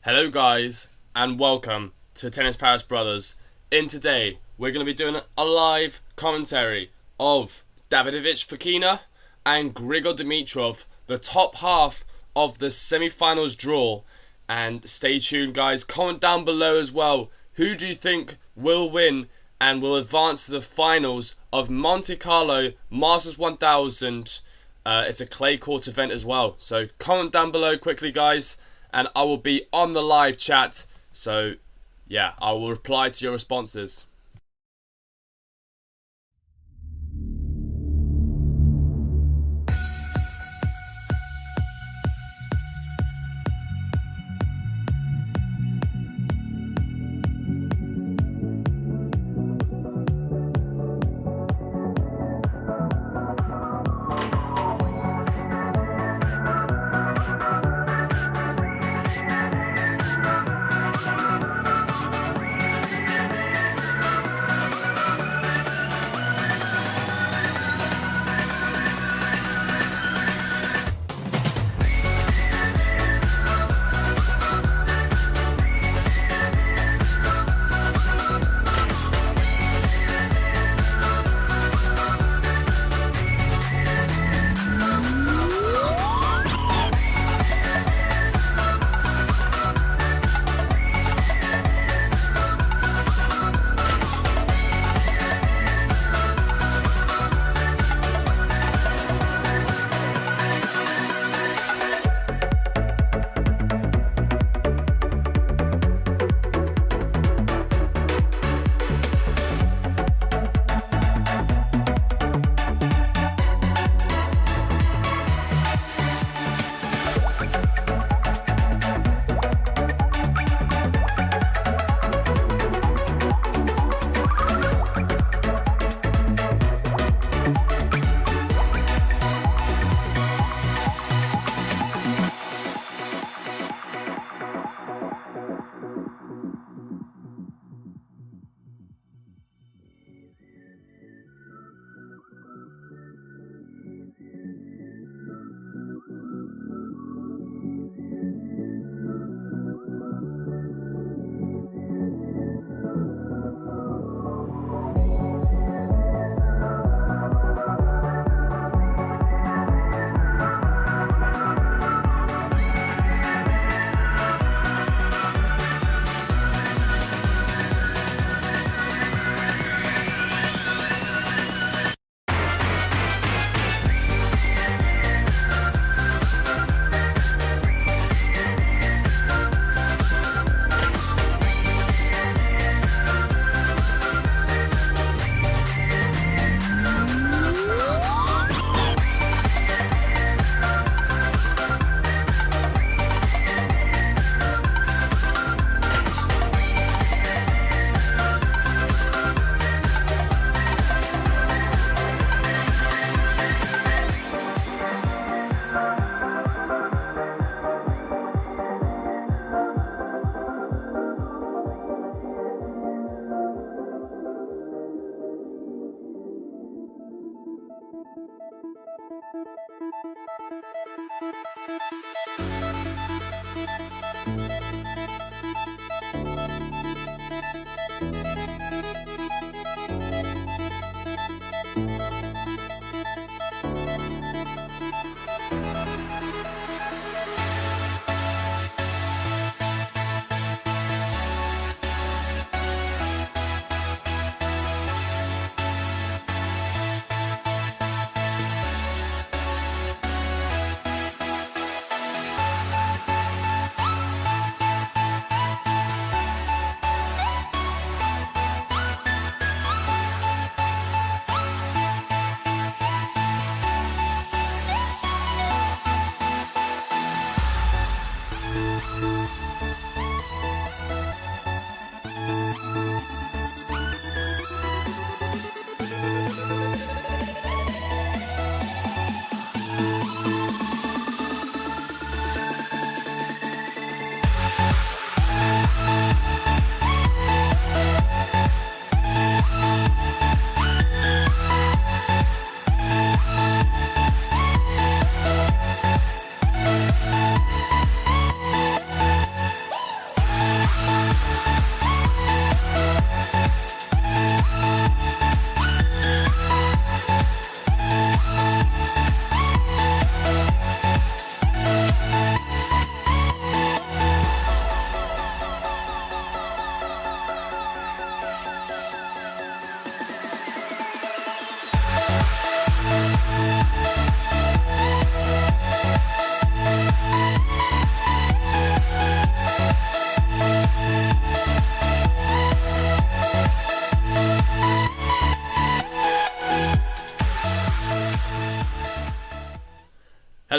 Hello guys and welcome to Tennis Paris Brothers. In today we're going to be doing a live commentary of Davidovich Fokina and Grigor Dimitrov, the top half of the semi-finals draw. And stay tuned guys, comment down below as well, who do you think will win and will advance to the finals of Monte-Carlo Masters 1000. It's a clay court event as well, so comment down below quickly guys, and I will be on the live chat, so yeah, I will reply to your responses.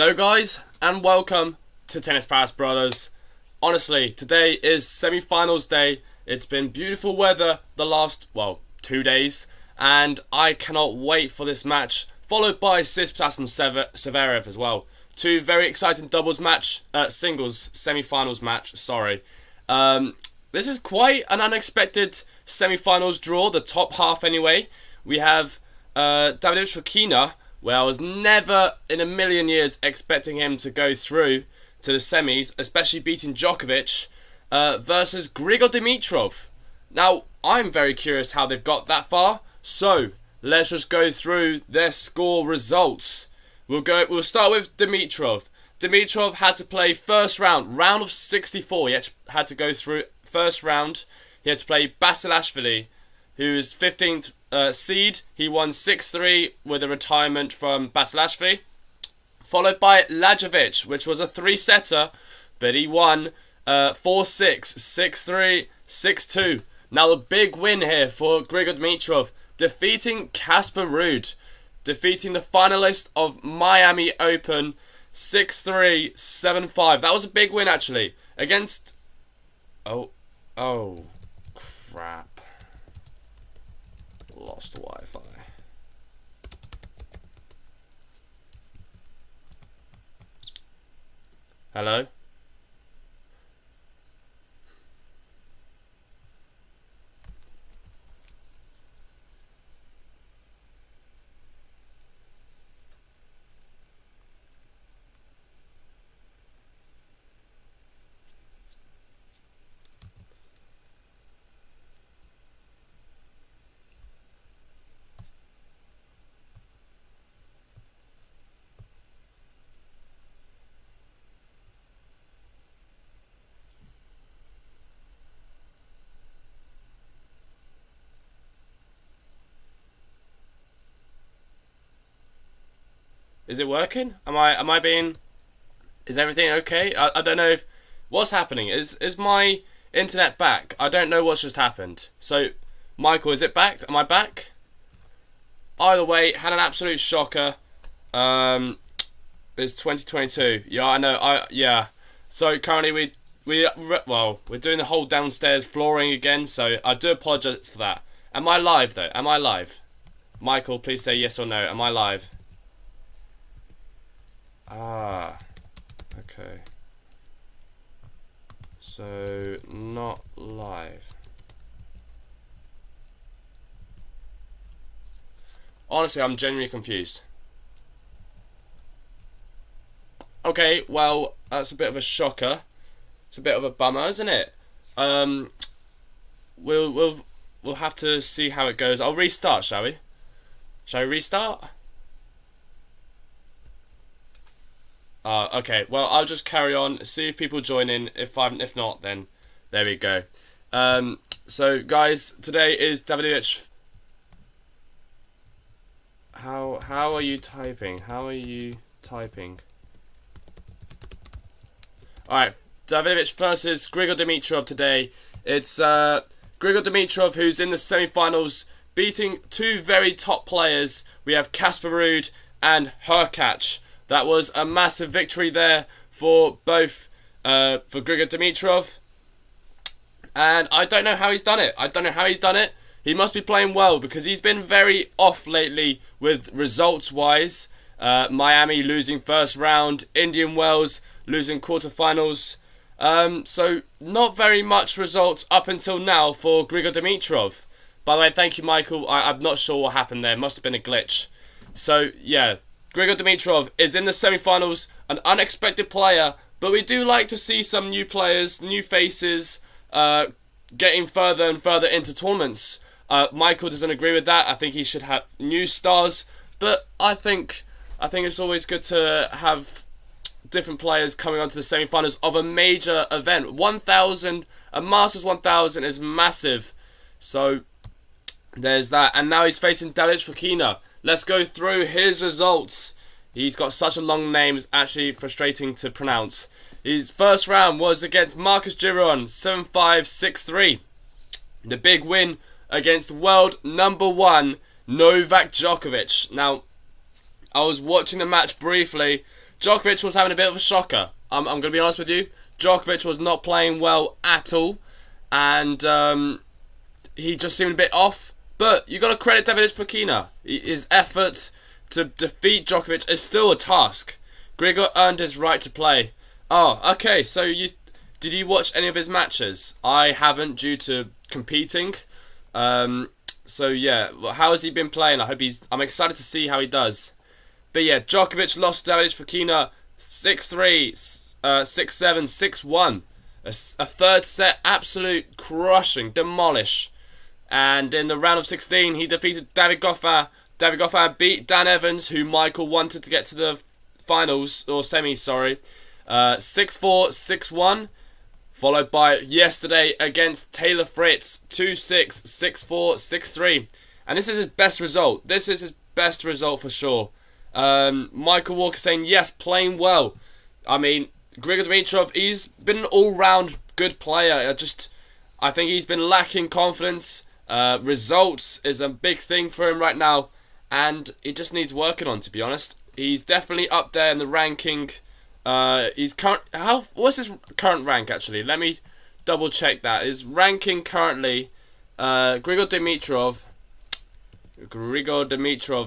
Hello guys, and welcome to Tennis Paris Brothers. Honestly, today is semi-finals day. It's been beautiful weather the last, 2 days, and I cannot wait for this match, followed by Tsitsipas and Zverev as well. Two very exciting singles semi-finals match, sorry. This is quite an unexpected semi-finals draw, the top half anyway. We have Dimitrov Fokina, where I was never in a million years expecting him to go through to the semis, especially beating Djokovic, versus Grigor Dimitrov. Now, I'm very curious how they've got that far, so let's just go through their score results. We'll start with Dimitrov. Dimitrov had to play first round of 64. He had to go through first round. He had to play Basilashvili, who's 15th seed. He won 6-3 with a retirement from Basilashvili. Followed by Lajovic, which was a 3-setter, but he won 4-6, 6-3, 6-2. Now the big win here for Grigor Dimitrov, defeating Casper Ruud, defeating the finalist of Miami Open 6-3, 7-5. That was a big win actually against... Oh, crap. Lost Wi-Fi. Hello? Is it working? Is everything okay? I don't know if... What's happening? Is my internet back? I don't know what's just happened. So, Michael, is it back? Am I back? Either way, had an absolute shocker. It's 2022. Yeah, I know. Yeah. So, currently we're doing the whole downstairs flooring again, so I do apologise for that. Am I live, though? Am I live? Michael, please say yes or no. Am I live? Okay. So, not live. Honestly, I'm genuinely confused. Okay, well, that's a bit of a shocker. It's a bit of a bummer, isn't it? We'll have to see how it goes. I'll restart, shall we? Shall we restart? Okay, well, I'll just carry on, see if people join in. If not, then there we go. So, guys, today is Davidovich. How are you typing? How are you typing? Alright, Davidovich versus Grigor Dimitrov today. It's Grigor Dimitrov who's in the semi-finals, beating two very top players. We have Casper Ruud and Hurkacz. That was a massive victory there for both, for Grigor Dimitrov. And I don't know how he's done it. He must be playing well because he's been very off lately with results-wise. Miami losing first round, Indian Wells losing quarterfinals. So not very much results up until now for Grigor Dimitrov. By the way, thank you, Michael. I'm not sure what happened there. Must have been a glitch. So, yeah. Grigor Dimitrov is in the semi-finals, an unexpected player, but we do like to see some new players, new faces, getting further and further into tournaments. Michael doesn't agree with that. I think he should have new stars, but I think it's always good to have different players coming onto the semi-finals of a major event. A Masters 1000 is massive, so there's that. And now he's facing Dimitrov Fokina. Let's go through his results. He's got such a long name, it's actually frustrating to pronounce. His first round was against Marcus Giron, 7-5, 6-3. The big win against world number 1, Novak Djokovic. Now, I was watching the match briefly. Djokovic was having a bit of a shocker. I'm going to be honest with you. Djokovic was not playing well at all, and he just seemed a bit off. But you got to credit Davidovich Fokina. His effort to defeat Djokovic is still a task. Grigor earned his right to play. Oh, okay. So did you watch any of his matches? I haven't due to competing. So yeah, how has he been playing? I'm excited to see how he does. But yeah, Djokovic lost to Davidovich Fokina 6-3, 6-7, 6-1. A third set, absolute crushing, demolish. And in the round of 16, he defeated David Goffin. David Goffin beat Dan Evans, who Michael wanted to get to the finals, or semis, sorry. 6-4, 6-1. Followed by yesterday against Taylor Fritz, 2-6, 6-4, 6-3. And this is his best result. This is his best result for sure. Michael Walker saying, yes, playing well. I mean, Grigor Dimitrov, he's been an all-round good player. I think he's been lacking confidence. Results is a big thing for him right now. And he just needs working on, to be honest. He's definitely up there in the ranking. What's his current rank actually? Let me double check that. His ranking currently, Grigor Dimitrov.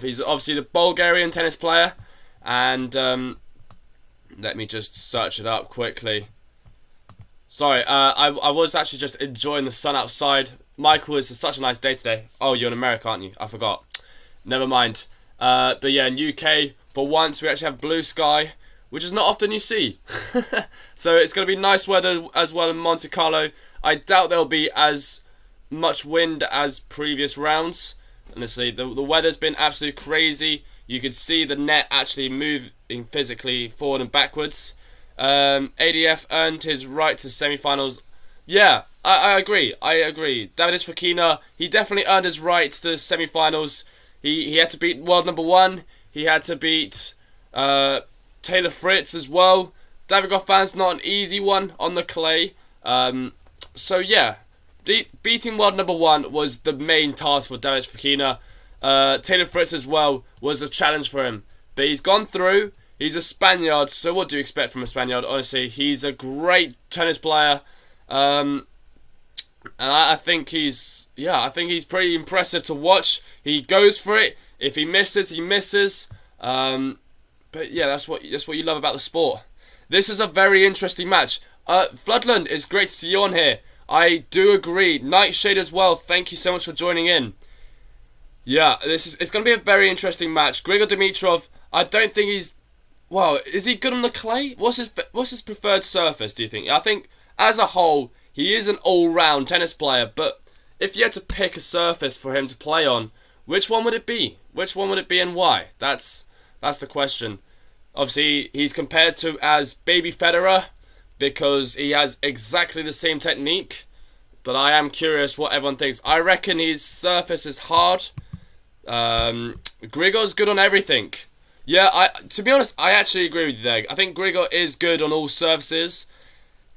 He's obviously the Bulgarian tennis player, and let me just search it up quickly. Sorry, I was actually just enjoying the sun outside. Michael, it's such a nice day today. Oh, you're in America, aren't you? I forgot. Never mind. But yeah, in UK, for once we actually have blue sky, which is not often you see. So it's going to be nice weather as well in Monte-Carlo. I doubt there'll be as much wind as previous rounds. Honestly, the weather's been absolutely crazy. You could see the net actually moving physically forward and backwards. ADF earned his right to semi-finals. Yeah, I agree. Davidovich Fokina, he definitely earned his right to the semi-finals. He had to beat world number 1. He had to beat Taylor Fritz as well. David Goffin's not an easy one on the clay. So yeah, beating world number 1 was the main task for Davidovich Fokina. Taylor Fritz as well was a challenge for him. But he's gone through. He's a Spaniard, so what do you expect from a Spaniard? Honestly, he's a great tennis player. And I think he's pretty impressive to watch. He goes for it. If he misses, he misses. But yeah, that's what you love about the sport. This is a very interesting match. Floodland, it's great to see you on here. I do agree. Nightshade as well. Thank you so much for joining in. Yeah, it's going to be a very interesting match. Grigor Dimitrov, I don't think he's... Well, is he good on the clay? What's his preferred surface, do you think? I think, as a whole, he is an all-round tennis player, but if you had to pick a surface for him to play on, which one would it be? Which one would it be and why? That's the question. Obviously, he's compared to as Baby Federer because he has exactly the same technique, but I am curious what everyone thinks. I reckon his surface is hard. Grigor's good on everything. Yeah, to be honest, I actually agree with you there. I think Grigor is good on all surfaces.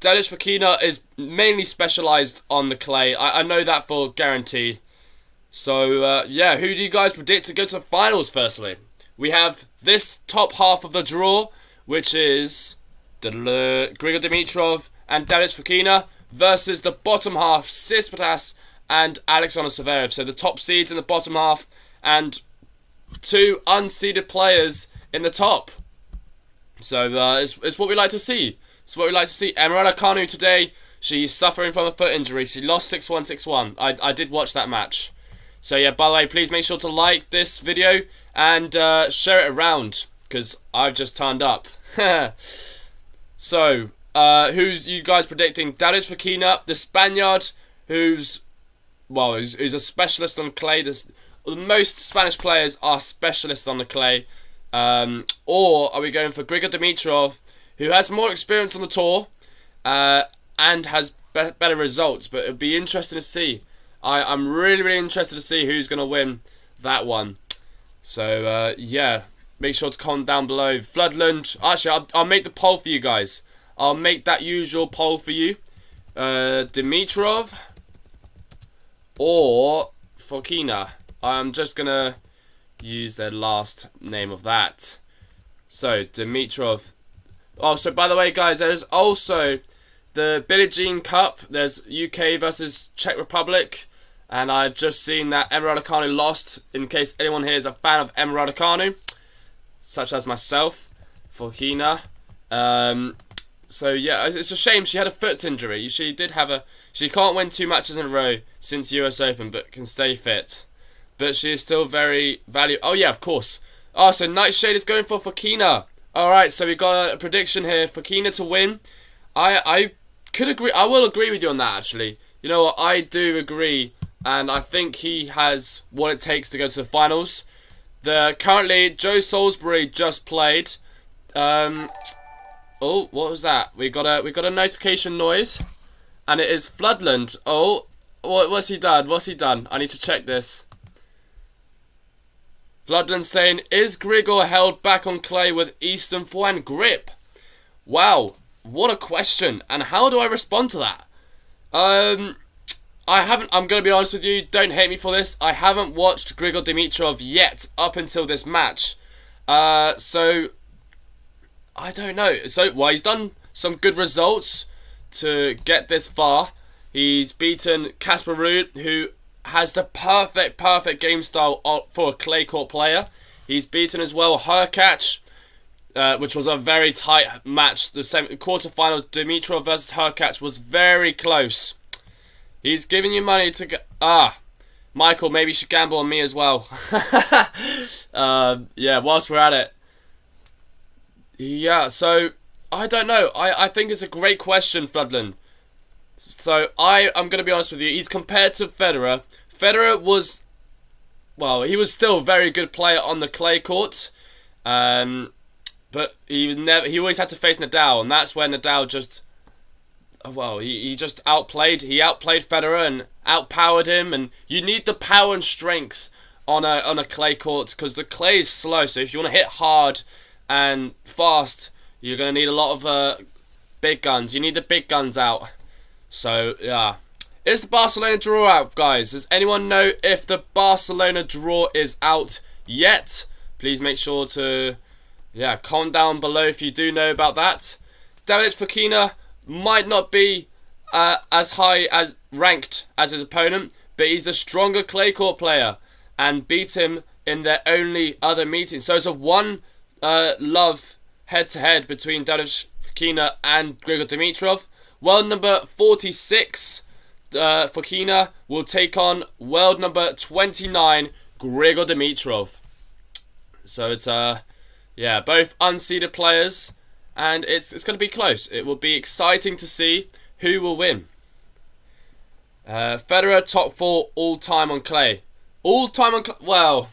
Davidovich Fokina is mainly specialised on the clay. I know that for guarantee. So, yeah, who do you guys predict to go to the finals, firstly? We have this top half of the draw, which is Grigor Dimitrov and Davidovich Fokina versus the bottom half, Tsitsipas and Alexander Zverev. So the top seeds in the bottom half and 2 unseeded players in the top. So it's what we like to see. It's what we like to see. Emerald Kanu today, she's suffering from a foot injury. She lost 6-1, 6-1. I did watch that match. So yeah, by the way, please make sure to like this video and share it around because I've just turned up. So, who's you guys predicting? Davidovich Fokina, the Spaniard, who's a specialist on clay. Most Spanish players are specialists on the clay. Or are we going for Grigor Dimitrov, who has more experience on the tour and has better results? But it'd be interesting to see. I'm really interested to see who's going to win that one. So, yeah, make sure to comment down below. Floodland, actually, I'll make the poll for you guys. I'll make that usual poll for you. Dimitrov or Fokina. I'm just going to use their last name of that. So, Dimitrov. Oh, so by the way, guys, there's also the Billie Jean Cup. There's UK versus Czech Republic. And I've just seen that Emma Raducanu lost, in case anyone here is a fan of Emma Raducanu, such as myself, Fokina. So yeah, it's a shame she had a foot injury. She can't win 2 matches in a row since US Open, but can stay fit. But she is still very valuable. Oh yeah, of course. Oh, so Nightshade is going for Fokina. Alright, so we got a prediction here. Fokina to win. I could agree. I will agree with you on that, actually. You know what? I do agree. And I think he has what it takes to go to the finals. Currently, Joe Salisbury just played. Oh, what was that? We got a notification noise, and it is Floodland. Oh, what's he done? What's he done? I need to check this. Floodland saying, is Grigor held back on clay with Eastern forehand grip? Wow, what a question. And how do I respond to that? I'm going to be honest with you, don't hate me for this. I haven't watched Grigor Dimitrov yet up until this match. So, I don't know. So, well, he's done some good results to get this far. He's beaten Casper Ruud, who has the perfect game style for a clay court player. He's beaten as well Hurkacz, which was a very tight match. The quarterfinals, Dimitrov versus Hurkacz, was very close. He's giving you money to get... Michael, maybe you should gamble on me as well. Yeah, whilst we're at it. Yeah, so, I don't know. I think it's a great question, Floodland. So, I'm going to be honest with you. He's compared to Federer. Federer was... Well, he was still a very good player on the clay court. But he always had to face Nadal. And that's where Nadal just... Well, he just outplayed Federer and outpowered him, and you need the power and strength on a clay court because the clay is slow. So if you want to hit hard and fast, you're going to need a lot of big guns. You need the big guns out. So yeah, is the Barcelona draw out, guys? Does anyone know if the Barcelona draw is out yet? Please make sure to comment down below if you do know about that. David Fokina might not be as high as ranked as his opponent, but he's a stronger clay court player and beat him in their only other meeting. So it's a one-love head-to-head between David Fokina and Grigor Dimitrov. World number 46, Fokina, will take on world number 29, Grigor Dimitrov. So it's both unseeded players. And it's going to be close. It will be exciting to see who will win. Federer top 4 all time on clay. All time on clay. Well,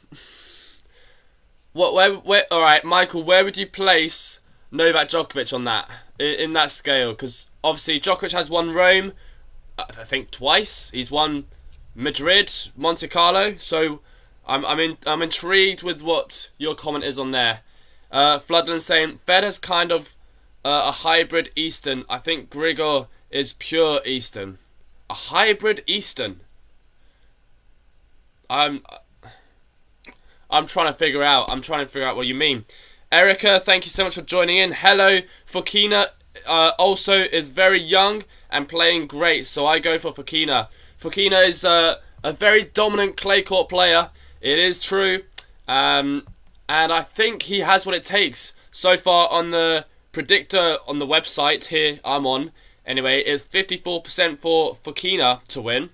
where? All right, Michael. Where would you place Novak Djokovic on that in that scale? Because obviously Djokovic has won Rome, I think twice. He's won Madrid, Monte-Carlo. So I'm intrigued with what your comment is on there. Floodland saying Federer's kind of a hybrid Eastern. I think Grigor is pure Eastern. A hybrid Eastern. I'm trying to figure out. What you mean. Erica, thank you so much for joining in. Hello, Fokina also is very young and playing great, so I go for Fokina. Fokina is a very dominant clay court player. It is true. And I think he has what it takes. So far on the predictor on the website here I'm on, anyway, is 54% for Fokina to win.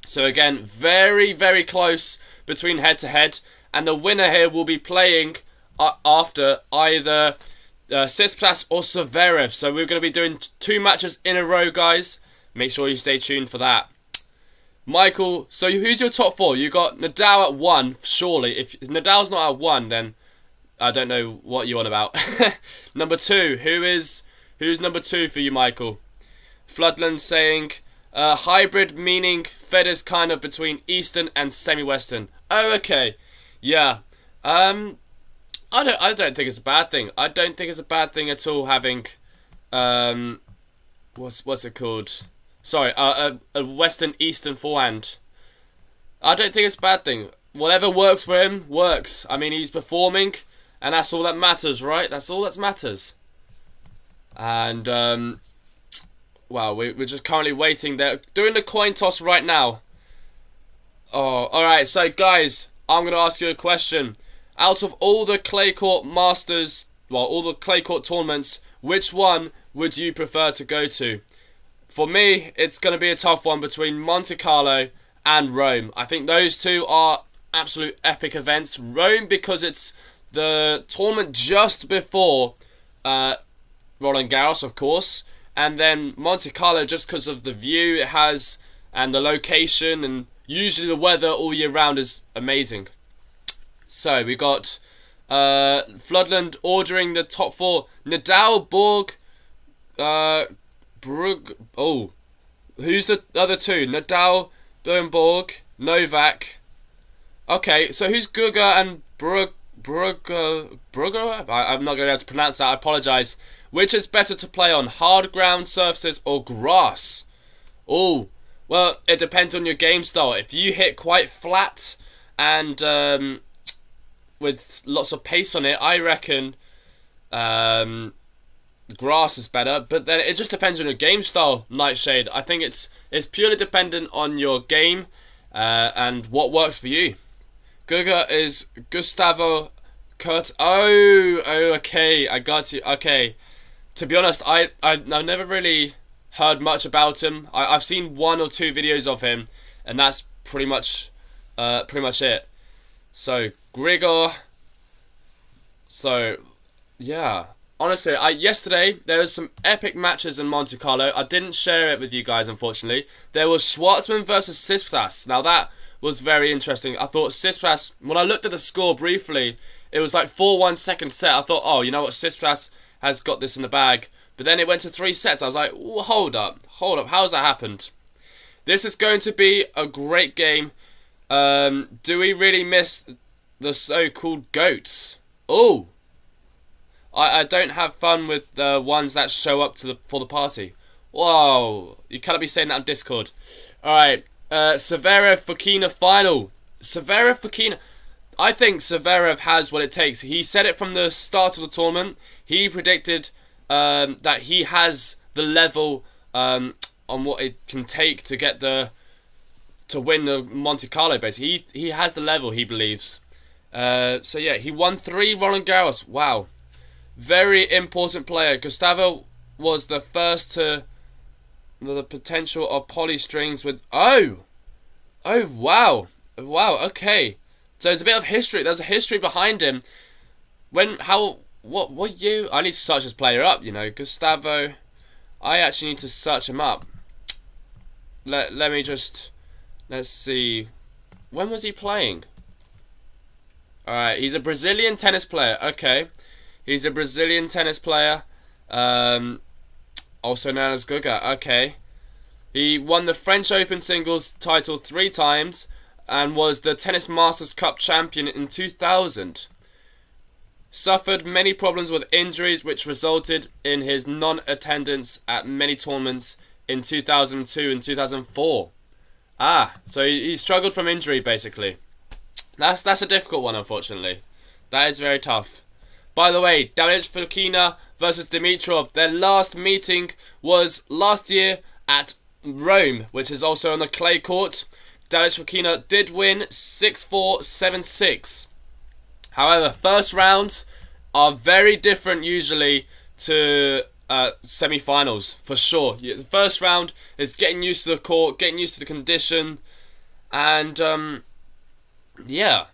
So again, very, very close between head-to-head. And the winner here will be playing after either Tsitsipas or Zverev. So we're going to be doing 2 matches in a row, guys. Make sure you stay tuned for that. Michael, so who's your top 4? You got Nadal at 1, surely. If Nadal's not at 1, then I don't know what you're on about. Number 2, who's number 2 for you, Michael? Floodland saying hybrid, meaning Federer's kind of between Eastern and semi-Western. Oh, okay, yeah. I don't think it's a bad thing. I don't think it's a bad thing at all having what's it called? Sorry, a Western Eastern forehand. I don't think it's a bad thing. Whatever works for him, works. I mean, he's performing, And that's all that matters, right? That's all that matters. And, well, we're just currently waiting. They're doing the coin toss right now. Oh, alright, so guys, I'm going to ask you a question. Out of all the clay court masters, well, all the clay court tournaments, which one would you prefer to go to? For me, it's going to be a tough one between Monte-Carlo and Rome. I think those two are absolute epic events. Rome because it's the tournament just before Roland Garros, of course, and then Monte-Carlo just because of the view it has and the location, and usually the weather all year round is amazing. So we got Floodland ordering the top four. Nadal, Borg, Brug. Oh, who's the other two? Nadal, Borg, Novak. Okay, so who's Guga and Brugger? I'm not going to be able to pronounce that. I apologise. Which is better to play on, hard ground surfaces or grass? Oh, well, it depends on your game style. If you hit quite flat and with lots of pace on it, I reckon the grass is better. But then it just depends on your game style, Nightshade. I think it's purely dependent on your game and what works for you. Guga is Gustavo Kurt. Oh, okay, I got you. Okay, to be honest, I've never really heard much about him. I've seen 1 or 2 videos of him, and that's pretty much it. So Grigor. So yeah, honestly, yesterday there was some epic matches in Monte Carlo. I didn't share it with you guys, unfortunately. There was Schwartzman versus Tsitsipas. Now that was very interesting. I thought Tsitsipas, when I looked at the score briefly, it was like 4-1 second set. I thought, oh, you know what, Tsitsipas has got this in the bag. But then it went to 3 sets. I was like, hold up, how's that happened? This is going to be a great game. Do we really miss the so-called GOATs? Oh, I don't have fun with the ones that show up for the party. Whoa, you cannot be saying that on Discord. Alright, Zverev Fokina final. Zverev Fokina. I think Zverev has what it takes. He said it from the start of the tournament. He predicted that he has the level on what it can take to get to win the Monte Carlo. Basically, he has the level, he believes. So yeah, he won 3 Roland Garros. Wow, very important player. Gustavo was the first to the potential of polystrings with. Oh wow, okay. So there's a bit of history. There's a history behind him. What year? I need to search this player up, you know. Gustavo. I actually need to search him up. Let me just, let's see. When was he playing? Alright, he's a Brazilian tennis player. Okay. He's a Brazilian tennis player. Also known as Guga. Okay. He won the French Open singles title 3 times and was the Tennis Masters Cup champion in 2000. Suffered many problems with injuries which resulted in his non-attendance at many tournaments in 2002 and 2004. So he struggled from injury basically. That's a difficult one, unfortunately. That is very tough. By the way, Fokina versus Dimitrov, their last meeting was last year at Rome, which is also on the clay court. Fokina did win 6-4, 7-6. However, first rounds are very different usually to semi-finals, for sure. The first round is getting used to the court, getting used to the condition, and yeah.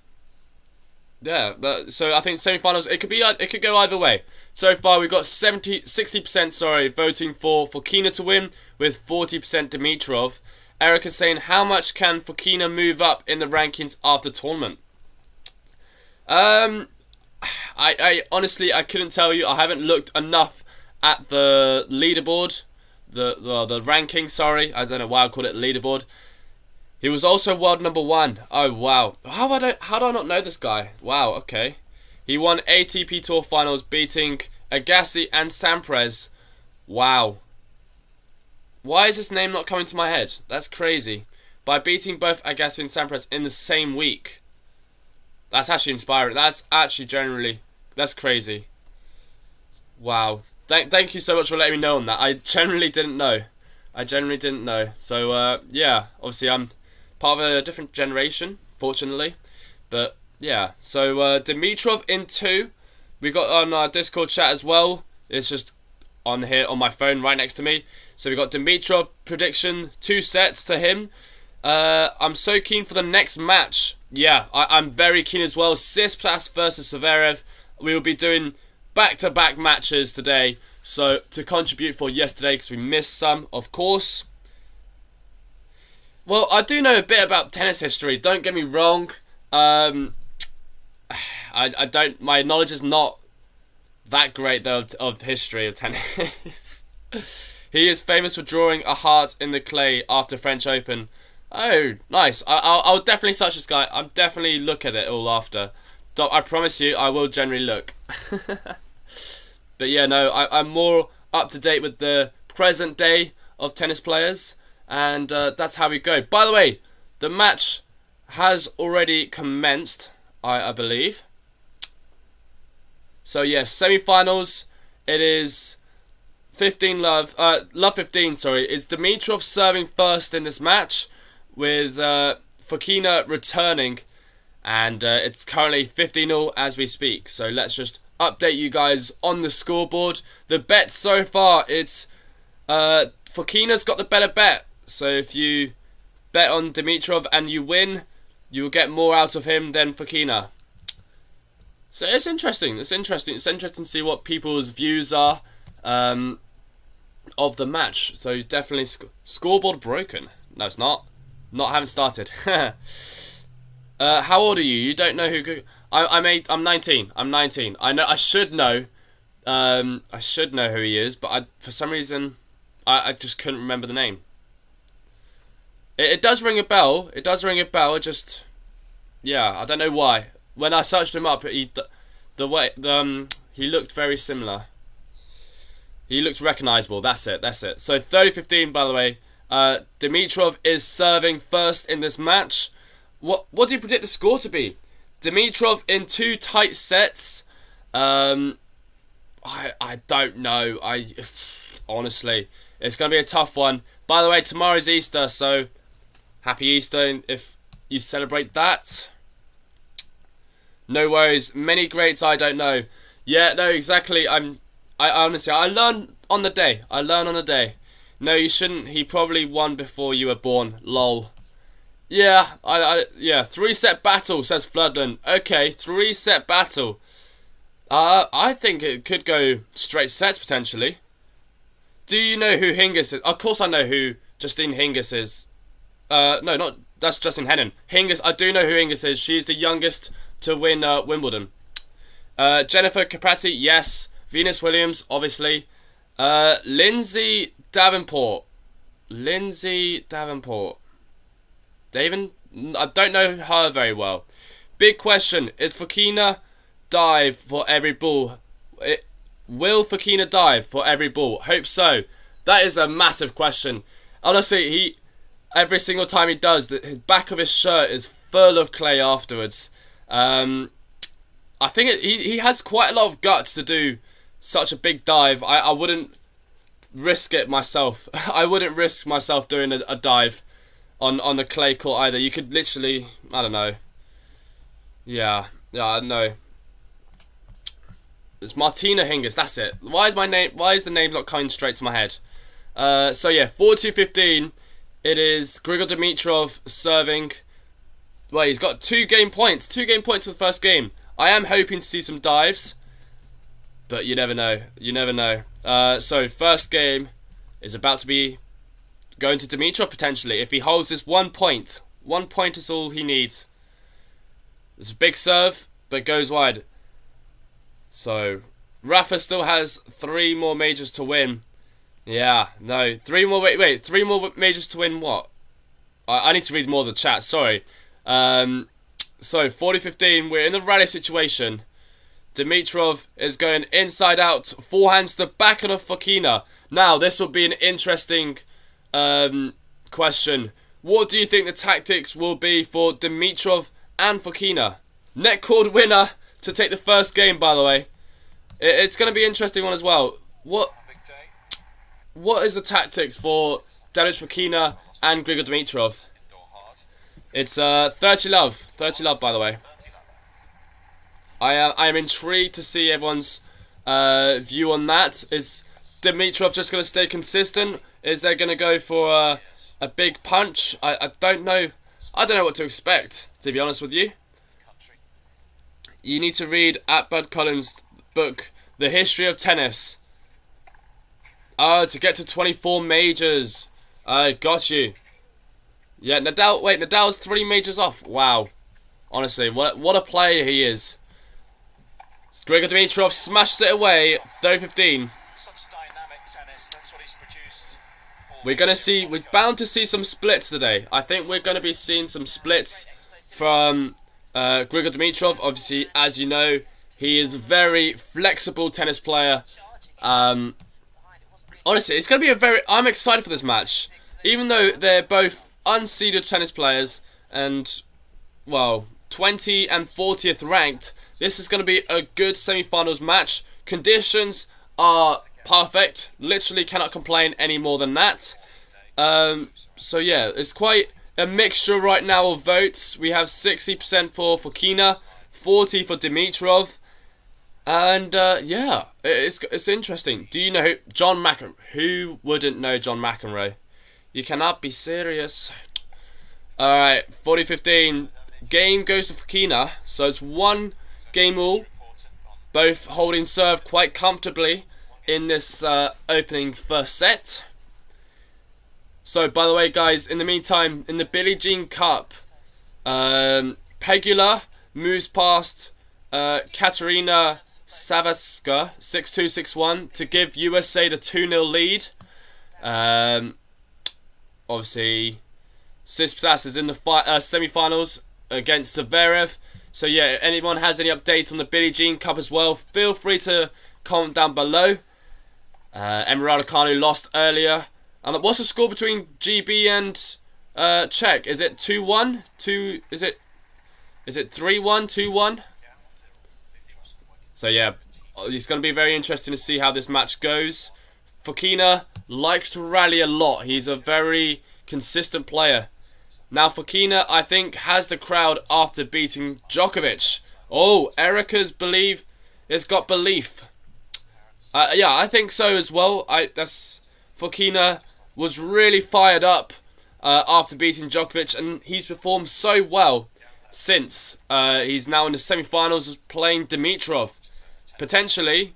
So I think semi-finals, it could go either way. So far we've got 60% voting for Fokina to win, with 40% Dimitrov. Eric is saying, how much can Fokina move up in the rankings after tournament? I honestly, I couldn't tell you. I haven't looked enough at the leaderboard, the ranking. Sorry, I don't know why I call it leaderboard. He was also world number 1. Oh wow, how do I not know this guy? Wow, okay. He won ATP Tour Finals, beating Agassi and Sampras. Wow. Why is this name not coming to my head? That's crazy. By beating both Agassi and Sampras in the same week. That's actually inspiring. That's actually That's crazy. Wow. Thank you so much for letting me know on that. I genuinely didn't know. So, yeah. Obviously, I'm part of a different generation, fortunately. But, yeah. So, Dimitrov in 2. We got on our Discord chat as well. It's just on here on my phone right next to me. So, we got Dimitrov prediction, 2 sets to him. I'm so keen for the next match. Yeah, I'm very keen as well. Tsitsipas versus Zverev. We will be doing back-to-back matches today. So, to contribute for yesterday, because we missed some, of course. Well, I do know a bit about tennis history. Don't get me wrong. I don't. My knowledge is not that great though of history of tennis. He is famous for drawing a heart in the clay after French Open. Oh, nice. I'll definitely search this guy. I'll definitely look at it all after. I promise you, I will generally look. But yeah, no, I'm more up to date with the present day of tennis players. And that's how we go. By the way, the match has already commenced, I believe. So yes, semi-finals. It is 15 love 15. Sorry, is Dimitrov serving first in this match with Fokina returning, and it's currently 15-0 as we speak. So let's just update you guys on the scoreboard. The bet so far, it's Fokina's got the better bet. So if you bet on Dimitrov and you win, you will get more out of him than Fokina. So it's interesting. It's interesting to see what people's views are of the match. So definitely scoreboard broken. No, it's not. Haven't started. How old are you? You don't know who? I'm 19. I'm 19. I know. I should know. I should know who he is, but for some reason, I just couldn't remember the name. It does ring a bell. It does ring a bell. It just, yeah, I don't know why. When I searched him up, he looked very similar. He looked recognisable. That's it. So 30-15, by the way. Dimitrov is serving first in this match. What do you predict the score to be? Dimitrov in 2 tight sets. I don't know. Honestly, it's gonna be a tough one. By the way, tomorrow's Easter, so happy Easter if you celebrate that. No worries. Many greats I don't know. Yeah, no, exactly. I honestly, I learn on the day. No, you shouldn't. He probably won before you were born. Lol. Yeah, yeah. 3-set battle, says Floodland. Okay, 3-set battle. I think it could go straight sets potentially. Do you know who Hingis is? Of course I know who Justine Hingis is. No, that's Justin Hennon. Hingis, I do know who Hingis is. She's the youngest to win Wimbledon. Jennifer Capatti, yes. Venus Williams, obviously. Lindsay Davenport. David? I don't know her very well. Big question. Is Fokina dive for every ball? Will Fokina dive for every ball? Hope so. That is a massive question. Honestly, every single time he does, his back of his shirt is full of clay afterwards. I think he has quite a lot of guts to do such a big dive. I wouldn't risk it myself. I wouldn't risk myself doing a dive on the clay court either. You could literally, I don't know. Yeah, I know. It's Martina Hingis, that's it. Why is the name not coming straight to my head? So yeah, 14-15. It is Grigor Dimitrov serving. Well, he's got 2 game points. 2 game points for the first game. I am hoping to see some dives, but you never know. So first game is about to be going to Dimitrov potentially. If he holds this 1 point. 1 point is all he needs. It's a big serve, but goes wide. So Rafa still has 3 more majors to win. Yeah, no, 3 more. Wait, 3 more majors to win. What? I need to read more of the chat. Sorry. So 40-15. We're in the rally situation. Dimitrov is going inside out, forehands to the back of Fokina. Now this will be an interesting question. What do you think the tactics will be for Dimitrov and Fokina? Net cord winner to take the first game, by the way. It's going to be an interesting one as well. What is the tactics for Dimitrov, Fokina and Grigor Dimitrov? It's 30 love. 30 love, by the way. I am intrigued to see everyone's view on that. Is Dimitrov just going to stay consistent? Is they going to go for a big punch? I don't know. I don't know what to expect, to be honest with you. You need to read at Bud Collins' book, The History of Tennis. Oh, to get to 24 majors. I got you. Yeah, Nadal. Wait, Nadal's 3 majors off. Wow. Honestly, what a player he is. Grigor Dimitrov smashes it away. 30-15. We're bound to see some splits today. I think we're going to be seeing some splits from Grigor Dimitrov. Obviously, as you know, he is a very flexible tennis player. Honestly, it's going to be I'm excited for this match. Even though they're both unseeded tennis players and, well, 20 and 40th ranked, this is going to be a good semi-finals match. Conditions are perfect. Literally cannot complain any more than that. So yeah, it's quite a mixture right now of votes. We have 60% for Fokina, 40% for Dimitrov. And yeah, it's interesting. Do you know John McEnroe? Who wouldn't know John McEnroe? You cannot be serious. Alright, 40-15. Game goes to Fokina. So it's 1 game all. Both holding serve quite comfortably in this opening first set. So, by the way, guys, in the meantime, in the Billie Jean Cup, Pegula moves past Katerina Savitska 6-2, 6-1 to give USA the 2-0 lead. Obviously, Tsitsipas is in the semi-finals against Zverev. So yeah, if anyone has any updates on the Billie Jean Cup as well, feel free to comment down below. Emirati Kanu lost earlier. And what's the score between GB and Czech? Is it 2-1? Is it 3-1, 2-1? So yeah, it's going to be very interesting to see how this match goes. Fokina likes to rally a lot. He's a very consistent player. Now Fokina, I think, has the crowd after beating Djokovic. Oh, Erica's got belief. Yeah, I think so as well. Fokina was really fired up after beating Djokovic, and he's performed so well since he's now in the semi-finals playing Dimitrov. Potentially,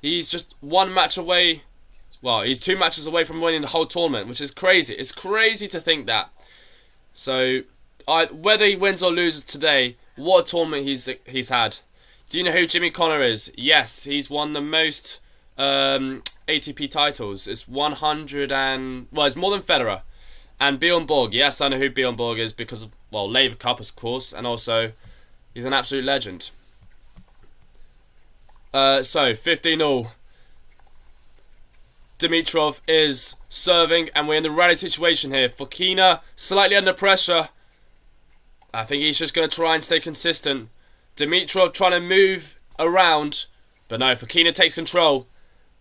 he's just 1 match away. Well, he's 2 matches away from winning the whole tournament, which is crazy. It's crazy to think that. So, whether he wins or loses today, what a tournament he's had. Do you know who Jimmy Connor is? Yes, he's won the most ATP titles. It's 100 and... Well, it's more than Federer. And Bjorn Borg. Yes, I know who Bjorn Borg is because of, well, Laver Cup, of course. And also, he's an absolute legend. So, 15-all. Dimitrov is serving, and we're in the rally situation here. Fokina slightly under pressure. I think he's just going to try and stay consistent. Dimitrov trying to move around, but no, Fokina takes control.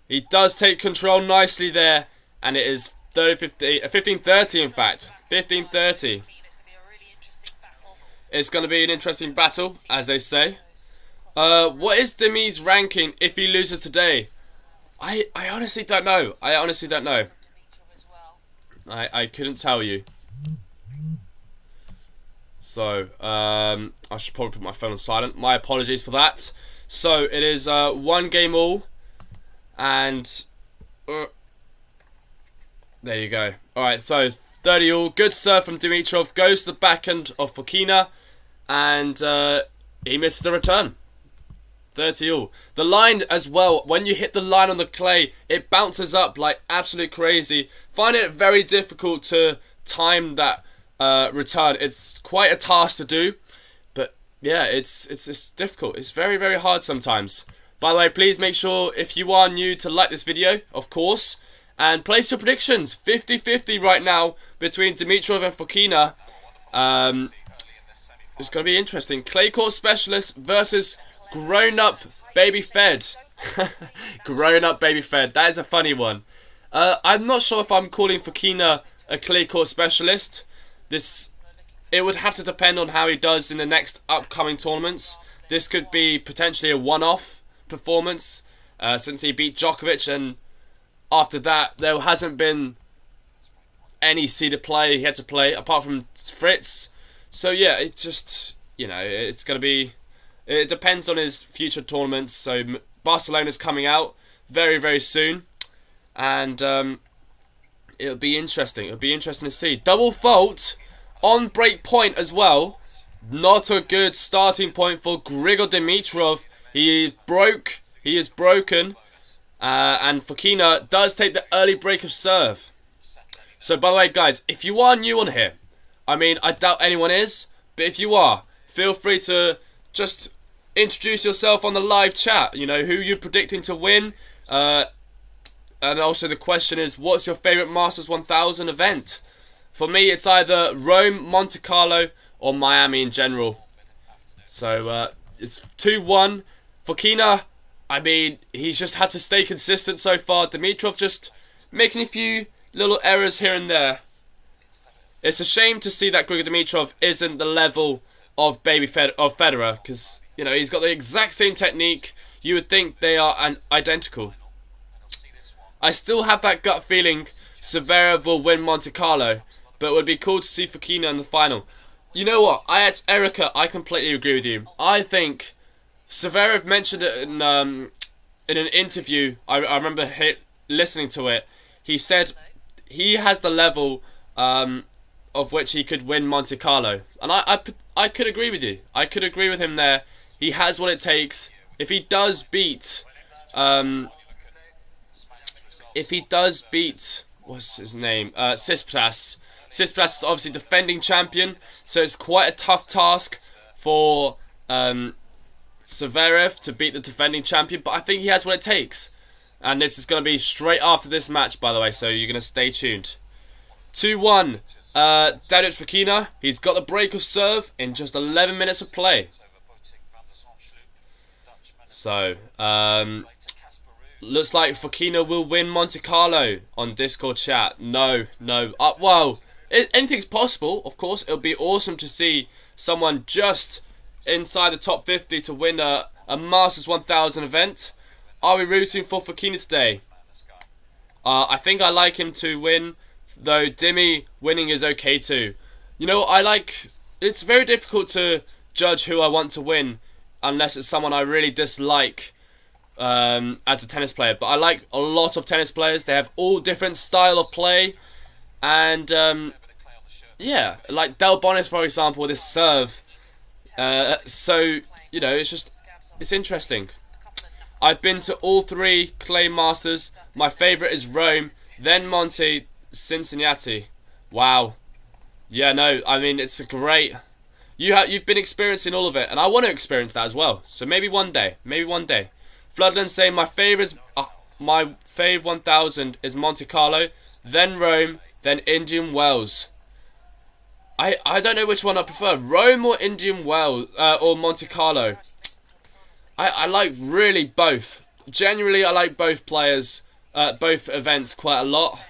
He does take control nicely there, and it is 15-30 in fact. 15-30. It's going to be an interesting battle, as they say. What is Dimi's ranking if he loses today? I honestly don't know. I honestly don't know. I couldn't tell you. So, I should probably put my phone on silent. My apologies for that. So, it is 1 game all. And there you go. Alright, so 30 all. Good serve from Dimitrov. Goes to the backhand of Fokina. And he misses the return. 30 all. The line as well, when you hit the line on the clay, it bounces up like absolute crazy. Find it very difficult to time that return. It's quite a task to do, but yeah, it's difficult. It's very, very hard sometimes. By the way, please make sure if you are new to like this video, of course, and place your predictions. 50-50 right now between Dimitrov and Fokina. It's going to be interesting. Clay court specialist versus grown up baby fed. Grown up baby fed. That is a funny one. I'm not sure if I'm calling Fokina a clay court specialist. It would have to depend on how he does in the next upcoming tournaments. This could be potentially a one-off performance since he beat Djokovic, and after that there hasn't been any seeded player he had to play apart from Fritz. So yeah, it's just, you know, it's going to be, it depends on his future tournaments. So Barcelona's coming out very, very soon, and it'll be interesting. It'll be interesting to see. Double fault on break point as well. Not a good starting point for Grigor Dimitrov. He is broken, and Fokina does take the early break of serve. So by the way, guys, if you are new on here, I mean, I doubt anyone is, but if you are, feel free to just introduce yourself on the live chat. You know, who you're predicting to win, and also the question is, what's your favourite Masters 1000 event? For me, it's either Rome, Monte-Carlo, or Miami in general. So it's 2-1. Fokina, I mean, he's just had to stay consistent so far. Dimitrov just making a few little errors here and there. It's a shame to see that Grigor Dimitrov isn't the level of Federer, because, you know, he's got the exact same technique. You would think they are identical. I still have that gut feeling Zverev will win Monte-Carlo, but it would be cool to see Fokina in the final. You know what, Erica, I completely agree with you. I think Zverev mentioned it in an interview. I remember listening to it. He said he has the level of which he could win Monte-Carlo, and I could agree with you. I could agree with him there. He has what it takes. If he does beat what's his name, Tsitsipas. Tsitsipas is obviously defending champion, so it's quite a tough task for Zverev to beat the defending champion, but I think he has what it takes. And this is going to be straight after this match, by the way, so you're going to stay tuned. 2-1, Dimitrov Fokina. He's got the break of serve in just 11 minutes of play. So, looks like Fokina will win Monte-Carlo on Discord chat. No. Well, anything's possible, of course. It'll be awesome to see someone just inside the top 50 to win a Masters 1000 event. Are we rooting for Fokina today? I think I like him to win, though Dimi winning is okay too. You know, it's very difficult to judge who I want to win unless it's someone I really dislike as a tennis player. But I like a lot of tennis players. They have all different style of play, and yeah, like Del Bonis, for example, with his serve. So, you know, it's interesting. I've been to all 3 clay masters. My favourite is Rome, then Monte, Cincinnati. Wow. Yeah, no, I mean, it's a great... You've been experiencing all of it, and I want to experience that as well. So maybe one day. Floodland saying my fave 1000 is Monte Carlo, then Rome, then Indian Wells. I don't know which one I prefer, Rome or Indian Wells, or Monte Carlo. I like really both. Generally, I like both players, both events quite a lot.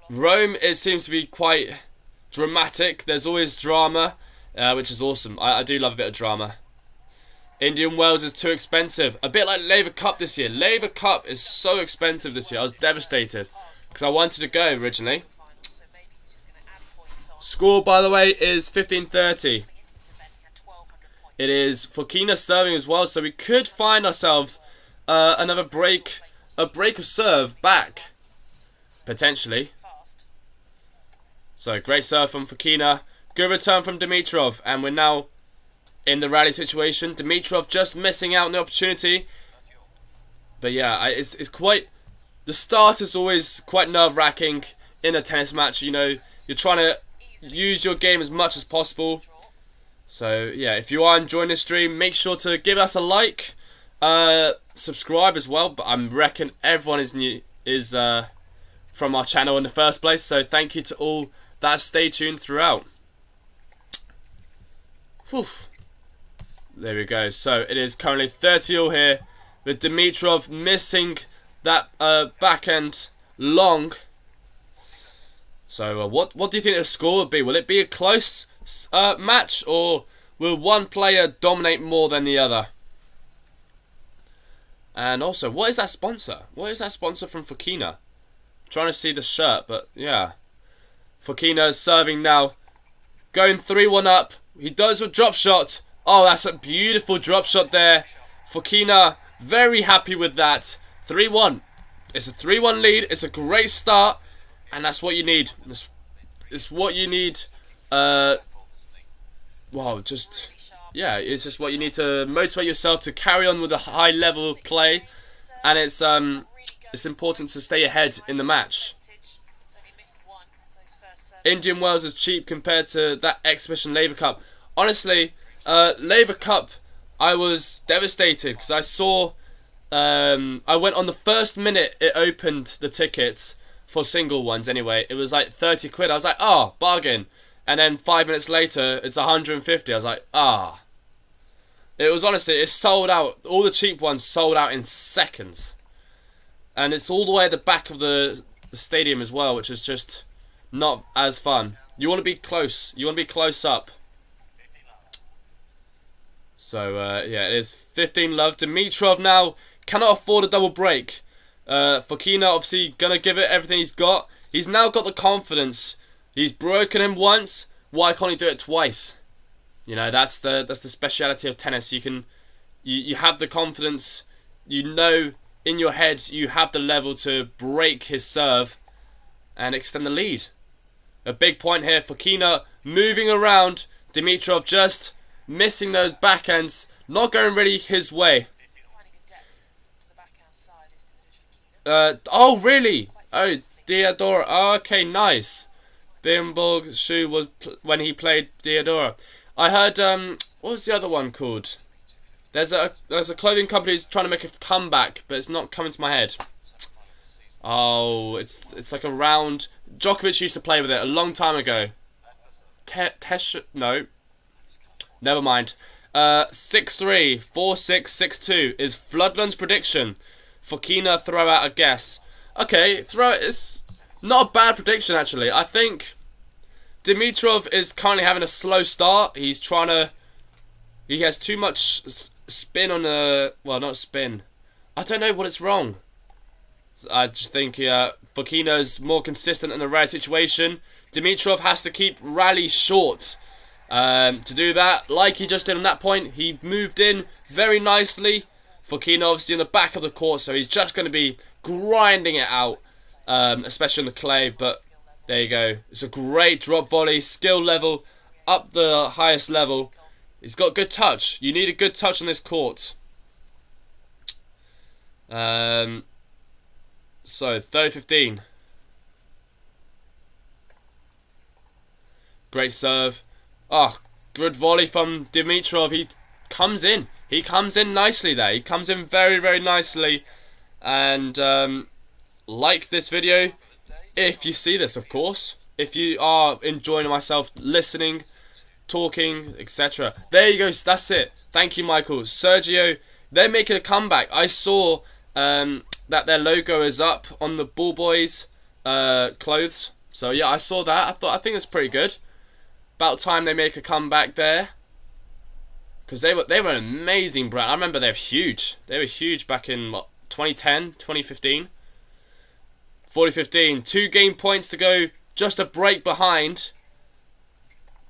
Rome, it seems to be quite dramatic. There's always drama, which is awesome. I do love a bit of drama. Indian Wells is too expensive. A bit like Laver Cup this year. Laver Cup is so expensive this year. I was devastated because I wanted to go originally. Score, by the way, is 15-30. It is Fokina serving as well, so we could find ourselves another break of serve back, potentially. So, great serve from Fokina. Good return from Dimitrov, and we're now in the rally situation. Dimitrov just missing out on the opportunity. But yeah, it's quite... The start is always quite nerve-wracking in a tennis match. You know, you're trying to use your game as much as possible. So yeah, if you are enjoying this stream, make sure to give us a like, subscribe as well. But I reckon everyone is from our channel in the first place. So thank you to all that have stayed tuned throughout. Whew. There we go. So it is currently 30-all here, with Dimitrov missing that backhand long. So what do you think the score would be? Will it be a close match, or will one player dominate more than the other? And also, what is that sponsor? What is that sponsor from Fokina? I'm trying to see the shirt, but yeah. Fokina is serving now. Going 3-1 up. He does a drop shot. Oh, that's a beautiful drop shot there. Fokina, very happy with that. 3-1. It's a 3-1 lead. It's a great start. And that's what you need. It's what you need. Wow, just... yeah, it's just what you need to motivate yourself to carry on with a high level of play. And it's important to stay ahead in the match. Indian Wells is cheap compared to that Exhibition Laver Cup. Honestly, Laver Cup, I was devastated because I saw, I went on the first minute it opened the tickets for single ones anyway. It was like 30 quid. I was like, oh, bargain. And then 5 minutes later, it's 150. I was like, ah. It was honestly, it's sold out. All the cheap ones sold out in seconds. And it's all the way at the back of the stadium as well, which is just not as fun. You want to be close. You want to be close up. So, yeah, it is 15 love. Dimitrov now cannot afford a double break. Fokina obviously going to give it everything he's got. He's now got the confidence. He's broken him once. Why can't he do it twice? You know, that's the speciality of tennis. You have the confidence. You know in your head you have the level to break his serve and extend the lead. A big point here. Fokina moving around. Dimitrov just missing those backhands. Not going really his way. Oh, really? Oh, Diadora. Oh, okay, nice. Bimborg's shoe was when he played Diadora. I heard, what was the other one called? There's a clothing company who's trying to make a comeback, but it's not coming to my head. Oh, it's like a round. Djokovic used to play with it a long time ago. No. Never mind. 6-3, 4-6, 6-2 is Floodland's prediction. Fokina throw out a guess. Okay, it's not a bad prediction actually. I think Dimitrov is currently having a slow start. He has too much spin on the... well, not spin. I don't know what it's wrong. I just think Fokina is more consistent in the rare situation. Dimitrov has to keep rallies short. To do that, like he just did on that point, he moved in very nicely. Fokina obviously in the back of the court, so he's just going to be grinding it out, especially on the clay. But there you go. It's a great drop volley, skill level up the highest level. He's got good touch. You need a good touch on this court. So 30-15. Great serve. Oh, good volley from Dimitrov. He comes in. He comes in nicely there. He comes in very, very nicely. And like this video if you see this, of course. If you are enjoying myself listening, talking, etc. There you go. That's it. Thank you, Michael. Sergio, they're making a comeback. I saw that their logo is up on the Ball Boys clothes. So yeah, I saw that. I think it's pretty good. About time they make a comeback there, because they were an amazing brand. I remember they were huge. They were huge back in what, 2010, 2015. 40-15. 2 game points to go. Just a break behind.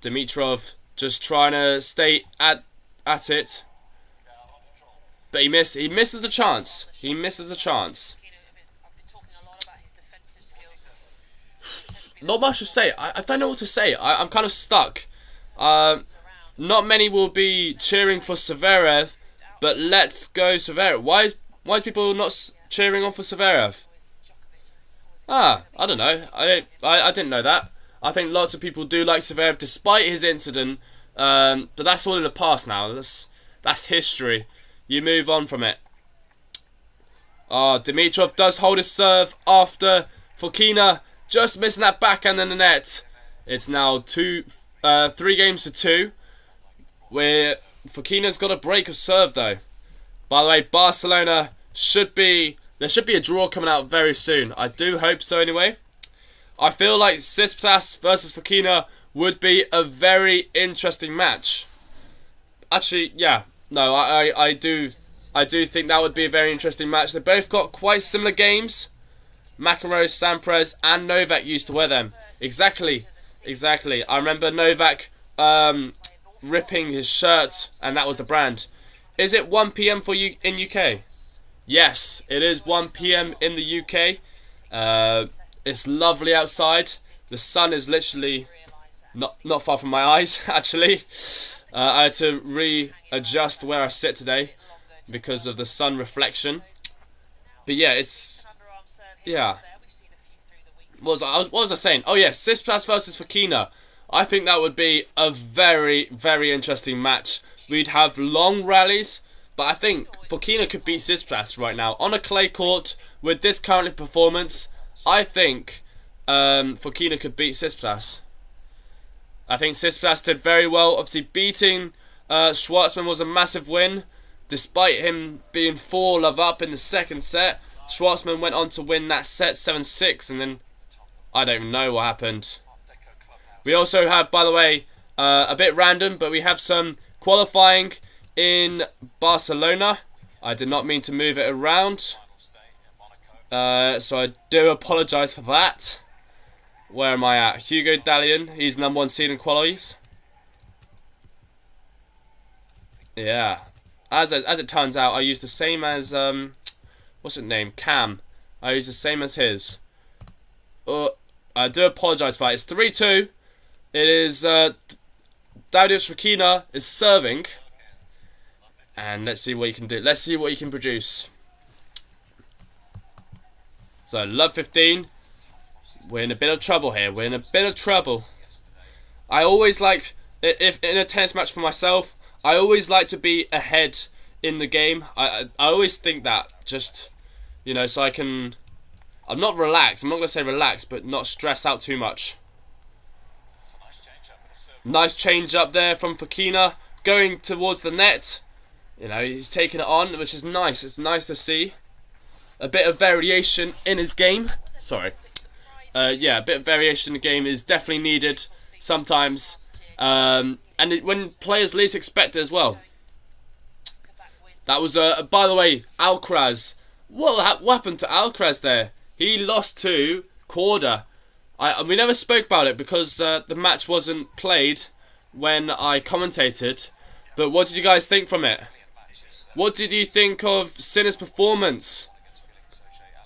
Dimitrov just trying to stay at it. But he misses the chance. He misses the chance. Not much to say. I don't know what to say. I'm kind of stuck. Not many will be cheering for Zverev, but let's go Zverev. Why is people not cheering on for Zverev? I don't know. I didn't know that. I think lots of people do like Zverev despite his incident, but that's all in the past now. That's history. You move on from it. Dimitrov does hold his serve after Fokina just missing that backhand in the net. It's now 3 games to 2. We're Fokina's got a break of serve though. By the way, Barcelona there should be a draw coming out very soon. I do hope so anyway. I feel like Tsitsipas versus Fokina would be a very interesting match. Actually, yeah, no, I do think that would be a very interesting match. They both got quite similar games. McEnroe, Sampras, and Novak used to wear them. Exactly. I remember Novak ripping his shirt, and that was the brand. Is it 1 PM for you in UK? Yes, it is 1 PM in the UK. It's lovely outside. The sun is literally not far from my eyes, actually. I had to readjust where I sit today because of the sun reflection. But yeah, yeah. What was I saying? Oh yeah, Tsitsipas versus Fokina. I think that would be a very, very interesting match. We'd have long rallies, but I think Fokina could beat Tsitsipas right now. On a clay court, with this current performance, I think Fokina could beat Tsitsipas. I think Tsitsipas did very well. Obviously, beating Schwartzman was a massive win. Despite him being 4-love up in the second set, Schwartzman went on to win that set 7-6, and then I don't even know what happened. We also have, by the way, a bit random, but we have some qualifying in Barcelona. I did not mean to move it around, so I do apologise for that. Where am I at? Hugo Dalian, he's #1 seed in qualies. Yeah. As it turns out, I used the same as what's his name? Cam. I used the same as his. I do apologise for that. It's 3-2. It is Dimitrov Fokina is serving, and let's see what he can do. Let's see what he can produce. So love 15. We're in a bit of trouble here. We're in a bit of trouble. I always like, if in a tennis match for myself, I always like to be ahead in the game. I always think that, just, you know, so I can, I'm not relaxed. I'm not going to say relax, but not stress out too much. Nice change up there from Fokina, going towards the net. You know, he's taking it on, which is nice. It's nice to see a bit of variation in his game. Sorry. Yeah, a bit of variation in the game is definitely needed sometimes, and when players least expect it as well. That was by the way, Alcaraz. What happened to Alcaraz there? He lost to Korda. We never spoke about it because the match wasn't played when I commentated. But what did you guys think from it? What did you think of Sinner's performance?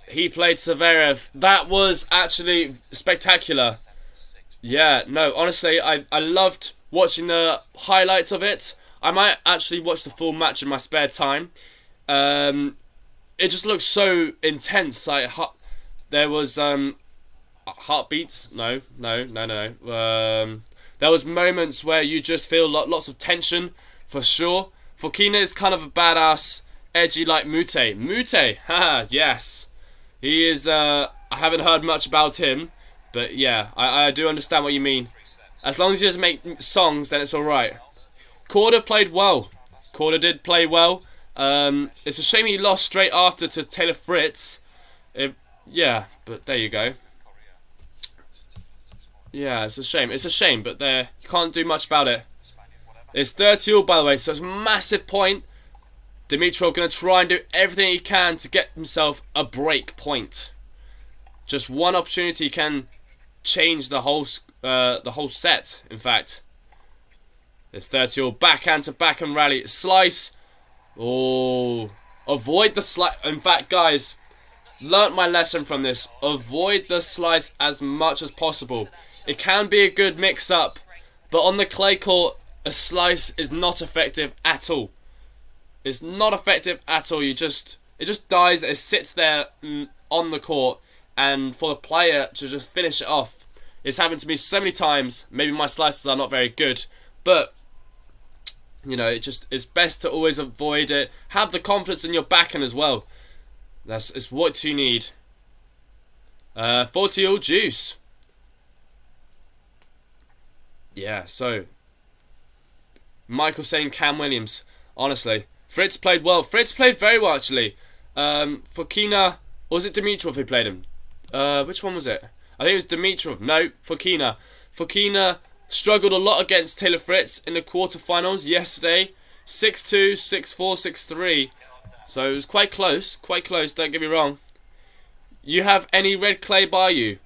He played Zverev. That was actually spectacular. Yeah, no, honestly, I loved watching the highlights of it. I might actually watch the full match in my spare time. It just looked so intense. Like, there was heartbeats. No. There was moments where you just feel lots of tension, for sure. Fokina is kind of a badass, edgy like Mute. Mute, haha, yes. He is, I haven't heard much about him, but yeah, I do understand what you mean. As long as he doesn't make songs, then it's alright. Korda played well. Korda did play well. It's a shame he lost straight after to Taylor Fritz. Yeah, but there you go. Yeah, it's a shame. It's a shame, but there, you can't do much about it. It's 30-all, by the way, so it's a massive point. Dimitrov going to try and do everything he can to get himself a break point. Just one opportunity can change the whole set. In fact, it's 30-all, backhand to backhand rally, slice. Oh, avoid the slice. In fact, guys, learnt my lesson from this. Avoid the slice as much as possible. It can be a good mix-up, but on the clay court, a slice is not effective at all. It's not effective at all. It just dies. It sits there on the court, and for the player to just finish it off, it's happened to me so many times. Maybe my slices are not very good, but you know, it's best to always avoid it. Have the confidence in your backhand as well. It's what you need. 40-all juice. Yeah, so Michael saying Cam Williams. Honestly, Fritz played well. Fritz played very well actually. Fokina, or was it Dimitrov who played him? Which one was it? I think it was Dimitrov. No, Fokina. Fokina struggled a lot against Taylor Fritz in the quarterfinals yesterday. 6-2, 6-4, 6-3. So it was quite close. Quite close, don't get me wrong. You have any red clay by you?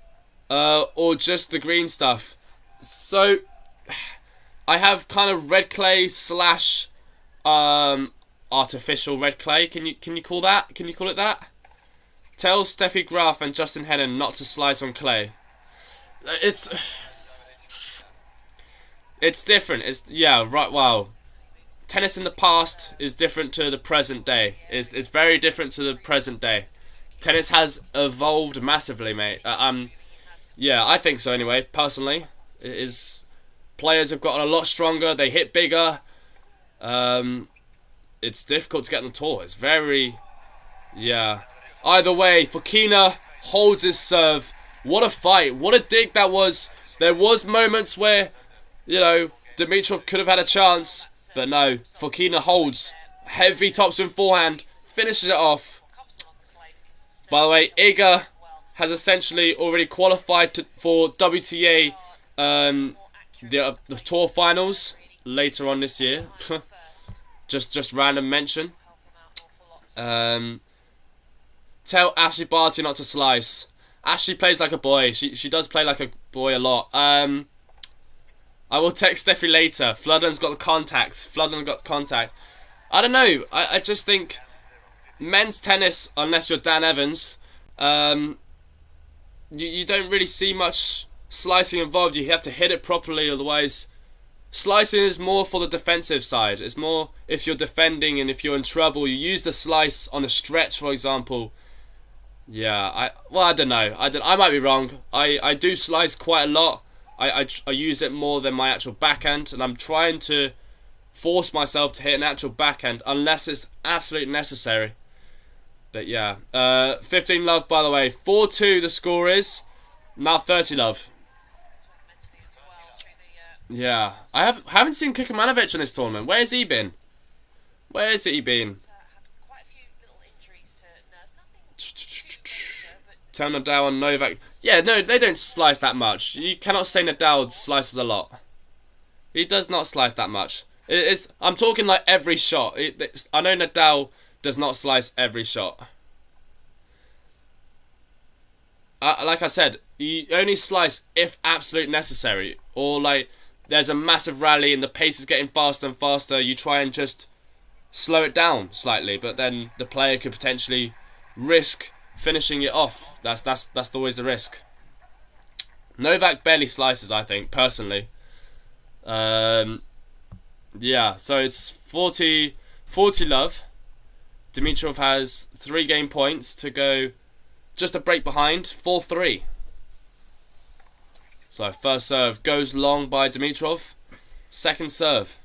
Or just the green stuff? So I have kind of red clay slash artificial red clay. Can you call that? Can you call it that? Tell Steffi Graf and Justin Hennon not to slice on clay. It's different. It's right. Wow. Tennis in the past is different to the present day. It's very different to the present day. Tennis has evolved massively, mate. Yeah, I think so anyway. Personally, players have gotten a lot stronger. They hit bigger. It's difficult to get on the tour. It's very, yeah. Either way, Fokina holds his serve. What a fight! What a dig that was. There was moments where, you know, Dimitrov could have had a chance. But no, Fokina holds. Heavy topspin forehand. Finishes it off. By the way, Iga has essentially already qualified for WTA the tour finals later on this year. just random mention. Tell Ashley Barty not to slice. Ashley plays like a boy. She does play like a boy a lot. I will text Steffi later. Floodland's got the contacts. Floodland got the contact. I don't know. I just think men's tennis, unless you're Dan Evans, you don't really see much slicing involved. You have to hit it properly, otherwise slicing is more for the defensive side. It's more if you're defending and if you're in trouble, you use the slice on a stretch, for example. Yeah, I don't know. I might be wrong. I do slice quite a lot. I use it more than my actual backhand, and I'm trying to force myself to hit an actual backhand unless it's absolutely necessary. But yeah, 15 love, by the way. 4-2 the score is. Now 30 love. Yeah, I haven't seen Kikimanovic in this tournament. Where has he been? Where has he been? Tell Nadal and Novak. Yeah, no, they don't slice that much. You cannot say Nadal slices a lot. He does not slice that much. I'm talking like every shot. I know Nadal does not slice every shot. Like I said, you only slice if absolute necessary, or like there's a massive rally and the pace is getting faster and faster. You try and just slow it down slightly, but then the player could potentially risk finishing it off. That's always the risk. Novak barely slices, I think, personally. Yeah, so it's 40 love. Dimitrov has 3 game points to go, just a break behind, 4-3. So first serve goes long by Dimitrov. Second serve.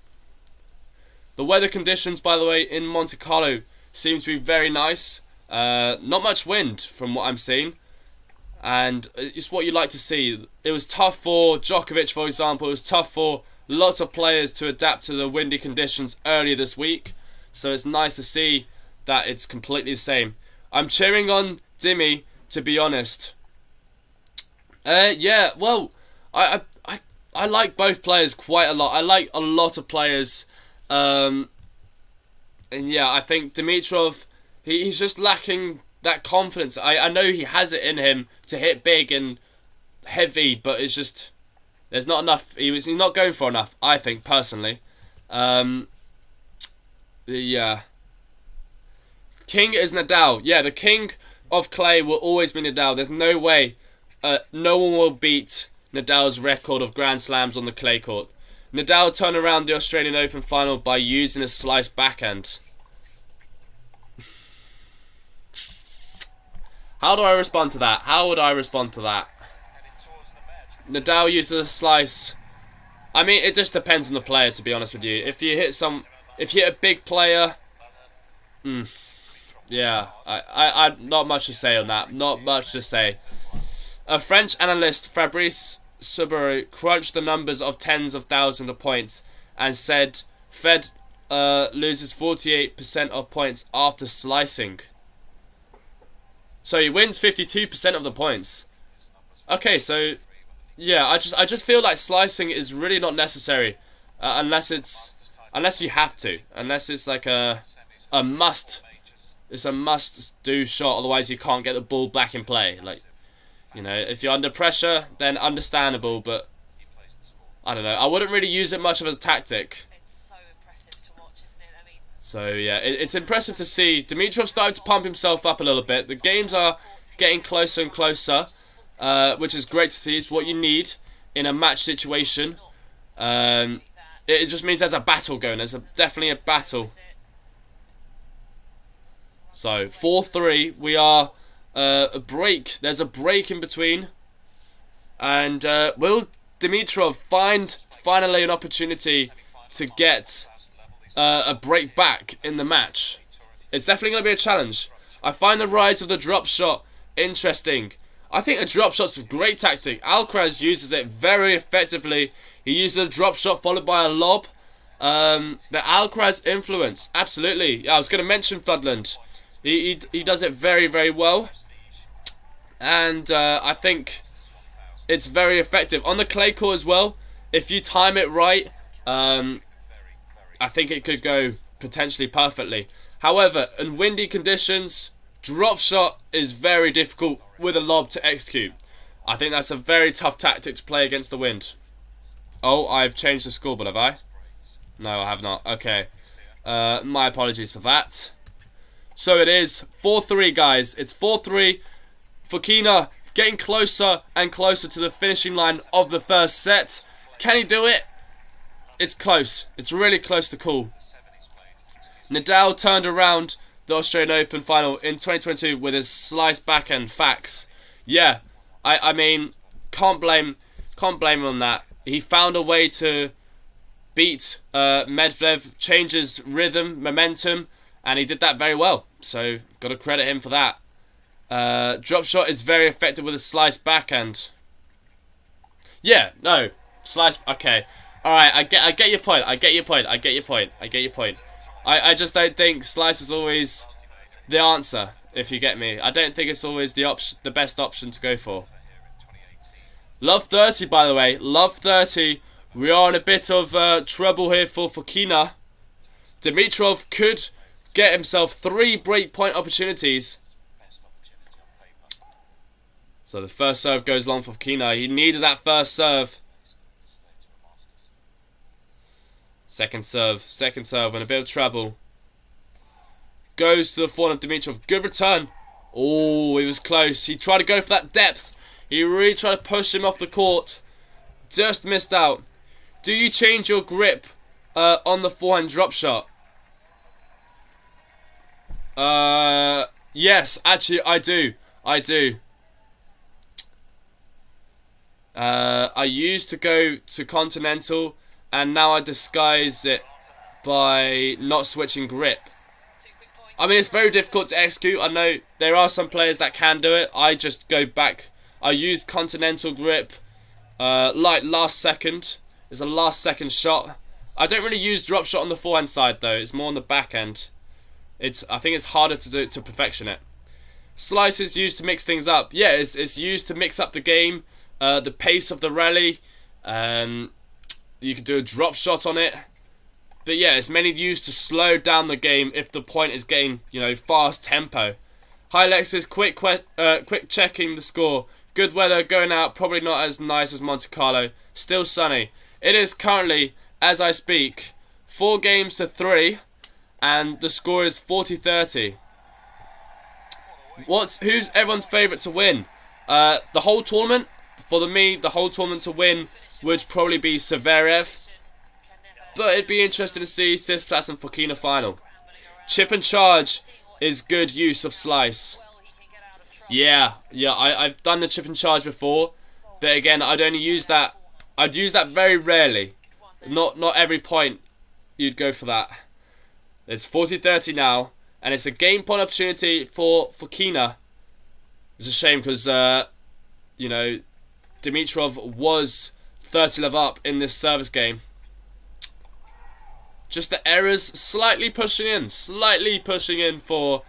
The weather conditions, by the way, in Monte-Carlo seem to be very nice. Not much wind from what I'm seeing, and it's what you like to see. It was tough for Djokovic, for example. It was tough for lots of players to adapt to the windy conditions earlier this week, so it's nice to see that it's completely the same. I'm cheering on Dimi, to be honest. Yeah, well, I like both players quite a lot. I like a lot of players, and yeah, I think Dimitrov, he's just lacking that confidence. I know he has it in him to hit big and heavy, but it's just there's not enough. He's not going for enough, I think, personally. Yeah. King is Nadal. Yeah, the king of clay will always be Nadal. There's no way no one will beat Nadal's record of Grand Slams on the clay court. Nadal turned around the Australian Open final by using a sliced backhand. How do I respond to that? How would I respond to that? Nadal uses a slice. I mean, it just depends on the player, to be honest with you. If you hit a big player, yeah, I not much to say on that. Not much to say. A French analyst, Fabrice Subaru, crunched the numbers of tens of thousands of points and said Fed loses 48% of points after slicing. So he wins 52% of the points. Okay, so yeah, I just feel like slicing is really not necessary unless you have to, unless it's like a must. It's a must-do shot. Otherwise, you can't get the ball back in play. Like, you know, if you're under pressure, then understandable. But I don't know. I wouldn't really use it much of a tactic. It's so impressive to watch, isn't it? I mean, so yeah, it's impressive to see. Dimitrov started to pump himself up a little bit. The games are getting closer and closer, which is great to see. It's what you need in a match situation. It just means there's a battle going. There's definitely a battle. So 4-3. We are a break. There's a break in between, and will Dimitrov find finally an opportunity to get a break back in the match? It's definitely going to be a challenge. I find the rise of the drop shot interesting. I think a drop shot's a great tactic. Alcaraz uses it very effectively. He uses a drop shot followed by a lob. The Alcaraz influence, absolutely. Yeah, I was going to mention Floodland. He does it very, very well. And I think it's very effective. On the clay court as well, if you time it right, I think it could go potentially perfectly. However, in windy conditions, drop shot is very difficult with a lob to execute. I think that's a very tough tactic to play against the wind. Oh, I've changed the scoreboard, have I? No, I have not. Okay. My apologies for that. So it is 4-3, guys. It's 4-3. Fokina getting closer and closer to the finishing line of the first set. Can he do it? It's close. It's really close to call. Nadal turned around the Australian Open final in 2022 with his sliced backhand facts. Yeah, I mean, can't blame him on that. He found a way to beat Medvedev, change his rhythm, momentum, and he did that very well. So, got to credit him for that. Drop shot is very effective with a sliced backhand. Yeah, no, slice. Okay, all right. I get your point. I get your point. I just don't think slice is always the answer. If you get me, I don't think it's always the best option to go for. Love 30, by the way. Love 30. We are in a bit of trouble here for Fokina. Dimitrov could get himself 3 breakpoint opportunities. So the first serve goes long for Fokina. He needed that first serve. Second serve in a bit of trouble. Goes to the forehand of Dimitrov. Good return. Oh, he was close. He tried to go for that depth. He really tried to push him off the court. Just missed out. Do you change your grip on the forehand drop shot? Yes, actually I do. I used to go to continental, and now I disguise it by not switching grip. I mean, it's very difficult to execute. I know there are some players that can do it. I just go back. I use continental grip, like last second. It's a last second shot. I don't really use drop shot on the forehand side though. It's more on the backhand. I think it's harder to do it to perfection it. Slice is used to mix things up. Yeah, it's used to mix up the game, the pace of the rally. You can do a drop shot on it. But yeah, it's mainly used to slow down the game if the point is getting, fast tempo. Hi Lexus, quick checking the score. Good weather, going out, probably not as nice as Monte-Carlo. Still sunny. It is currently, as I speak, 4-3, and the score is 40-30. Who's everyone's favourite to win? The whole tournament? For me, the whole tournament to win would probably be Zverev. But it'd be interesting to see Tsitsipas and Fokina final. Chip and charge is good use of slice. Yeah, I've done the chip and charge before, but again, I'd only use that. I'd use that very rarely. Not every point you'd go for that. It's 40-30 now, and it's a game point opportunity for Fokina. It's a shame because Dimitrov was 30 love up in this service game. Just the errors slightly pushing in for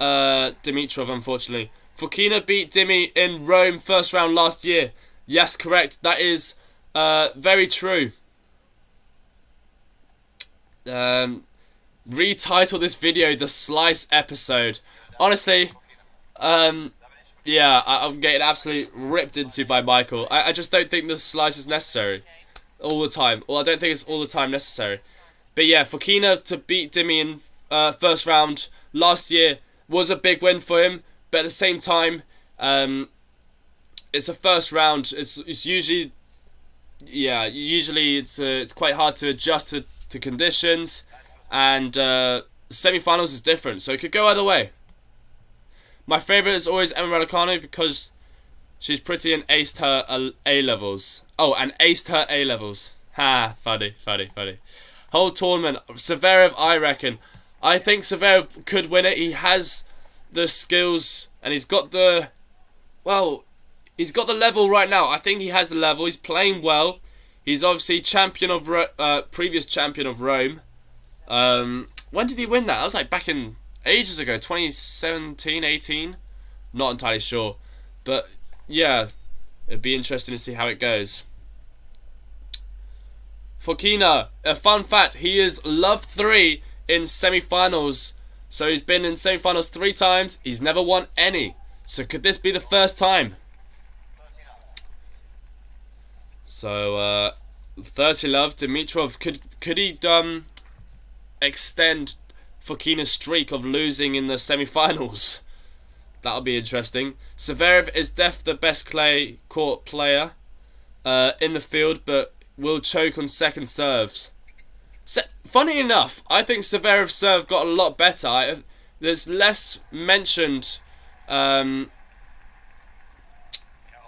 Dimitrov, unfortunately. Fokina beat Dimi in Rome first round last year. Yes, correct. That is very true. Retitle this video the Slice episode. Honestly, yeah, I'm getting absolutely ripped into by Michael. I just don't think the slice is necessary all the time. Well, I don't think it's all the time necessary. But yeah, Fokina to beat Dimi in first round last year was a big win for him. But at the same time, it's a first round. It's usually, yeah, it's quite hard to adjust to conditions, and semi-finals is different, so it could go either way. My favourite is always Emma Raducanu because she's pretty and aced her A-levels. Oh, and aced her A-levels. Ha, funny. Whole tournament, Zverev, I reckon. I think Zverev could win it. He has the skills and he's got the level right now. I think he has the level. He's playing well. He's obviously previous champion of Rome. When did he win that? That was like back in ages ago, 2017, 18. Not entirely sure, but yeah, it'd be interesting to see how it goes. Fokina, a fun fact: he is love 3 in semi-finals. So he's been in semi-finals 3 times. He's never won any. So could this be the first time? So 30 love. Dimitrov, could he extend Fokina's streak of losing in the semi-finals? That'll be interesting. Zverev is definitely the best clay court player in the field, but will choke on second serves. Funny enough, I think Zverev's serve got a lot better. There's less mentioned.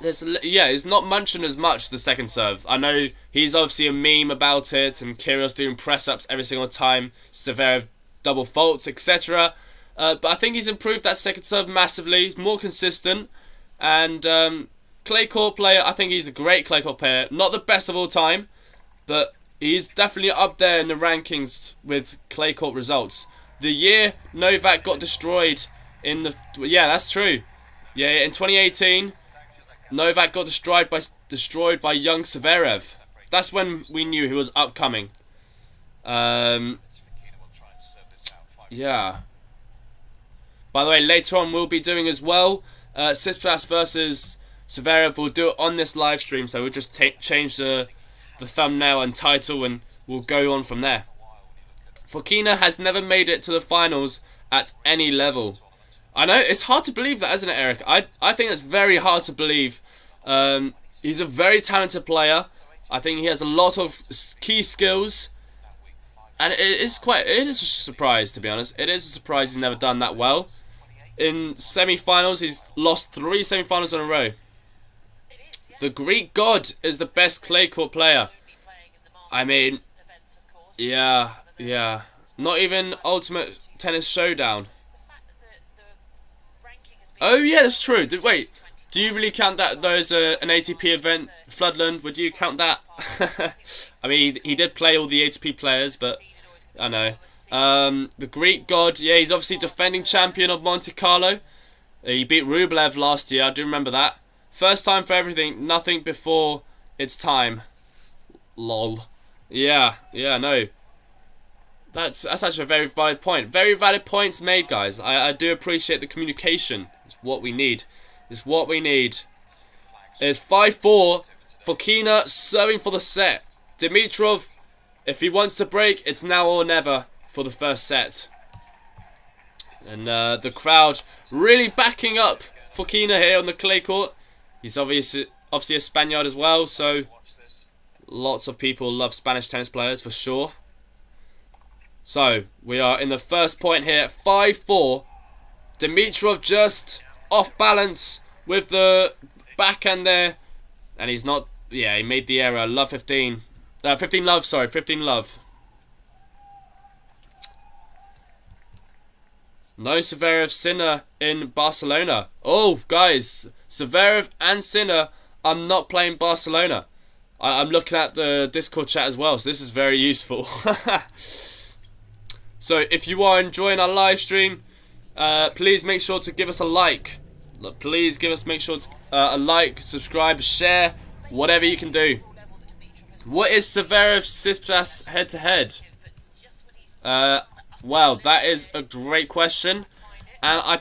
It's not mentioned as much, the second serves. I know he's obviously a meme about it, and Kyrgios doing press-ups every single time Zverev double faults, etc. But I think he's improved that second serve massively. He's more consistent, and clay court player. I think he's a great clay court player. Not the best of all time, but he's definitely up there in the rankings with clay court results. The year Novak got destroyed in the... Yeah, that's true. Yeah, in 2018, Novak got destroyed by young Zverev. That's when we knew he was upcoming. Yeah. By the way, later on we'll be doing as well Tsitsipas versus Zverev. We'll do it on this live stream, so we'll just change the thumbnail and title, and we'll go on from there. Fokina has never made it to the finals at any level. I know, it's hard to believe that, isn't it, Eric? I think it's very hard to believe. He's a very talented player. I think he has a lot of key skills. And it is a surprise, to be honest. It is a surprise he's never done that well. In semi-finals, he's lost 3 semi-finals in a row. The Greek god is the best clay court player. I mean, yeah. Not even Ultimate Tennis Showdown. Oh yeah, that's true. Wait, do you really count that though as an ATP event, Floodland? Would you count that? I mean, he did play all the ATP players, but I know. The Greek god, yeah, he's obviously defending champion of Monte-Carlo. He beat Rublev last year, I do remember that. First time for everything, nothing before its time. Lol. Yeah, no. That's actually a very valid point. Very valid points made, guys. I do appreciate the communication. It's what we need. It's 5-4. Fokina serving for the set. Dimitrov, if he wants to break, it's now or never for the first set. And the crowd really backing up Fokina here on the clay court. He's obviously a Spaniard as well, so lots of people love Spanish tennis players for sure. So, we are in the first point here, 5-4. Dimitrov just off balance with the backhand there. And he's not, yeah, he made the error. Love 15. 15 love, sorry, 15 love. No Zverev Sinner in Barcelona. Oh, guys, Zverev and Sinner are not playing Barcelona. I'm looking at the Discord chat as well, so this is very useful. So if you are enjoying our live stream, please make sure to give us a like. Please make sure to a like, subscribe, share, whatever you can do. What is Zverev Tsitsipas head to head? Well, that is a great question, and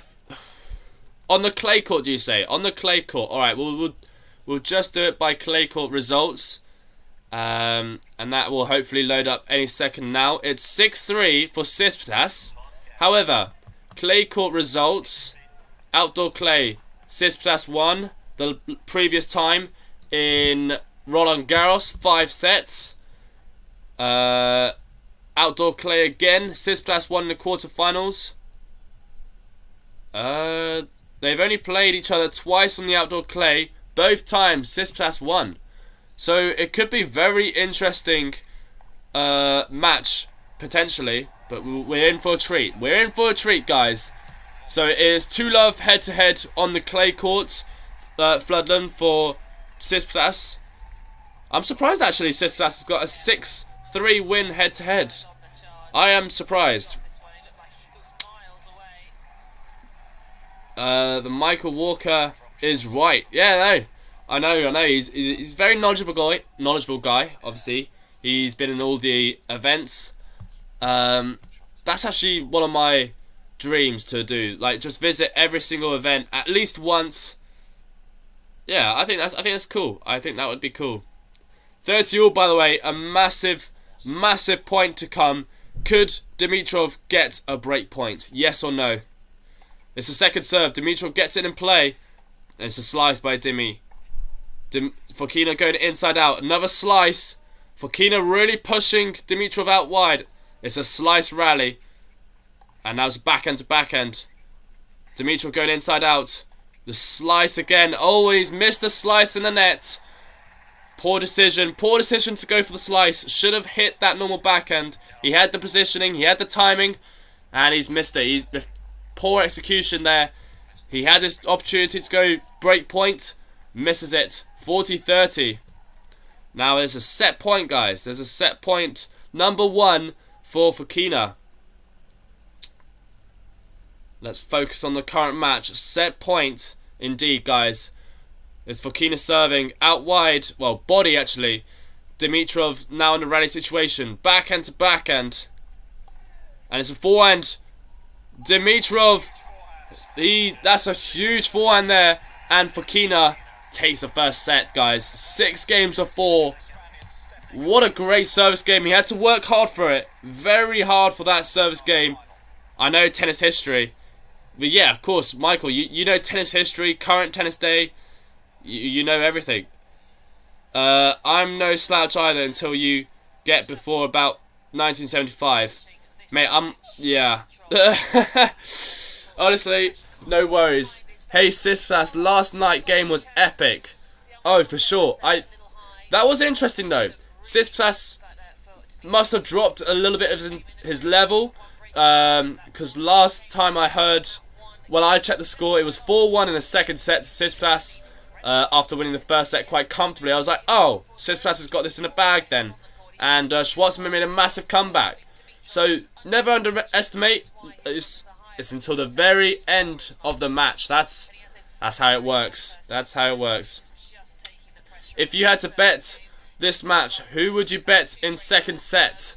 on the clay court, do you say? On the clay court. All right, we'll just do it by clay court results, and that will hopefully load up any second now. It's 6-3 for Tsitsipas. However, clay court results, outdoor clay, Tsitsipas won the previous time in Roland Garros, 5 sets. Outdoor clay again, Tsitsipas won in the quarterfinals. They've only played each other twice on the outdoor clay. Both times Tsitsipas won. So it could be very interesting match, potentially. But we're in for a treat. We're in for a treat, guys. So it is 2-love head-to-head on the clay court, Floodland, for Tsitsipas. I'm surprised, actually, Tsitsipas has got a 6-3 win head-to-head. I am surprised. The Michael Walker is right. Yeah, I know. He's a very knowledgeable guy. Obviously, he's been in all the events. That's actually one of my dreams to do. Like, just visit every single event at least once. Yeah, I think that's cool. I think that would be cool. 30-all, by the way, a massive point to come. Could Dimitrov get a break point? Yes or no? It's a second serve. Dimitrov gets it in play. And it's a slice by Dimi. Fokina going inside out. Another slice. Fokina really pushing Dimitrov out wide. It's a slice rally. And now it's backhand to backhand. Dimitrov going inside out. The slice again. Oh, he's missed the slice in the net. Poor decision to go for the slice. Should have hit that normal backhand. He had the positioning, he had the timing, and he's missed it. Poor execution there. He had his opportunity to go break point, misses it. 40-30. Now there's a set point, guys. There's a set point number 1 for Fokina. Let's focus on the current match. Set point, indeed, guys. It's Fokina serving out wide. Well, body actually. Dimitrov now in a rally situation. Backhand to backhand. And it's a forehand. Dimitrov. That's a huge forehand there. And Fokina takes the first set, guys. 6 games to 4. What a great service game. He had to work hard for it. Very hard for that service game. I know tennis history. But yeah, of course, Michael, you know tennis history, current tennis day. You know everything. I'm no slouch either until you get before about 1975. Mate, yeah. Honestly, no worries. Hey, Tsitsipas, last night game was epic. Oh, for sure. That was interesting though. Tsitsipas must have dropped a little bit of his level. Because last time I heard, when I checked the score, it was 4-1 in the second set to Tsitsipas. After winning the first set quite comfortably, I was like, oh, Tsitsipas has got this in the bag then. And Schwartzman made a massive comeback. So, never underestimate. It's until the very end of the match. That's how it works. That's how it works. If you had to bet this match, who would you bet in second set?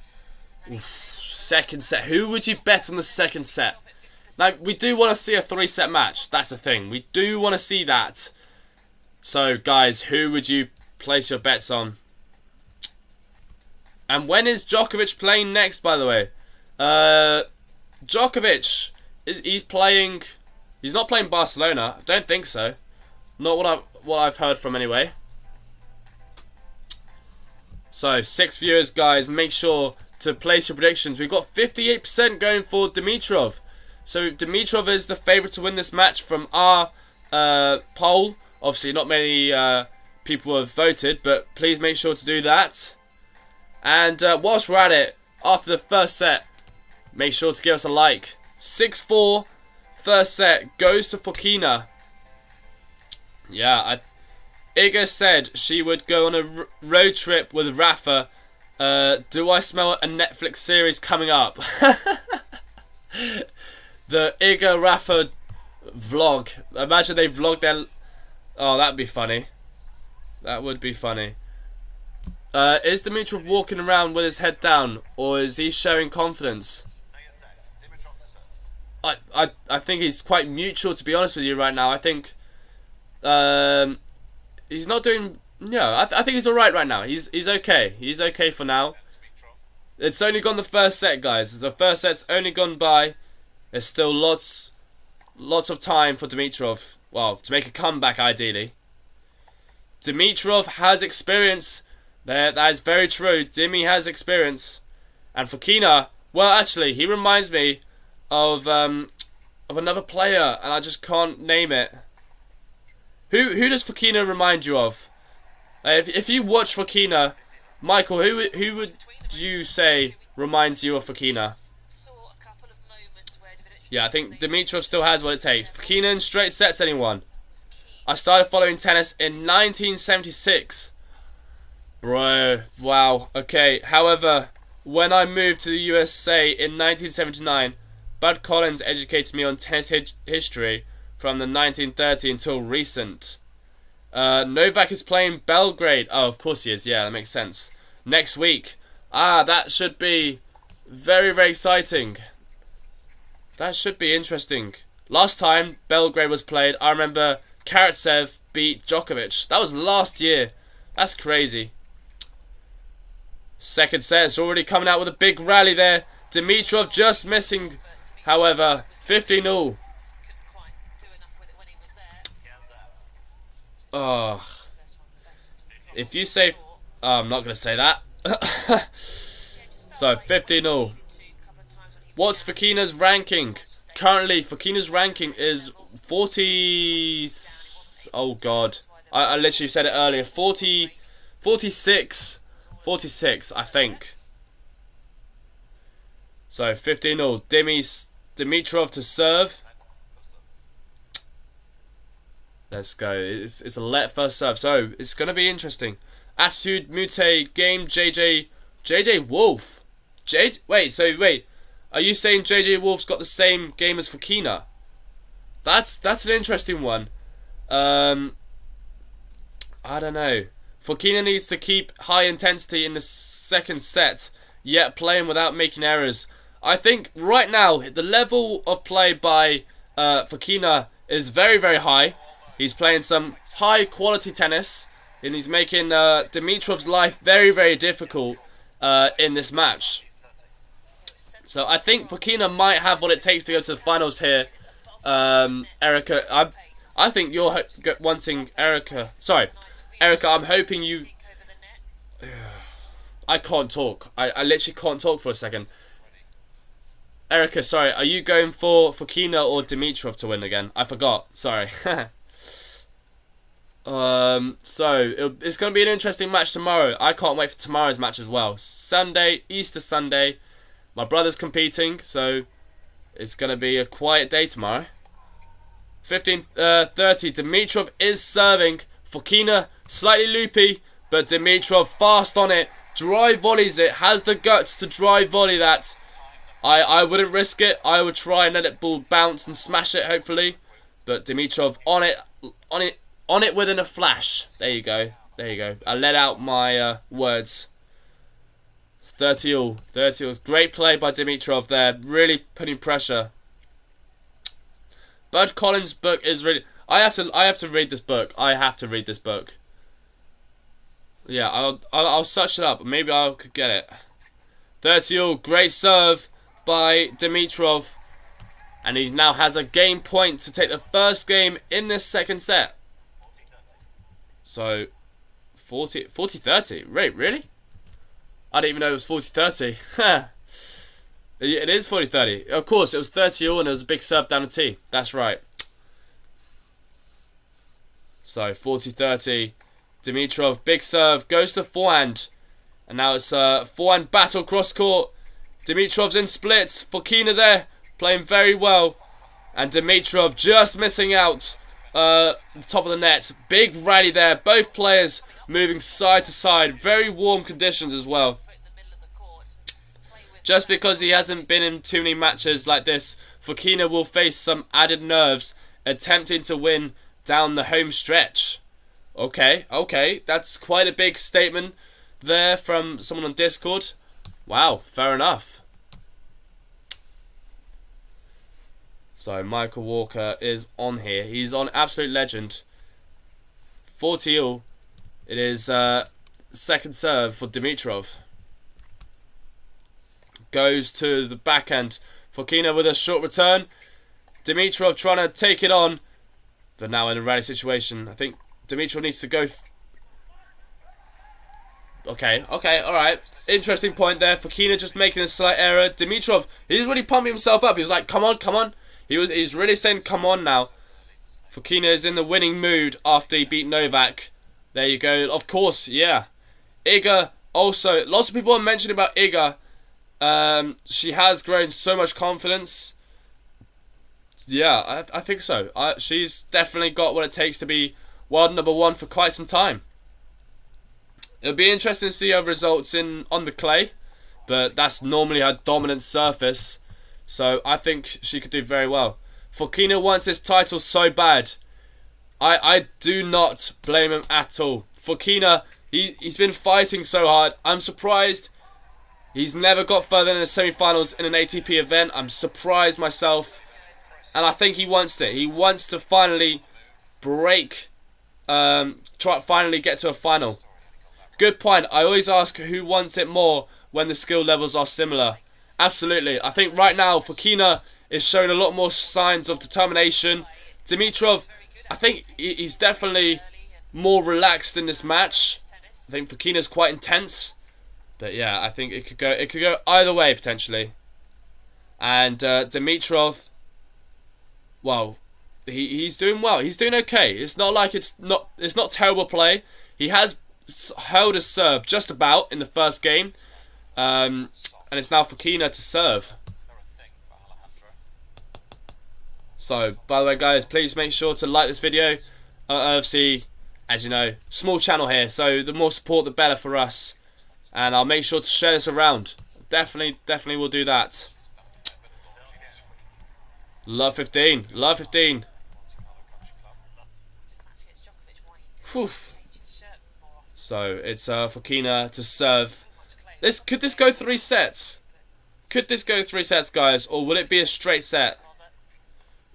Oof, second set. Who would you bet on the second set? Now, we do want to see a 3-set match. That's the thing. We do want to see that. So, guys, who would you place your bets on? And when is Djokovic playing next, by the way? Djokovic, he's playing... He's not playing Barcelona. I don't think so. Not what I've heard from, anyway. So, 6 viewers, guys. Make sure to place your predictions. We've got 58% going for Dimitrov. So, Dimitrov is the favourite to win this match from our poll. Obviously, not many people have voted, but please make sure to do that. And whilst we're at it, after the first set, make sure to give us a like. 6-4, first set goes to Fokina. Yeah, Iga said she would go on a road trip with Rafa Do I smell a Netflix series coming up? The Iga Rafa vlog. Imagine they vlogged their... Oh, that'd be funny. That would be funny. Is Dimitrov walking around with his head down, or is he showing confidence? I think he's quite neutral, to be honest with you, right now. I think he's not doing... No, I think he's alright right now. He's okay. He's okay for now. It's only gone the first set, guys. The first set's only gone by. There's still lots of time for Dimitrov. Well, to make a comeback, ideally. Dimitrov has experience. That is very true. Dimi has experience. And Fokina, well, actually, he reminds me of another player, and I just can't name it. Who does Fokina remind you of? If you watch Fokina, Michael, who would you say reminds you of Fokina? Yeah, I think Dimitrov still has what it takes. Fokina in straight sets, anyone? I started following tennis in 1976. Bro, wow, okay. However, when I moved to the USA in 1979, Bud Collins educated me on tennis history from the 1930s until recent. Novak is playing Belgrade. Oh, of course he is. Yeah, that makes sense. Next week. Ah, that should be very, very exciting. That should be interesting. Last time Belgrade was played, I remember Karatsev beat Djokovic. That was last year. That's crazy. Second set is already coming out with a big rally there. Dimitrov just missing, however, 15-0. Oh, if you say... Oh, I'm not going to say that. So, 15-0. What's Fokina's ranking? Currently, Fokina's ranking is 40... Oh, God. I literally said it earlier. 46, I think. So, 15-0. Dimitrov to serve. Let's go. It's a let first serve. So, it's going to be interesting. Asud Mute game JJ Wolf. Wait. Are you saying JJ Wolf's got the same game as Fokina? That's an interesting one. I don't know. Fokina needs to keep high intensity in the second set, yet playing without making errors. I think right now the level of play by Fokina is very, very high. He's playing some high quality tennis, and he's making Dimitrov's life very, very difficult in this match. So I think Fokina might have what it takes to go to the finals here. Erica, I think you're wanting Erica. Sorry, Erica, I'm hoping you... I can't talk. I literally can't talk for a second. Erica, sorry, are you going for Fokina or Dimitrov to win again? I forgot. Sorry. So it's going to be an interesting match tomorrow. I can't wait for tomorrow's match as well. Sunday, Easter Sunday. My brother's competing, so it's going to be a quiet day tomorrow. 15:30. Dimitrov is serving. Fokina slightly loopy, but Dimitrov fast on it. Dry volleys it. Has the guts to dry volley that. I wouldn't risk it. I would try and let it ball bounce and smash it, hopefully. But Dimitrov on it within a flash. There you go. I let out my words. It's 30-all. 30-all. Great play by Dimitrov there. Really putting pressure. Bud Collins' book is really... I have to read this book. I have to read this book. Yeah, I'll search it up. Maybe I could get it. 30-all. Great serve by Dimitrov. And he now has a game point to take the first game in this second set. So, 40-30. Wait, really? I didn't even know it was 40-30. It is 40-30. Of course, it was 30-all and it was a big serve down the tee. That's right. So, 40-30. Dimitrov, big serve, goes to forehand. And now it's a forehand battle cross court. Dimitrov's in splits. Fokina there, playing very well. And Dimitrov just missing out. The top of the net. Big rally there. Both players moving side to side. Very warm conditions as well. Just because he hasn't been in too many matches like this, Fokina will face some added nerves attempting to win down the home stretch. Okay, that's quite a big statement there from someone on Discord. Wow, fair enough. So Michael Walker is on here. He's on Absolute Legend. 40 all. It is second serve for Dimitrov. Goes to the backhand. Fokina with a short return. Dimitrov trying to take it on. But now in a rally situation. I think Dimitrov needs to go... Okay, alright. Interesting point there. Fokina just making a slight error. Dimitrov, he's really pumping himself up. He was like, come on. He's really saying, come on now. Fokina is in the winning mood after he beat Novak. There you go. Of course, yeah. Iga also. Lots of people are mentioning about Iga. She has grown so much confidence. Yeah, I think so. She's definitely got what it takes to be world #1 for quite some time. It'll be interesting to see her results on the clay, but that's normally her dominant surface. So I think she could do very well. Fokina wants this title so bad. I do not blame him at all. Fokina, he's been fighting so hard. I'm surprised he's never got further than the semi-finals in an ATP event. I'm surprised myself. And I think he wants it. He wants to finally break, finally get to a final. Good point. I always ask who wants it more when the skill levels are similar. Absolutely. I think right now Fokina is showing a lot more signs of determination. Dimitrov, I think he's definitely more relaxed in this match. I think Fokina's quite intense. But yeah, I think it could go either way potentially. And Dimitrov, well, he's doing well. He's doing okay. It's not like it's not terrible play. He has held his serve just about in the first game. And it's now Fokina to serve. So, by the way, guys, please make sure to like this video. Obviously, as you know, small channel here, so the more support, the better for us. And I'll make sure to share this around. Definitely will do that. Love 15. Whew. So, it's Fokina to serve. Could this go 3 sets? Could this go 3 sets, guys? Or will it be a straight set?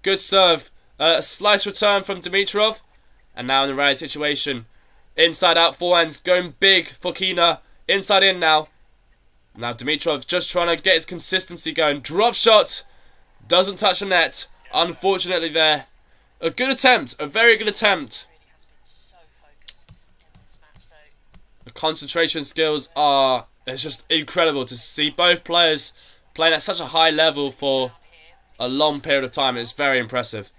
Good serve. Slice return from Dimitrov. And now in the rally situation. Inside out forehands. Going big. Fokina. Inside in now. Now Dimitrov just trying to get his consistency going. Drop shot. Doesn't touch the net. Unfortunately there. A good attempt. A very good attempt. The concentration skills are... It's just incredible to see both players playing at such a high level for a long period of time. It's very impressive.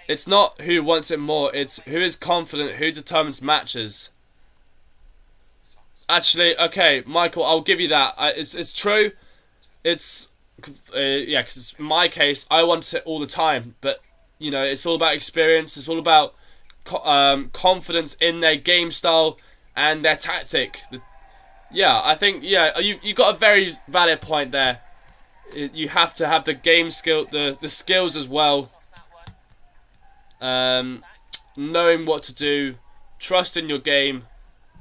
It's not who wants it more, it's who is confident, who determines matches. Actually, okay, Michael, I'll give you that. It's true. It's yeah, because in my case, I want it all the time. But you know, it's all about experience. It's all about confidence in their game style and their tactic. Yeah, I think you got a very valid point there. You have to have the game skill, the skills as well. Knowing what to do, trust in your game,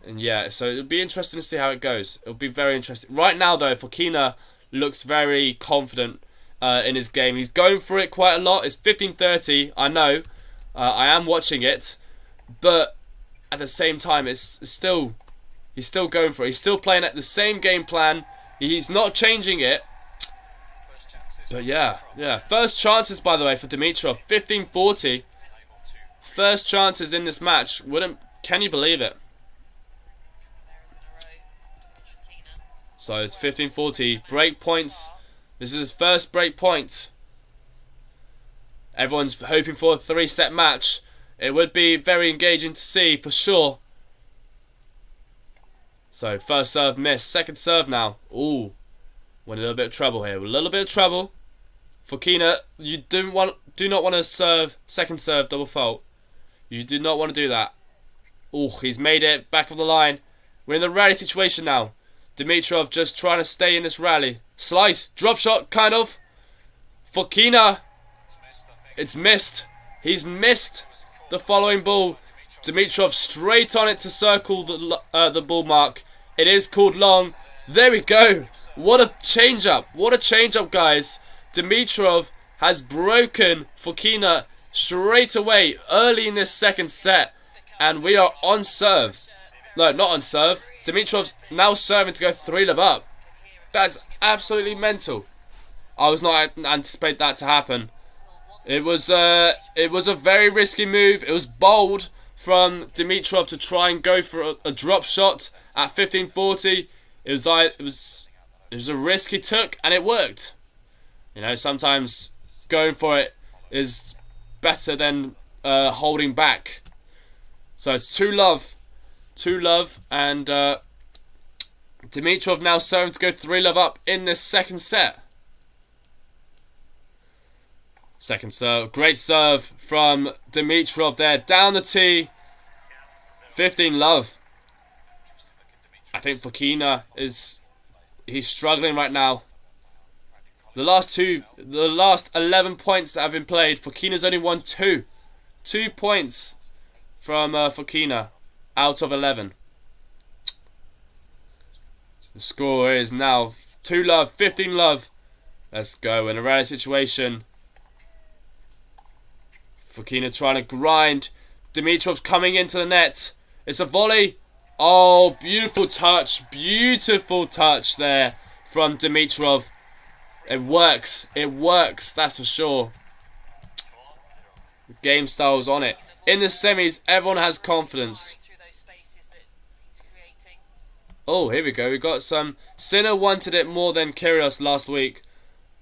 and yeah. So it'll be interesting to see how it goes. It'll be very interesting. Right now, though, Fokina looks very confident in his game. He's going for it quite a lot. It's 15:30. I know. I am watching it, but at the same time, it's still. He's still going for it. He's still playing at the same game plan. He's not changing it. But yeah. First chances, by the way, for Dimitrov. 15:40. First chances in this match. Can you believe it? So it's 15:40. Break points. This is his first break point. Everyone's hoping for a 3-set match. It would be very engaging to see, for sure. So, first serve missed. Second serve now. Ooh. We're in a little bit of trouble here. We're a little bit of trouble. Fokina, you do not want to serve second serve double fault. You do not want to do that. Ooh, he's made it. Back of the line. We're in the rally situation now. Dimitrov just trying to stay in this rally. Slice, drop shot, kind of. Fokina, it's missed. He's missed the following ball. Dimitrov straight on it to circle the ball mark. It is called long. There we go. What a change up. What a change up, guys. Dimitrov has broken Fokina straight away early in this second set. And we are on serve. No, not on serve. Dimitrov's now serving to go 3-love up. That's absolutely mental. I was not anticipating that to happen. It was a very risky move. It was bold from Dimitrov to try and go for a drop shot at 15-40. It was a risk he took, and it worked. You know, sometimes going for it is better than holding back. So it's 2-love, and Dimitrov now serving to go 3-love up in this second set. Second serve, great serve from Dimitrov there, down the tee, 15-love. I think Fokina he's struggling right now. The last 11 points that have been played, Fokina's only won 2. 2 points from Fokina out of 11. The score is now 2-love, 15-love. Let's go in a rally situation. Fokina trying to grind. Dimitrov's coming into the net. It's a volley. Oh, beautiful touch. Beautiful touch there from Dimitrov. It works. It works, that's for sure. The game style's on it. In the semis, everyone has confidence. Oh, here we go. We got some. Sinner wanted it more than Kyrgios last week.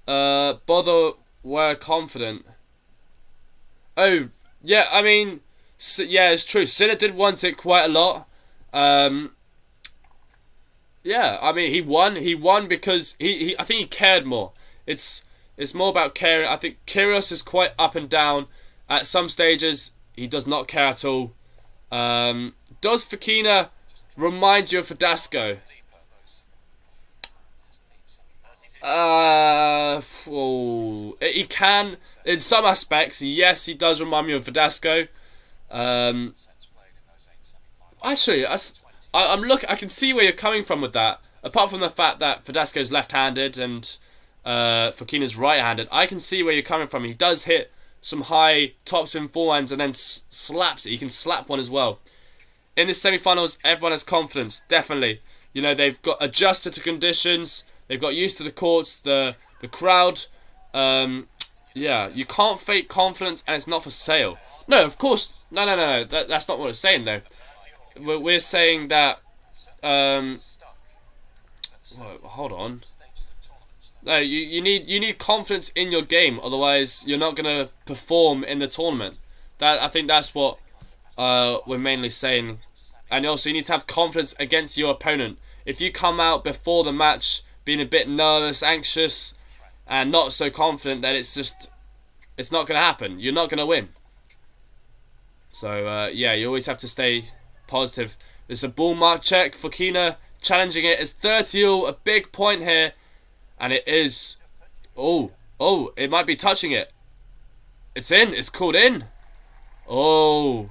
Bother were confident. Oh, yeah, I mean, yeah, it's true. Sinner did want it quite a lot. Yeah, I mean, he won. He won because I think he cared more. It's more about caring. I think Kyrgios is quite up and down. At some stages, he does not care at all. Does Fokina remind you of Verdasco? He can in some aspects. Yes, he does remind me of Verdasco. Actually, I'm looking. I can see where you're coming from with that. Apart from the fact that Verdasco's left-handed and Fokina's right-handed, I can see where you're coming from. He does hit some high topspin forehands and then slaps it. He can slap one as well. In the semi-finals, everyone has confidence. Definitely, you know, they've got adjusted to conditions. They've got used to the courts, the crowd. Yeah, you can't fake confidence, and it's not for sale. No, of course, no. That's not what we're saying though. We're saying that. Hold on. No, you need confidence in your game, otherwise you're not gonna perform in the tournament. I think that's what we're mainly saying. And also, you need to have confidence against your opponent. If you come out before the match being a bit nervous, anxious, and not so confident, then it's not going to happen. You're not going to win. So, yeah, you always have to stay positive. There's a ball mark check. Fokina challenging it. It's 30-all, a big point here. And it is... Oh, it might be touching it. It's in. It's called in. Oh,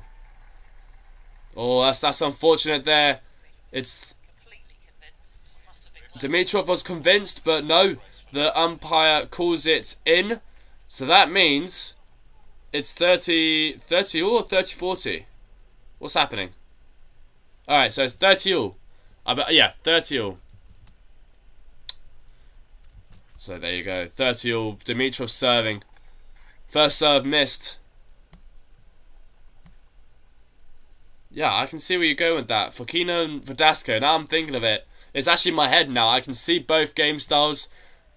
that's unfortunate there. It's... Dimitrov was convinced, but no, the umpire calls it in. So that means it's 30 all or 30-40. What's happening? Alright, so it's 30 all. Yeah, 30 all. So there you go, 30 all. Dimitrov serving. First serve missed. Yeah, I can see where you're going with that. Fokina and Verdasco, now I'm thinking of it. It's actually in my head now. I can see both game styles.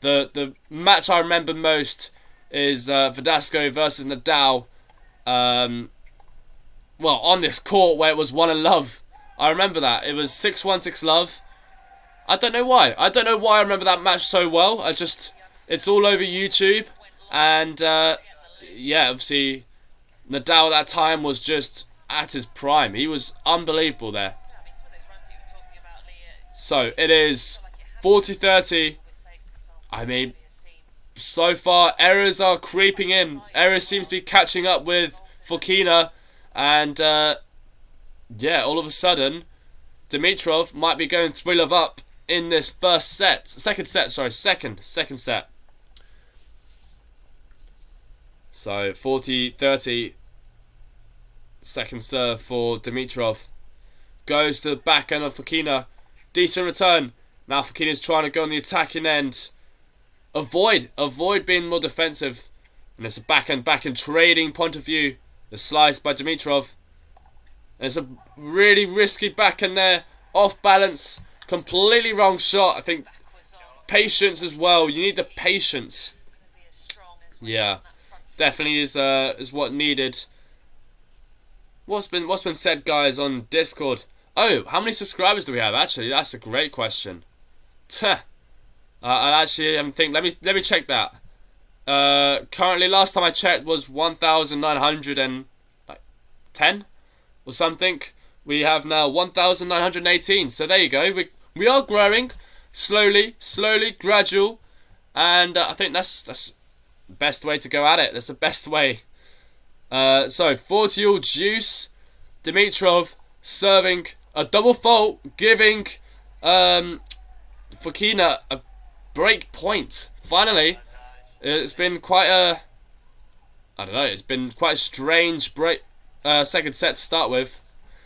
The match I remember most is Verdasco versus Nadal. Well, on this court where it was 1-love. I remember that. It was 6-1, 6-love. I don't know why. I don't know why I remember that match so well. It's all over YouTube. And, yeah, obviously, Nadal at that time was just at his prime. He was unbelievable there. So it is 40-30. I mean, so far errors are creeping in. Errors seems to be catching up with Fokina, and yeah, all of a sudden Dimitrov might be going 3-love up in this second set. So 40-30. Second serve for Dimitrov. Goes to the back end of Fokina. Decent return. Now Fokina's trying to go on the attacking end. Avoid being more defensive. And it's a back end trading point of view. The slice by Dimitrov. There's a really risky backhand there. Off balance. Completely wrong shot. I think patience as well. You need the patience. Yeah. Definitely is what needed. What's been said, guys, on Discord? Oh, how many subscribers do we have? Actually, that's a great question. I actually haven't think. Let me check that. Currently, last time I checked was 1,910 or something. We have now 1,918. So there you go. We are growing slowly, gradual, and I think that's the best way to go at it. That's the best way. So 40-all juice. Dimitrov serving a double fault, giving Fokina a break point. Finally, it's been quite a it's been quite a strange break second set to start with.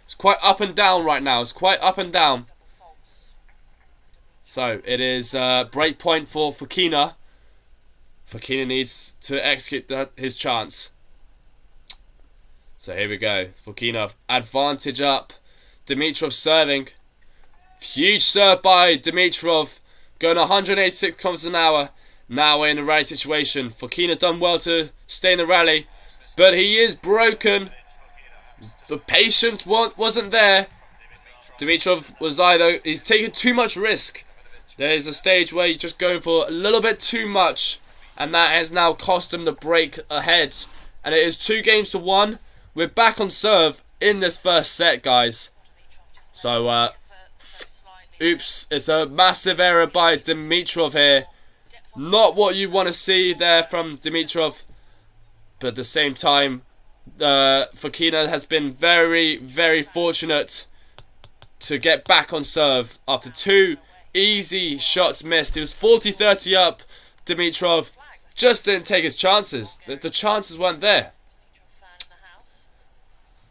It's quite up and down right now. It's quite up and down. So it is break point for Fokina. Fokina needs to execute his chance. So here we go. Fokina advantage up. Dimitrov serving. Huge serve by Dimitrov. Going 186 kilometers an hour. Now we're in a rally situation. Fokina done well to stay in the rally. But he is broken. The patience wasn't there. Dimitrov was he's taking too much risk. There's a stage where you're just going for a little bit too much. And that has now cost him the break ahead. And it is 2-1. We're back on serve in this first set, guys. So, oops, it's a massive error by Dimitrov here. Not what you want to see there from Dimitrov. But at the same time, Fokina has been very, very fortunate to get back on serve after 2 easy shots missed. He was 40-30 up. Dimitrov just didn't take his chances. The chances weren't there.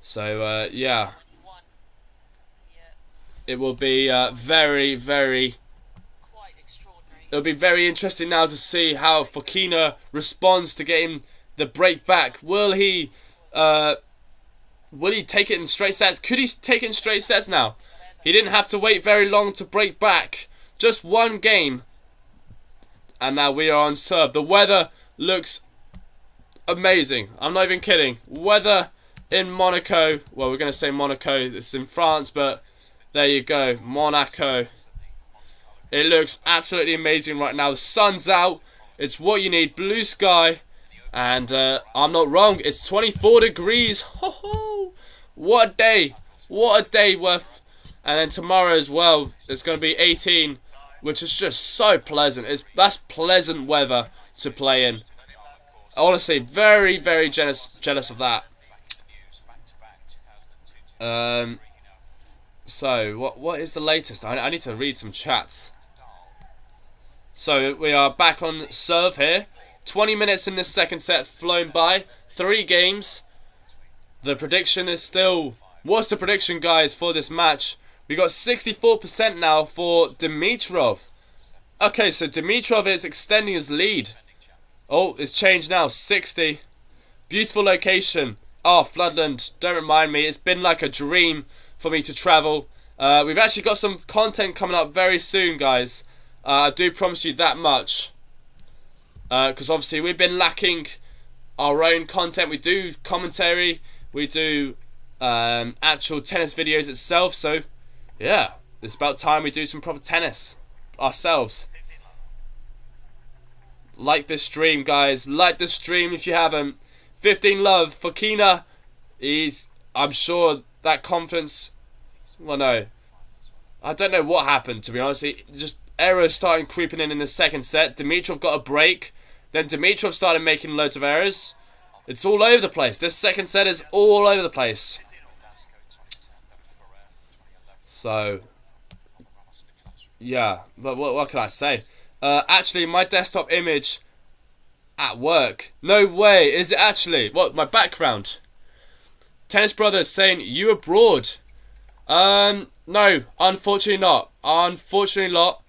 So, yeah. It will be very, very... It'll be very interesting now to see how Fokina responds to getting the break back. Will he take it in straight sets? Could he take it in straight sets now? He didn't have to wait very long to break back. Just one game. And now we are on serve. The weather looks amazing. I'm not even kidding. Weather in Monaco. Well, we're going to say Monaco. It's in France, but there you go. Monaco. It looks absolutely amazing right now. The sun's out. It's what you need. Blue sky. And I'm not wrong. It's 24 degrees. Ho ho! What a day. What a day worth. And then tomorrow as well, it's going to be 18, which is just so pleasant. That's pleasant weather to play in. Honestly, very, very jealous of that. So, what is the latest? I need to read some chats. So, we are back on serve here. 20 minutes in this second set flown by. 3 games. The prediction is still... What's the prediction, guys, for this match? We got 64% now for Dimitrov. Okay, so Dimitrov is extending his lead. Oh, it's changed now. 60. Beautiful location. Oh, Floodland, don't remind me. It's been like a dream for me to travel. We've actually got some content coming up very soon, guys. I do promise you that much. Because obviously we've been lacking our own content. We do commentary. We do actual tennis videos itself. So, yeah. It's about time we do some proper tennis ourselves. Like this stream, guys. Like this stream if you haven't. 15 love. Fokina, I'm sure that confidence... Well, no. I don't know what happened, to be honest. Just errors started creeping in the second set. Dimitrov got a break. Then Dimitrov started making loads of errors. It's all over the place. This second set is all over the place. So, yeah. But what can I say? Actually, my desktop image at work. No way. Is it actually? What, my background? Tennis Brothers saying, you abroad. No, unfortunately not. Unfortunately not.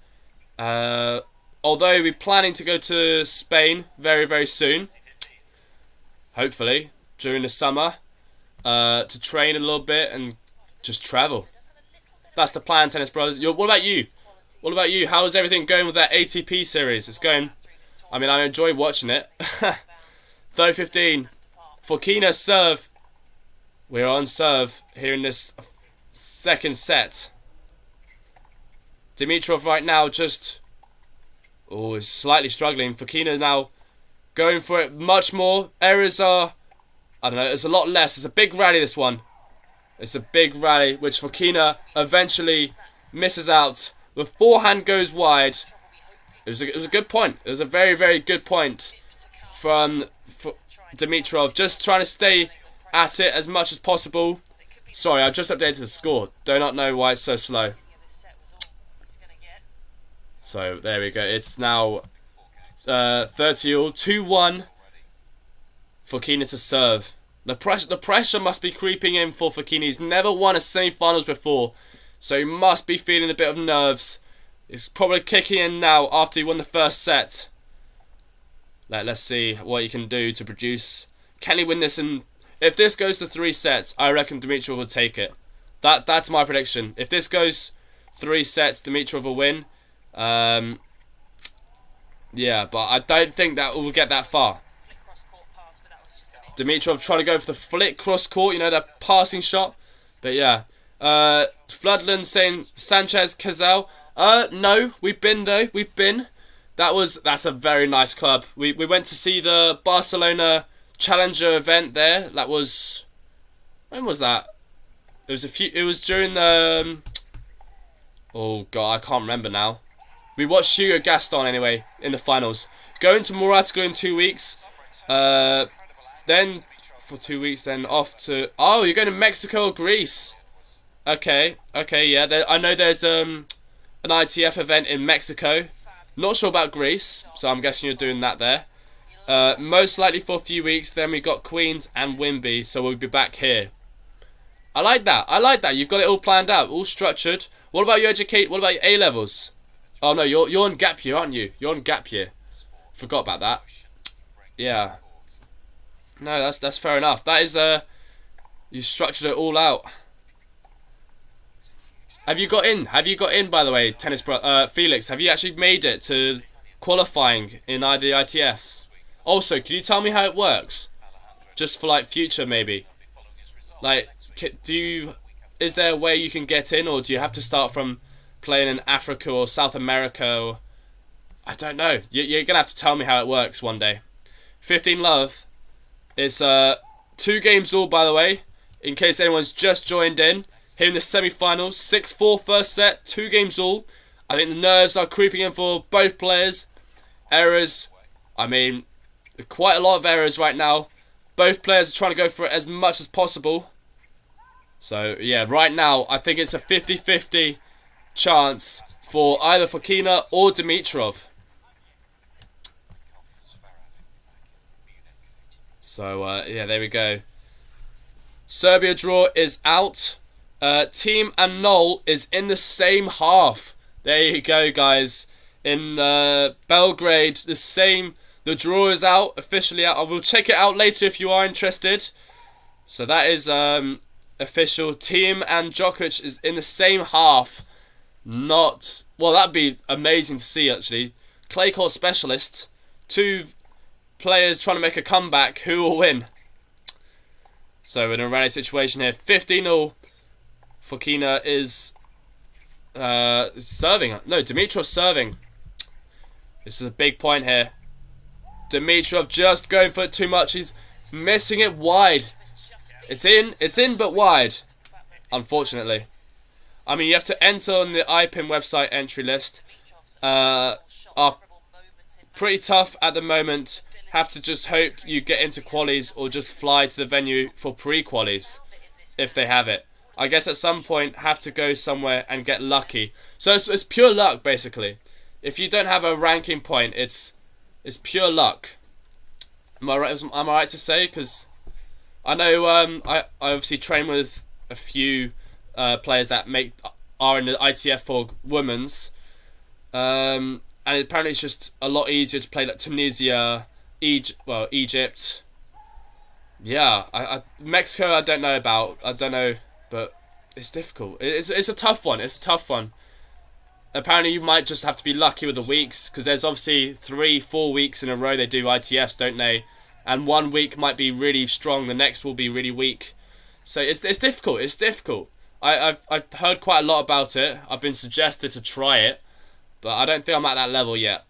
Although we're planning to go to Spain very, very soon. Hopefully, during the summer. To train a little bit and just travel. That's the plan, Tennis Brothers. What about you? What about you? How is everything going with that ATP series? It's going... I mean, I enjoy watching it. 30-15. Fokina serve. We're on serve here in this second set. Dimitrov right now just... Oh, is slightly struggling. Fokina now going for it much more. Errors are... I don't know, it's a lot less. It's a big rally, this one. It's a big rally, which Fokina eventually misses out. The forehand goes wide. It was a good point. It was a very, very good point from Dimitrov. Just trying to stay at it as much as possible. Sorry, I've just updated the score. Do not know why it's so slow. So, there we go. It's now 30-all. 2-1 for Fokina to serve. The pressure must be creeping in for Fokina. He's never won a semi-finals before. So he must be feeling a bit of nerves. It's probably kicking in now after he won the first set. Let's see what he can do to produce. Can he win this? And if this goes to 3 sets, I reckon Dimitrov will take it. That's my prediction. If this goes 3 sets, Dimitrov will win. Yeah, but I don't think that will get that far. Dimitrov trying to go for the flick cross court, you know, that passing shot. But yeah. Floodland saying Sanchez Cazal. No, we've been though. We've been. That's a very nice club. We went to see the Barcelona Challenger event there. That was, when was that? It was during the oh god, I can't remember now. We watched Hugo Gaston anyway in the finals. Going to Moratska in 2 weeks. Then for 2 weeks, then off to... Oh, you're going to Mexico or Greece? Okay, yeah. I know there's an ITF event in Mexico. Not sure about Greece, so I'm guessing you're doing that there. Most likely for a few weeks. Then we got Queens and Wimby, so we'll be back here. I like that. I like that. You've got it all planned out, all structured. What about your What about your A levels? Oh no, you're on gap year, aren't you? You're on gap year. Forgot about that. Yeah. No, that's fair enough. That is you structured it all out. Have you got in? Have you got in, by the way, Felix? Have you actually made it to qualifying in either the ITFs? Also, can you tell me how it works? Just for like future maybe. Like, is there a way you can get in, or do you have to start from playing in Africa or South America? Or, I don't know. You're gonna have to tell me how it works one day. 15 love. It's 2 games all, by the way, in case anyone's just joined in. Here in the semi-finals, 6-4 first set, 2 games all. I think the nerves are creeping in for both players. Errors, I mean, quite a lot of errors right now. Both players are trying to go for it as much as possible. So, yeah, right now, I think it's a 50-50 chance for either Fokina or Dimitrov. So, yeah, there we go. Serbia draw is out. Team and Knoll is in the same half. There you go, guys. In Belgrade, the draw is out, officially out. I will check it out later if you are interested. So that is official. Team and Djokovic is in the same half. Well, that'd be amazing to see, actually. Clay court specialist. 2 players trying to make a comeback. Who will win? So in a rally situation here, 15-all. Fokina is serving. No, Dimitrov serving. This is a big point here. Dimitrov just going for it too much. He's missing it wide. It's in, but wide. Unfortunately. I mean, you have to enter on the IPIN website entry list. Are pretty tough at the moment. Have to just hope you get into qualies or just fly to the venue for pre-qualies if they have it. I guess at some point have to go somewhere and get lucky. So it's pure luck basically. If you don't have a ranking point, it's pure luck. Am I right to say? Because I know I obviously train with a few players that are in the ITF for women's, and apparently it's just a lot easier to play like Tunisia, Egypt. Yeah, Mexico I don't know about. I don't know, but it's difficult. It's a tough one. It's a tough one. Apparently you might just have to be lucky with the weeks, because there's obviously 3-4 weeks in a row they do ITFs, don't they? And one week might be really strong, the next will be really weak. So it's difficult. It's difficult. I've heard quite a lot about it. I've been suggested to try it, but I don't think I'm at that level yet.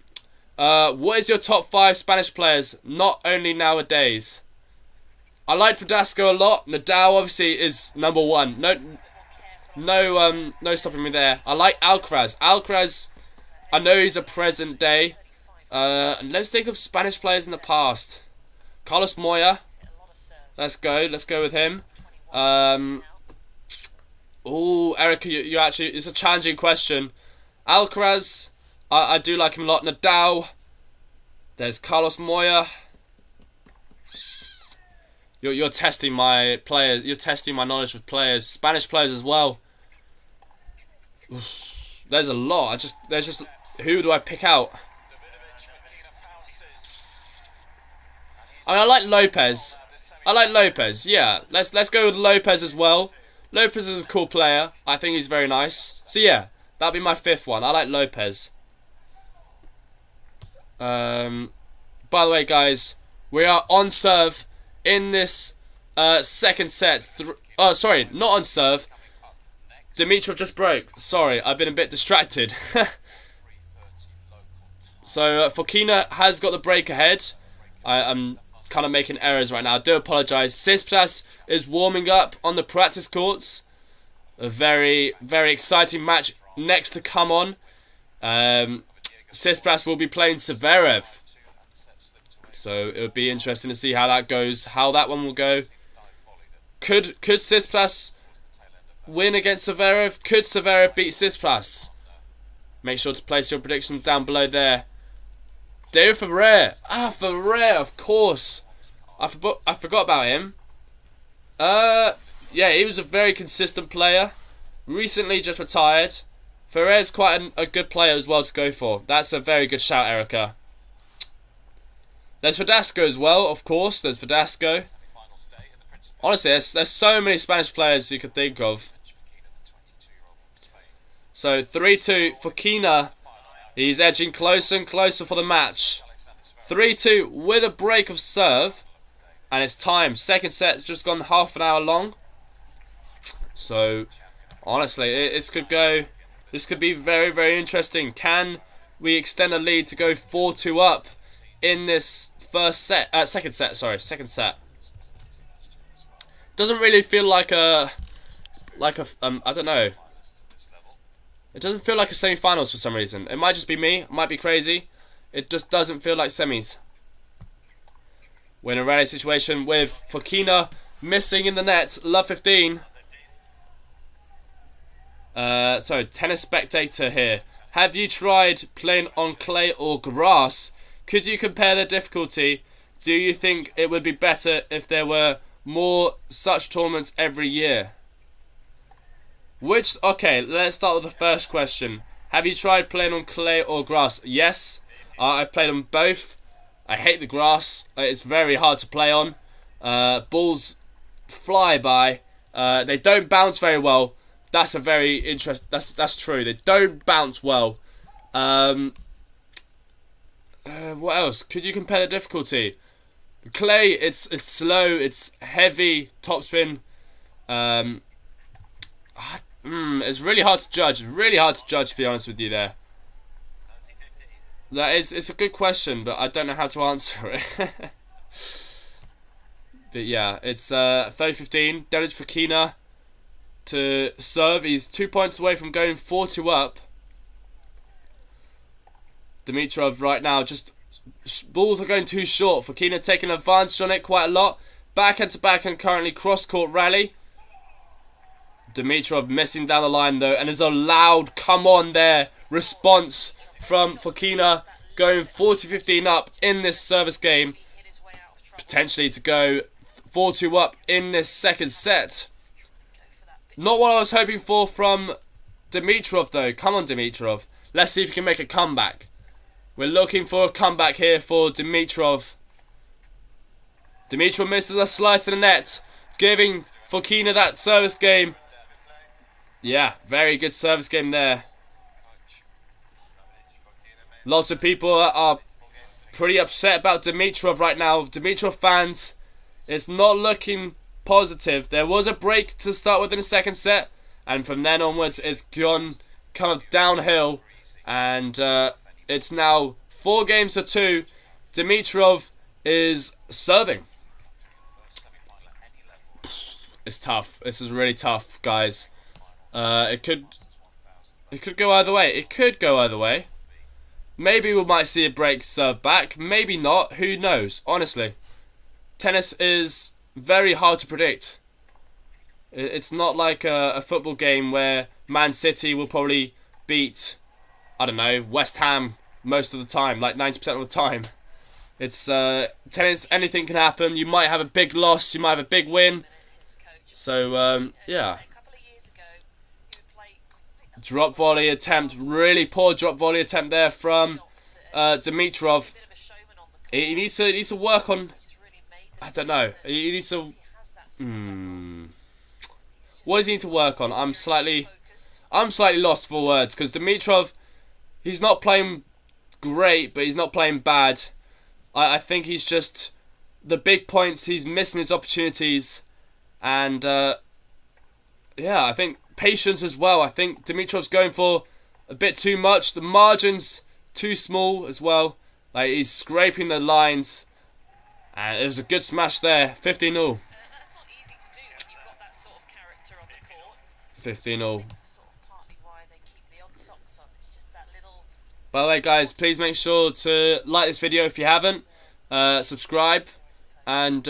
What is your top 5 Spanish players? Not only nowadays. I like Verdasco a lot. Nadal obviously is number 1. No stopping me there. I like Alcaraz. Alcaraz, I know he's a present day. Let's think of Spanish players in the past. Carlos Moya. Let's go with him. Oh, Erica, you actually, it's a challenging question. Alcaraz, I do like him a lot. Nadal. There's Carlos Moya. You're testing my players. You're testing my knowledge with players, Spanish players as well. There's a lot. There's just who do I pick out? I mean, I like Lopez. Yeah, let's go with Lopez as well. Lopez is a cool player. I think he's very nice. So yeah, that'll be my 5th one. I like Lopez. By the way, guys, we are on serve in this second set. Sorry, not on serve. Dimitrov just broke. Sorry, I've been a bit distracted. So Fokina has got the break ahead. I'm kind of making errors right now. I do apologise. Tsitsipas is warming up on the practice courts. A very, very exciting match next to come on. Tsitsipas will be playing Zverev. So it would be interesting to see how that goes, how that one will go. Could Tsitsipas win against Zverev? Could Zverev beat Tsitsipas? Make sure to place your predictions down below there. David Ferrer. Ferrer, of course. I forgot about him. Yeah, he was a very consistent player. Recently just retired. Ferrer's quite a good player as well to go for. That's a very good shout, Erica. There's Verdasco as well, of course. There's Verdasco. Honestly, there's so many Spanish players you could think of. So 3-2 Fokina. He's edging closer and closer for the match. 3-2 with a break of serve. And it's time. Second set's just gone half an hour long. So, honestly, this could be very, very interesting. Can we extend a lead to go 4-2 up in this second set? Doesn't really feel like a I don't know. It doesn't feel like a semi-finals for some reason. It might just be me. It might be crazy. It just doesn't feel like semis. We're in a rally situation with Fokina missing in the net. Love 15. So, tennis spectator here. Have you tried playing on clay or grass? Could you compare the difficulty? Do you think it would be better if there were more such tournaments every year? Okay, let's start with the first question. Have you tried playing on clay or grass? Yes, I've played on both. I hate the grass. It's very hard to play on. Balls fly by. They don't bounce very well. That's a very That's true. They don't bounce well. What else? Could you compare the difficulty? Clay, it's slow. It's heavy topspin. It's really hard to judge. Really hard to judge, to be honest with you there. It's a good question, but I don't know how to answer it. But yeah, it's 30-15. Damage Fokina. to serve. He's 2 points away from going 4-2 up. Dimitrov right now, just balls are going too short. Fokina taking advantage on it quite a lot. Backhand to backhand currently, cross-court rally. Dimitrov missing down the line though, and there's a loud come on there response from Fokina, going 40-15 up in this service game. Potentially to go 4-2 up in this second set. Not what I was hoping for from Dimitrov though. Come on Dimitrov. Let's see if he can make a comeback. We're looking for a comeback here for Dimitrov. Dimitrov misses a slice in the net, giving Fokina that service game. Yeah, very good service game there. Lots of people are pretty upset about Dimitrov right now. Dimitrov fans, it's not looking positive. There was a break to start with in the second set, and from then onwards it's gone kind of downhill, and it's now 4-2. Dimitrov is serving. It's tough. This is really tough, guys. It could go either way. It could go either way. Maybe we might see a break serve back. Maybe not. Who knows? Honestly, tennis is very hard to predict. It's not like a football game where Man City will probably beat, I don't know, West Ham most of the time, like 90% of the time. It's tennis. Anything can happen. You might have a big loss. You might have a big win. So yeah. Drop volley attempt, really poor drop volley attempt there from Dimitrov. He needs to work on. I don't know. He needs to. What does he need to work on? I'm slightly lost for words, because Dimitrov, he's not playing great, but he's not playing bad. I think he's just the big points. He's missing his opportunities, and yeah, I think patience as well. I think Dimitrov's going for a bit too much. The margin's too small as well. Like, he's scraping the lines. And it was a good smash there. 15-0. That's not easy to do when you've got that sort of character on the court. 15-0. Sort of partly why they keep the odd socks on. It's just that little. By the way, guys, please make sure to like this video if you haven't. Subscribe. And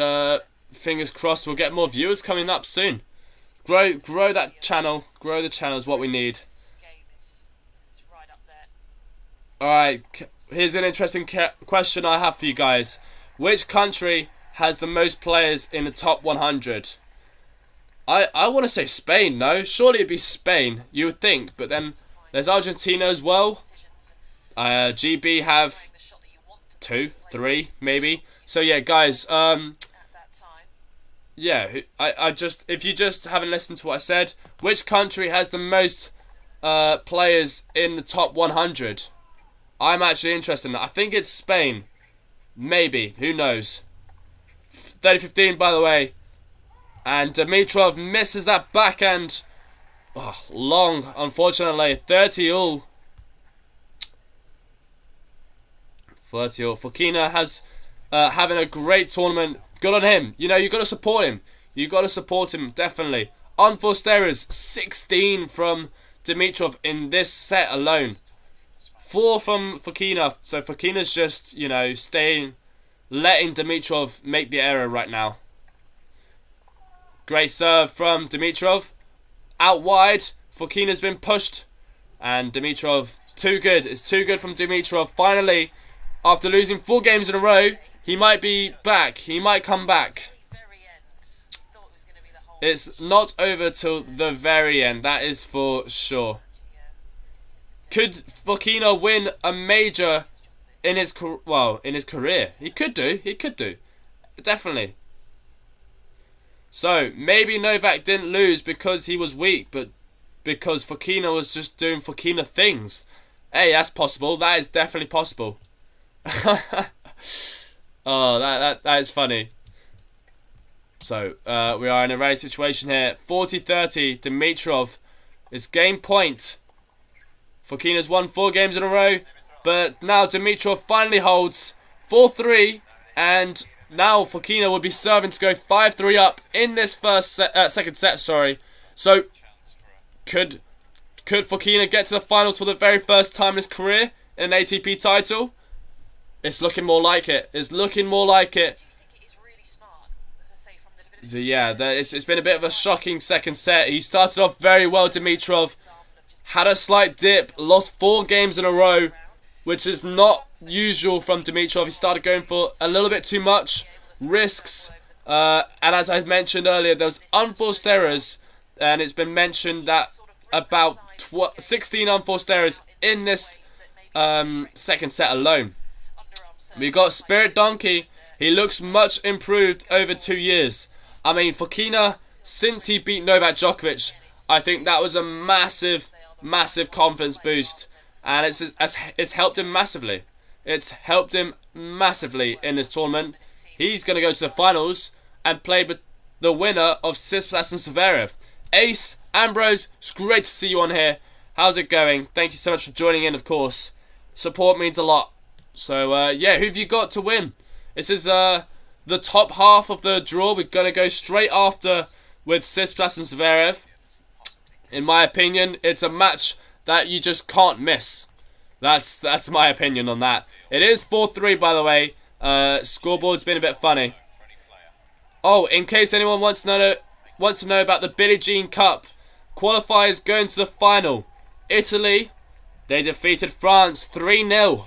fingers crossed we'll get more viewers coming up soon. Grow that channel. Grow the channel is what we need. This game is right up there. Alright, here's an interesting question I have for you guys. Which country has the most players in the top 100? I want to say Spain, no? Surely it'd be Spain, you would think. But then there's Argentina as well. GB have 2, 3, maybe. So yeah, guys, yeah, if you just haven't listened to what I said, which country has the most players in the top 100? I'm actually interested in that. I think it's Spain. Maybe. Who knows? 30-15, by the way. And Dimitrov misses that backhand. Oh, long, unfortunately. 30-all. 30-all. Fokina has having a great tournament. Good on him. You know, you've got to support him. You've got to support him, definitely. Unforced errors, 16 from Dimitrov in this set alone. 4 from Fokina. So Fokina's just, you know, letting Dimitrov make the error right now. Great serve from Dimitrov. Out wide. Fokina's been pushed. And Dimitrov, too good. It's too good from Dimitrov. Finally, after losing 4 games in a row, he might be back. He might come back. It's not over till the very end. That is for sure. Could Fokina win a major in his career? He could do. He could do. Definitely. So maybe Novak didn't lose because he was weak, but because Fokina was just doing Fokina things. Hey, that's possible. That is definitely possible. Oh, that is funny. So, we are in a rally situation here. 40-30, Dimitrov is game point. Fokina's won 4 games in a row, but now Dimitrov finally holds 4-3, and now Fokina will be serving to go 5-3 up in this second set, sorry. So, Could Fokina get to the finals for the very first time in his career in an ATP title? It's looking more like it. It's looking more like it. Do you think it is really smart, as I say, from the divinity? Yeah, it's been a bit of a shocking second set. He started off very well, Dimitrov. Had a slight dip, lost 4 games in a row, which is not usual from Dimitrov. He started going for a little bit too much risks. And as I mentioned earlier, there was unforced errors. And it's been mentioned that about 16 unforced errors in this second set alone. We got Spirit Donkey. He looks much improved over 2 years. I mean, Fokina, since he beat Novak Djokovic, I think that was a massive confidence boost. And it's helped him massively. It's helped him massively in this tournament. He's going to go to the finals and play with the winner of Tsitsipas and Zverev. Ace, Ambrose, it's great to see you on here. How's it going? Thank you so much for joining in, of course. Support means a lot. So, yeah, who have you got to win? This is the top half of the draw. We're going to go straight after with Tsitsipas and Zverev. In my opinion, it's a match that you just can't miss. That's my opinion on that. It is 4-3, by the way. Scoreboard's been a bit funny. Oh, in case anyone wants to know about the Billie Jean Cup, qualifiers going to the final. Italy, they defeated France 3-0.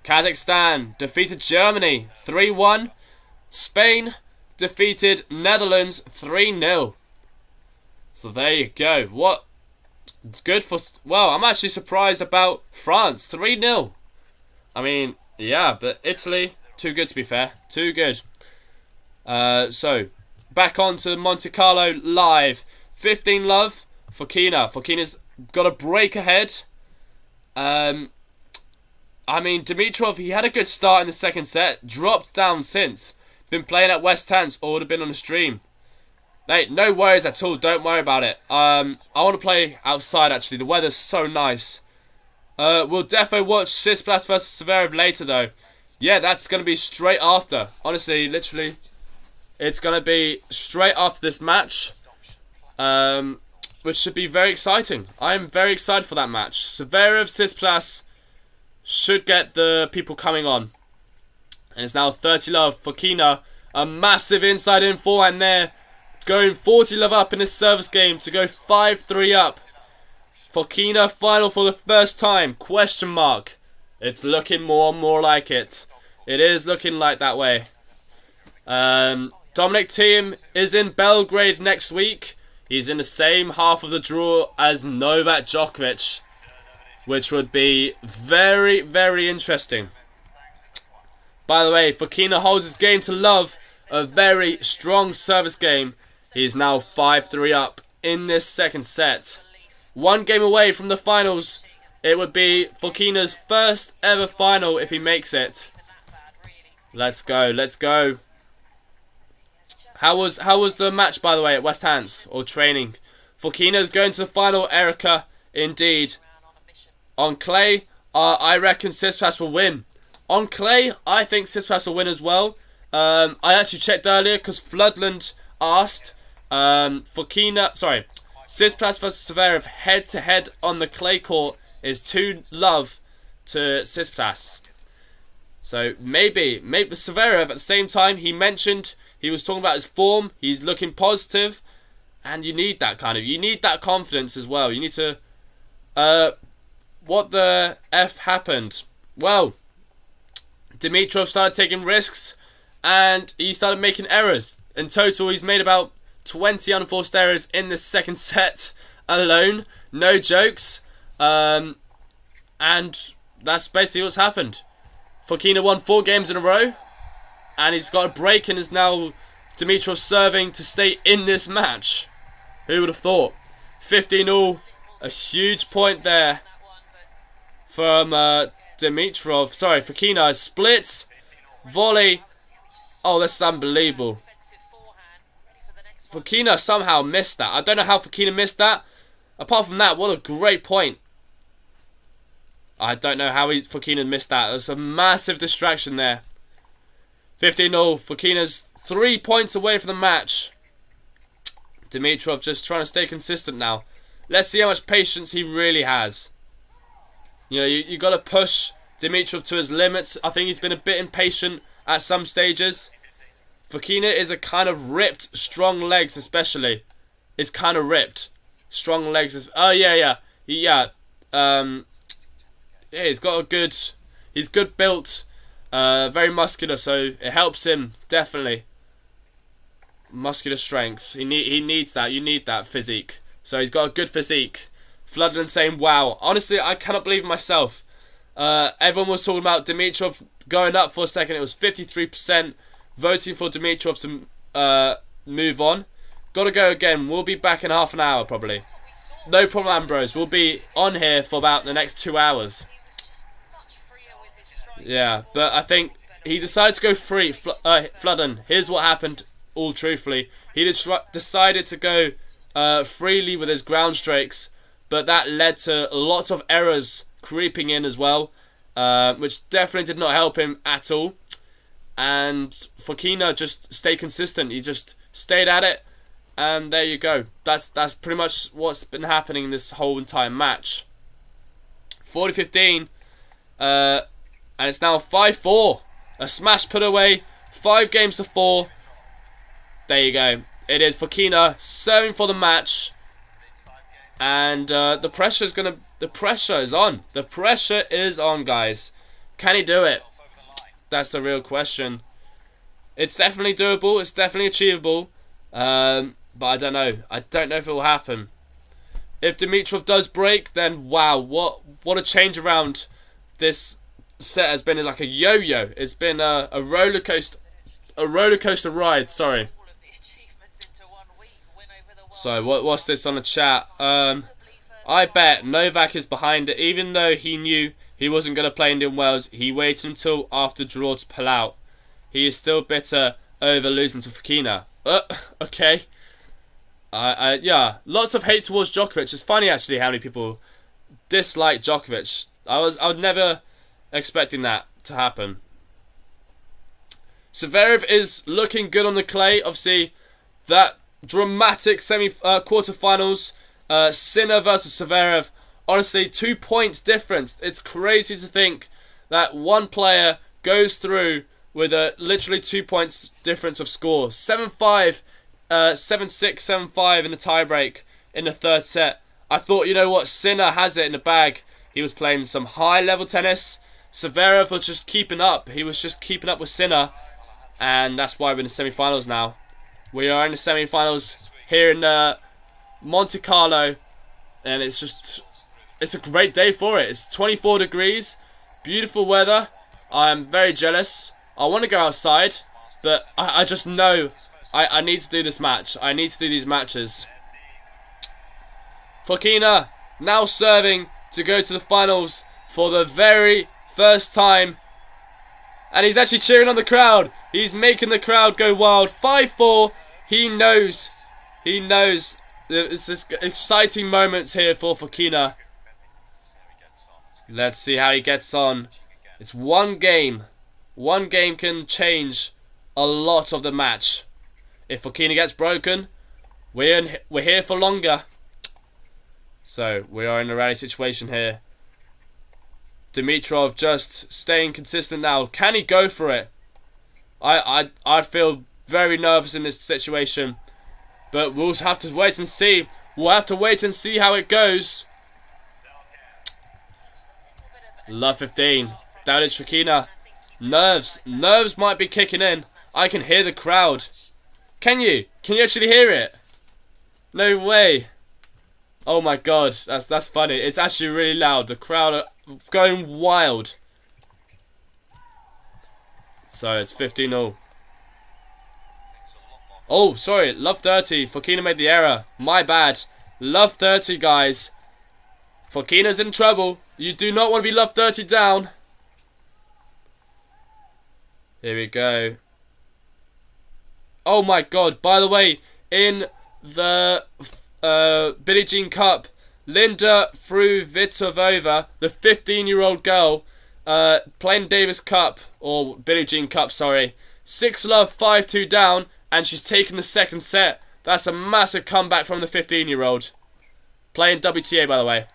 Kazakhstan defeated Germany 3-1. Spain defeated Netherlands 3-0. So there you go. What good for... Well, I'm actually surprised about France 3-0. I mean, yeah, but Italy, too good to be fair. Too good. So, back on to Monte-Carlo live. 15 love, Fokina. Fokina's got a break ahead. I mean, Dimitrov, he had a good start in the second set. Dropped down since. Been playing at West Hants or would have been on the stream. Mate, no worries at all. Don't worry about it. I want to play outside, actually. The weather's so nice. We'll defo watch Tsitsipas versus Zverev later, though. Yeah, that's going to be straight after. Honestly, literally, it's going to be straight after this match. Which should be very exciting. I am very excited for that match. Zverev, Tsitsipas should get the people coming on. And it's now 30 love. Fokina, a massive inside in forehand there. Going 40 love up in his service game to go 5-3 up. Fokina final for the first time? Question mark. It's looking more and more like it. It is looking like that way. Dominic Thiem is in Belgrade next week. He's in the same half of the draw as Novak Djokovic, which would be very, very interesting. By the way, Fokina holds his game to love. A very strong service game. He's now 5-3 up in this second set. 1 game away from the finals. It would be Fokina's first ever final if he makes it. Let's go, let's go. How was the match, by the way, at West Hants, or training? Fokina's going to the final, Erica, indeed. On clay, I reckon Tsitsipas will win. On clay, I think Tsitsipas will win as well. I actually checked earlier because Floodland asked. Tsitsipas versus Zverev head-to-head on the clay court is 2 love to Tsitsipas. So maybe Zverev at the same time, he mentioned, he was talking about his form, he's looking positive, and you need that you need that confidence as well. You need to, what the F happened? Well, Dimitrov started taking risks, and he started making errors. In total, he's made about 20 unforced errors in the second set alone. No jokes. And that's basically what's happened. Fokina won 4 games in a row, and he's got a break and is now Dimitrov serving to stay in this match. Who would have thought? 15-all, a huge point there from Dimitrov. Sorry, Fokina. Splits, volley. Oh, that's unbelievable. Fokina somehow missed that. I don't know how Fokina missed that. Apart from that, what a great point. I don't know how Fokina missed that. There's a massive distraction there. 15-all. Fokina's 3 points away from the match. Dimitrov just trying to stay consistent now. Let's see how much patience he really has. You know, you got to push Dimitrov to his limits. I think he's been a bit impatient at some stages. Fokina is a kind of ripped, strong legs especially. It's kind of ripped. Strong legs is... Oh, yeah. Yeah, he's got a good... He's good built. Very muscular, so it helps him, definitely. Muscular strength. He needs that. You need that physique. So he's got a good physique. Floodland saying, wow. Honestly, I cannot believe it myself. Everyone was talking about Dimitrov going up for a second. It was 53% voting for Dimitrov to move on. Gotta go again. We'll be back in half an hour, probably. No problem, Ambrose. We'll be on here for about the next 2 hours. Yeah, but I think he decided to go free. Floodland, here's what happened, all truthfully. He decided to go freely with his ground strokes, but that led to lots of errors creeping in as well, which definitely did not help him at all. And Fokina just stayed consistent. He just stayed at it, and there you go. That's pretty much what's been happening this whole entire match. 40-15, and it's now 5-4. A smash put away, 5-4. There you go. It is Fokina serving for the match, and the pressure is on. The pressure is on, guys. Can he do it? That's the real question. It's definitely doable. It's definitely achievable. But I don't know. I don't know if it will happen. If Dimitrov does break, then wow, what a change around. This set has been like a yo-yo. It's been a roller coaster ride. Sorry. So what's this on the chat? I bet Novak is behind it, even though he knew he wasn't going to play Indian Wells. He waited until after draw to pull out. He is still bitter over losing to Fokina. Okay. Yeah, lots of hate towards Djokovic. It's funny actually how many people dislike Djokovic. I was never expecting that to happen. Zverev is looking good on the clay. Obviously, that dramatic quarterfinals, Sinner versus Zverev. Honestly, 2 points difference. It's crazy to think that one player goes through with a literally 2 points difference of score. 7-5, 7-6, 7-5 in the tiebreak in the third set. I thought, you know what, Sinner has it in the bag. He was playing some high-level tennis. Zverev was just keeping up. He was just keeping up with Sinner, and that's why we're in the semi-finals now. We are in the semi-finals here in Monte-Carlo, and it's a great day for it. It's 24 degrees, beautiful weather. I'm very jealous. I want to go outside, but I just know I need to do this match. I need to do these matches. Fokina now serving to go to the finals for the very first time. And he's actually cheering on the crowd. He's making the crowd go wild. 5-4. He knows. He knows. It's this exciting moments here for Fokina. Let's see how he gets on. It's one game. One game can change a lot of the match. If Fokina gets broken, we're here for longer. So we are in a rally situation here. Dimitrov just staying consistent now. Can he go for it? I'd feel very nervous in this situation, but we'll have to wait and see. We'll have to wait and see how it goes. Love 15. Down is Fokina. Nerves might be kicking in. I can hear the crowd. Can you actually hear it? No way. Oh my god, that's funny. It's actually really loud. The crowd are going wild. So it's 15-0. Oh, sorry. Love 30. Fokina made the error. My bad. Love 30, guys. Fokina's in trouble. You do not want to be love 30 down. Here we go. Oh my god. By the way, in the Billie Jean Cup, Linda Fruhvirtova, the 15-year-old girl, playing Davis Cup, or Billie Jean Cup, sorry. 6-love, 5-2 down, and she's taken the second set. That's a massive comeback from the 15-year-old. Playing WTA, by the way.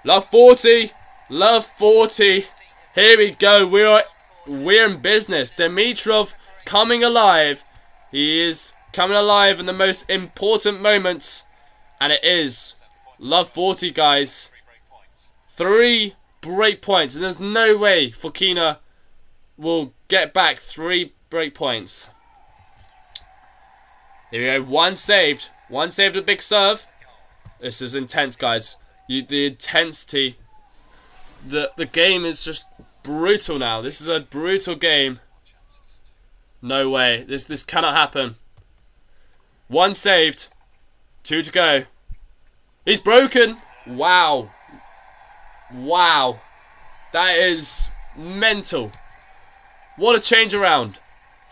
Love 40. Love 40. Here we go. We're in business. Dimitrov coming alive. He is coming alive in the most important moments. And it is love 40, guys. 3 break points. And there's no way Fokina will get back 3 break points. Here we go. One saved. One saved a big serve. This is intense, guys. The intensity. The game is just brutal now. This is a brutal game. No way. This cannot happen. One saved. 2 to go. He's broken. Wow. Wow. That is mental. What a change around.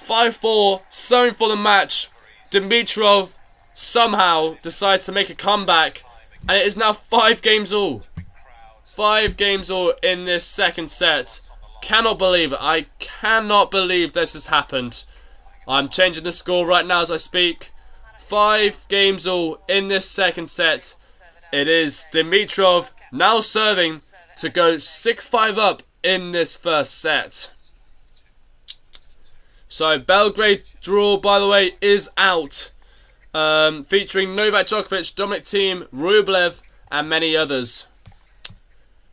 5-4. Sewing for the match. Dimitrov somehow decides to make a comeback. And it is now 5 games all. 5 games all in this second set. Cannot believe it. I cannot believe this has happened. I'm changing the score right now as I speak. 5 games all in this second set. It is Dimitrov now serving to go 6-5 up in this first set. So Belgrade draw, by the way, is out. Featuring Novak Djokovic, Dominic Thiem, Rublev and many others.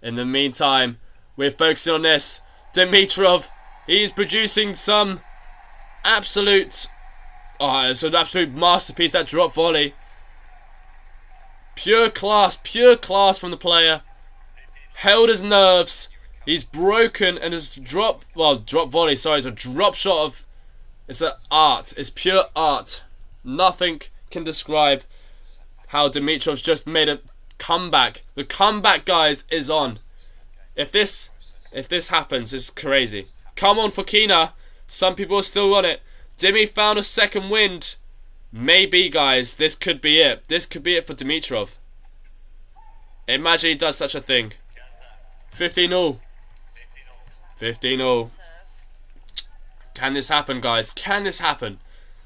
In the meantime, we're focusing on this. Dimitrov, he's producing some absolute... Oh, it's an absolute masterpiece, that drop volley. Pure class from the player. Held his nerves. He's broken and his drop volley, sorry, it's a drop shot of... It's an art. It's pure art. Nothing can describe how Dimitrov's just made a comeback. The comeback, guys, is on. If this happens, it's crazy. Come on, Fokina. Some people are still on it. Dimi found a second wind. Maybe, guys, this could be it. This could be it for Dimitrov. Imagine he does such a thing. 15-all. 15-all. Can this happen, guys? Can this happen?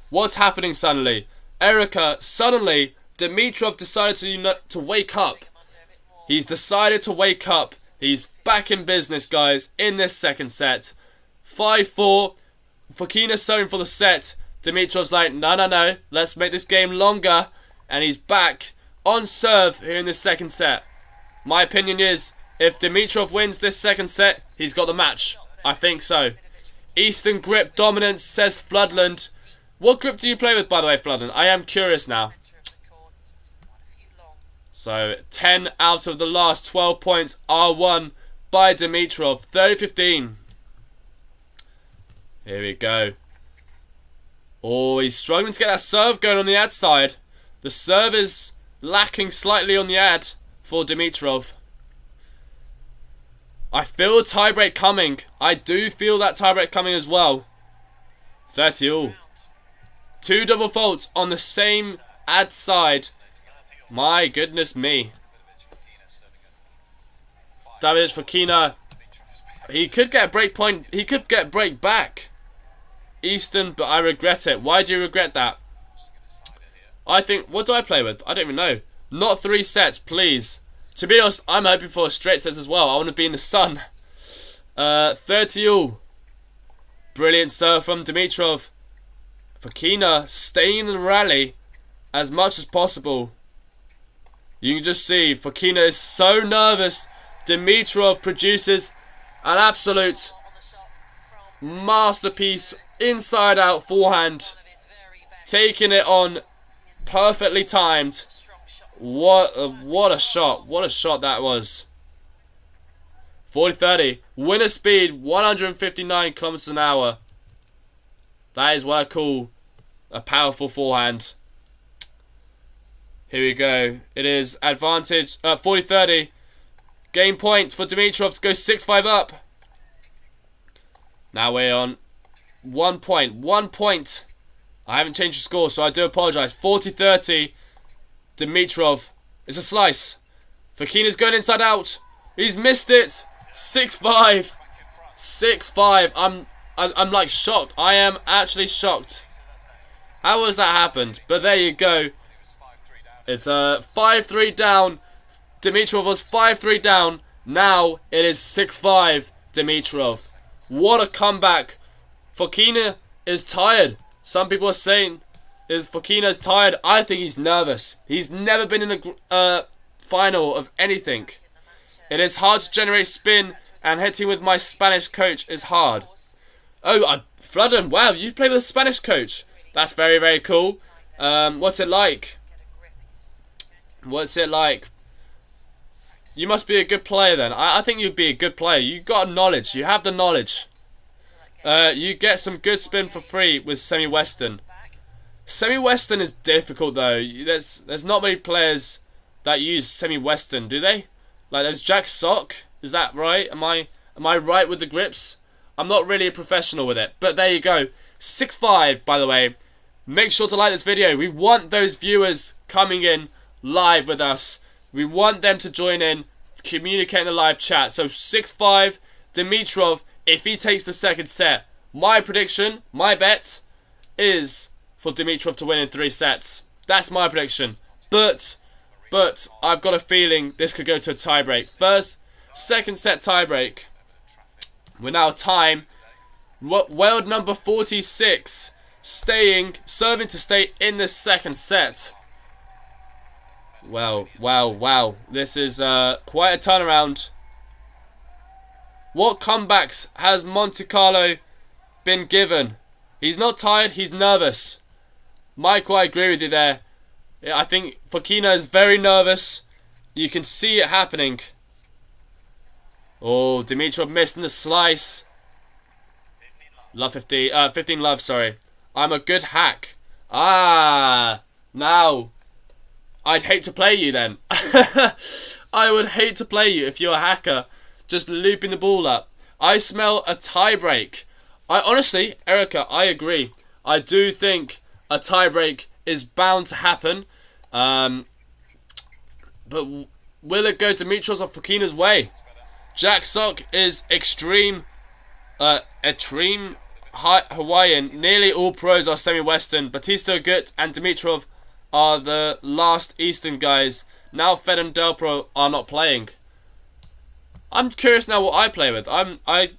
What's happening suddenly? Erica, suddenly, Dimitrov decided to wake up. He's decided to wake up. He's back in business, guys, in this second set. 5-4. Fokina serving for the set. Dimitrov's like, no. Let's make this game longer. And he's back on serve here in this second set. My opinion is, if Dimitrov wins this second set, he's got the match. I think so. Eastern grip dominance, says Floodland. What grip do you play with, by the way, Floodland? I am curious now. So, 10 out of the last 12 points are won by Dimitrov. 30-15. Here we go. Oh, he's struggling to get that serve going on the ad side. The serve is lacking slightly on the ad for Dimitrov. I feel a tiebreak coming. I do feel that tiebreak coming as well. 30-all. 2 double faults on the same ad side. My goodness me. David Fokina. He could get a break point. He could get break back. Easton, but I regret it. Why do you regret that? I think... What do I play with? I don't even know. Not 3 sets, please. To be honest, I'm hoping for a straight set as well. I want to be in the sun. 30-all. Brilliant serve from Dimitrov. Fokina staying in the rally as much as possible. You can just see Fokina is so nervous. Dimitrov produces an absolute masterpiece, inside out forehand, taking it on, perfectly timed. What a shot. What a shot that was. 40-30. Winner speed 159 kilometers an hour. That is what I call a powerful forehand. Here we go. It is advantage 40-30. Game points for Dimitrov to go 6-5 up. Now we're on 1 point. 1 point. I haven't changed the score, so I do apologise. 40-30. Dimitrov. It's a slice. Fokina's going inside out. He's missed it. 6-5. 6-5. I'm like shocked. I am actually shocked. How has that happened? But there you go. It's a 5-3 down Dimitrov was 5-3 down. Now it is 6-5 Dimitrov. What a comeback. Fokina is tired. Some people are saying Fokina is tired. I think he's nervous. He's never been in a final of anything. It is hard to generate spin, and hitting with my Spanish coach is hard. Oh, Fludden, wow, you've played with a Spanish coach. That's very, very cool. What's it like? What's it like? You must be a good player then. I think you'd be a good player. You've got knowledge. You have the knowledge. You get some good spin for free with semi-western. Semi-western is difficult though. There's not many players that use semi-western, do they? Like there's Jack Sock. Is that right? Am I right with the grips? I'm not really a professional with it, but there you go. 6-5, by the way. Make sure to like this video. We want those viewers coming in live with us. We want them to join in, communicate in the live chat. So 6-5, Dimitrov, if he takes the second set. My prediction, my bet, is for Dimitrov to win in 3 sets. That's my prediction. But I've got a feeling this could go to a tiebreak. Second set tiebreak. We're now time. World number 46, serving to stay in the second set. Wow. This is quite a turnaround. What comebacks has Monte-Carlo been given? He's not tired, he's nervous. Michael, I agree with you there. I think Fokina is very nervous. You can see it happening. Oh, Dimitrov missed in the slice. 15 love, sorry. I'm a good hack. Now I'd hate to play you then. I would hate to play you if you're a hacker. Just looping the ball up. I smell a tiebreak. Honestly, Erica, I agree. I do think a tiebreak is bound to happen. But will it go Dimitrov's or Fokina's way? Jack Sock is extreme Hawaiian. Nearly all pros are semi-western. Batista Gut and Dimitrov are the last Eastern guys. Now Fed and Delpro are not playing. I'm curious now what I play with. I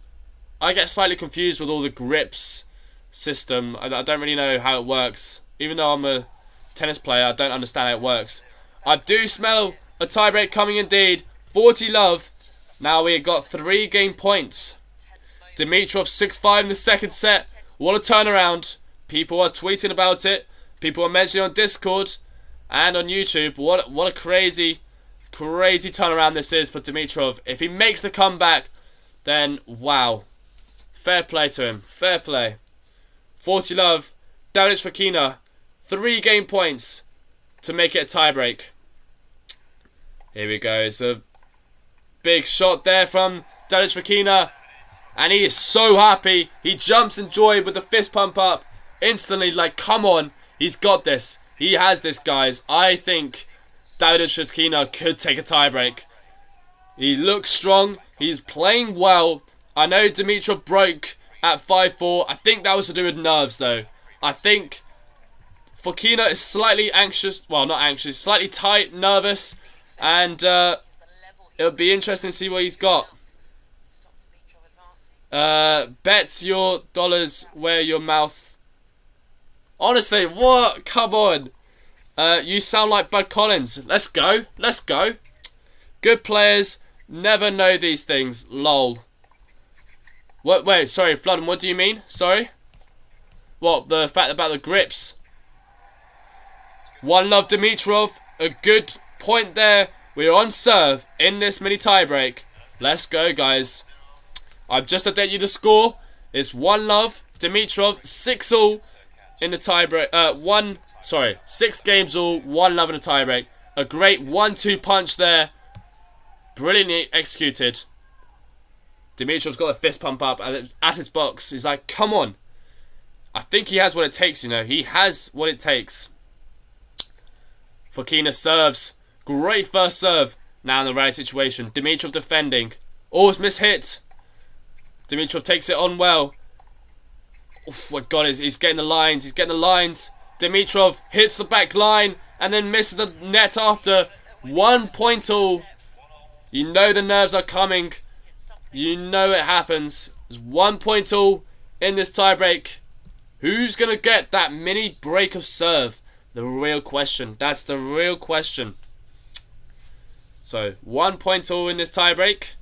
get slightly confused with all the grips system. I don't really know how it works. Even though I'm a tennis player, I don't understand how it works. I do smell a tiebreak coming indeed. 40 love. Now we got 3 game points. Dimitrov 6-5 in the second set. What a turnaround. People are tweeting about it. People are mentioning on Discord and on YouTube. What a crazy turnaround this is for Dimitrov. If he makes the comeback, then wow. Fair play to him. Fair play. 40 love. Damage for Fokina. 3 game points to make it a tiebreak. Here we go. It's a big shot there from Damage for Fokina. And he is so happy. He jumps in joy with the fist pump up. Instantly, like, come on. He's got this. He has this, guys. I think Damage for Fokina could take a tiebreak. He looks strong. He's playing well. I know Dimitrov broke at 5-4. I think that was to do with nerves, though. I think Fokina is slightly anxious. Well, not anxious. Slightly tight, nervous. And it'll be interesting to see what he's got. Bet your dollars where your mouth. Honestly, what? Come on. You sound like Bud Collins. Let's go. Let's go. Good players never know these things. Lol. What? Wait, sorry, Fludden, what do you mean? Sorry? What, the fact about the grips? One love Dimitrov. A good point there. We're on serve in this mini tiebreak. Let's go, guys. I've just updated you the score. It's 1 love Dimitrov, 6-all in the tiebreak. 6 games all, 1 love in the tiebreak. A great 1-2 punch there. Brilliantly executed. Dimitrov's got a fist pump up at his box. He's like, come on. I think he has what it takes, you know. He has what it takes. Fokina serves. Great first serve. Now in the rally situation. Dimitrov defending. Oh, it's mishit. Dimitrov takes it on well. Oh my god, he's getting the lines. He's getting the lines. Dimitrov hits the back line and then misses the net after. 1 point all You know the nerves are coming. You know it happens. There's 1 point all in this tiebreak. Who's going to get that mini break of serve? The real question. That's the real question. So, 1 point all in this tiebreak.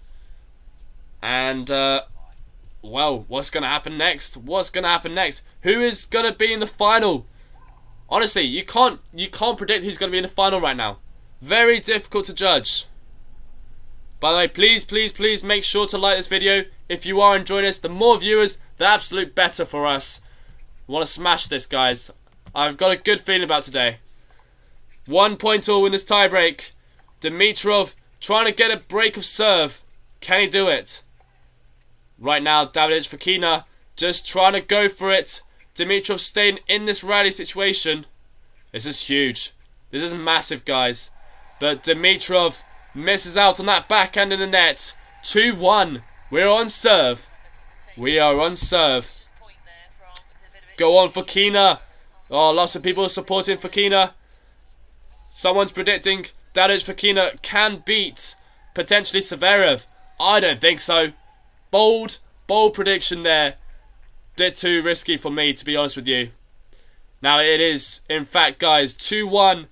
And, well, what's going to happen next? What's going to happen next? Who is going to be in the final? Honestly, you can't predict who's going to be in the final right now. Very difficult to judge. By the way, please make sure to like this video if you are enjoying this. The more viewers, the absolute better for us. We want to smash this, guys. I've got a good feeling about today. 1 point all in this tiebreak. Dimitrov trying to get a break of serve. Can he do it? Right now, Davidovich Fokina just trying to go for it. Dimitrov staying in this rally situation. This is huge. This is massive, guys. But Dimitrov misses out on that backhand in the net. 2-1. We're on serve. We are on serve. Go on, Fokina. Oh, lots of people are supporting Fokina. Someone's predicting Davidovich Fokina can beat potentially Zverev. I don't think so. Bold prediction there. Bit too risky for me, to be honest with you. Now it is, in fact, guys, 2-1.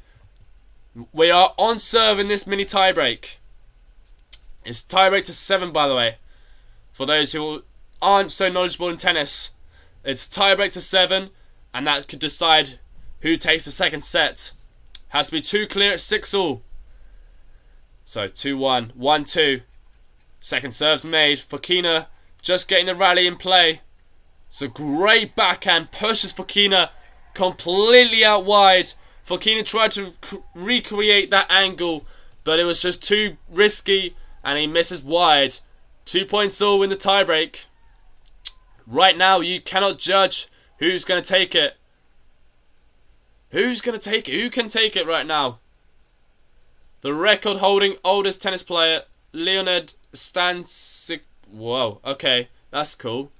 We are on serve in this mini tiebreak. It's tiebreak to 7, by the way. For those who aren't so knowledgeable in tennis, it's tiebreak to 7, and that could decide who takes the second set. Has to be 2 clear at 6 all. So 2-1, 1-2. Second serve's made. Fokina just getting the rally in play. It's a great backhand. Pushes Fokina completely out wide. Fokina tried to recreate that angle, but it was just too risky, and he misses wide. 2 points all in the tiebreak. Right now, you cannot judge who's going to take it. Who's going to take it? Who can take it right now? The record-holding oldest tennis player, Leonid Stancic. Whoa, okay, that's cool.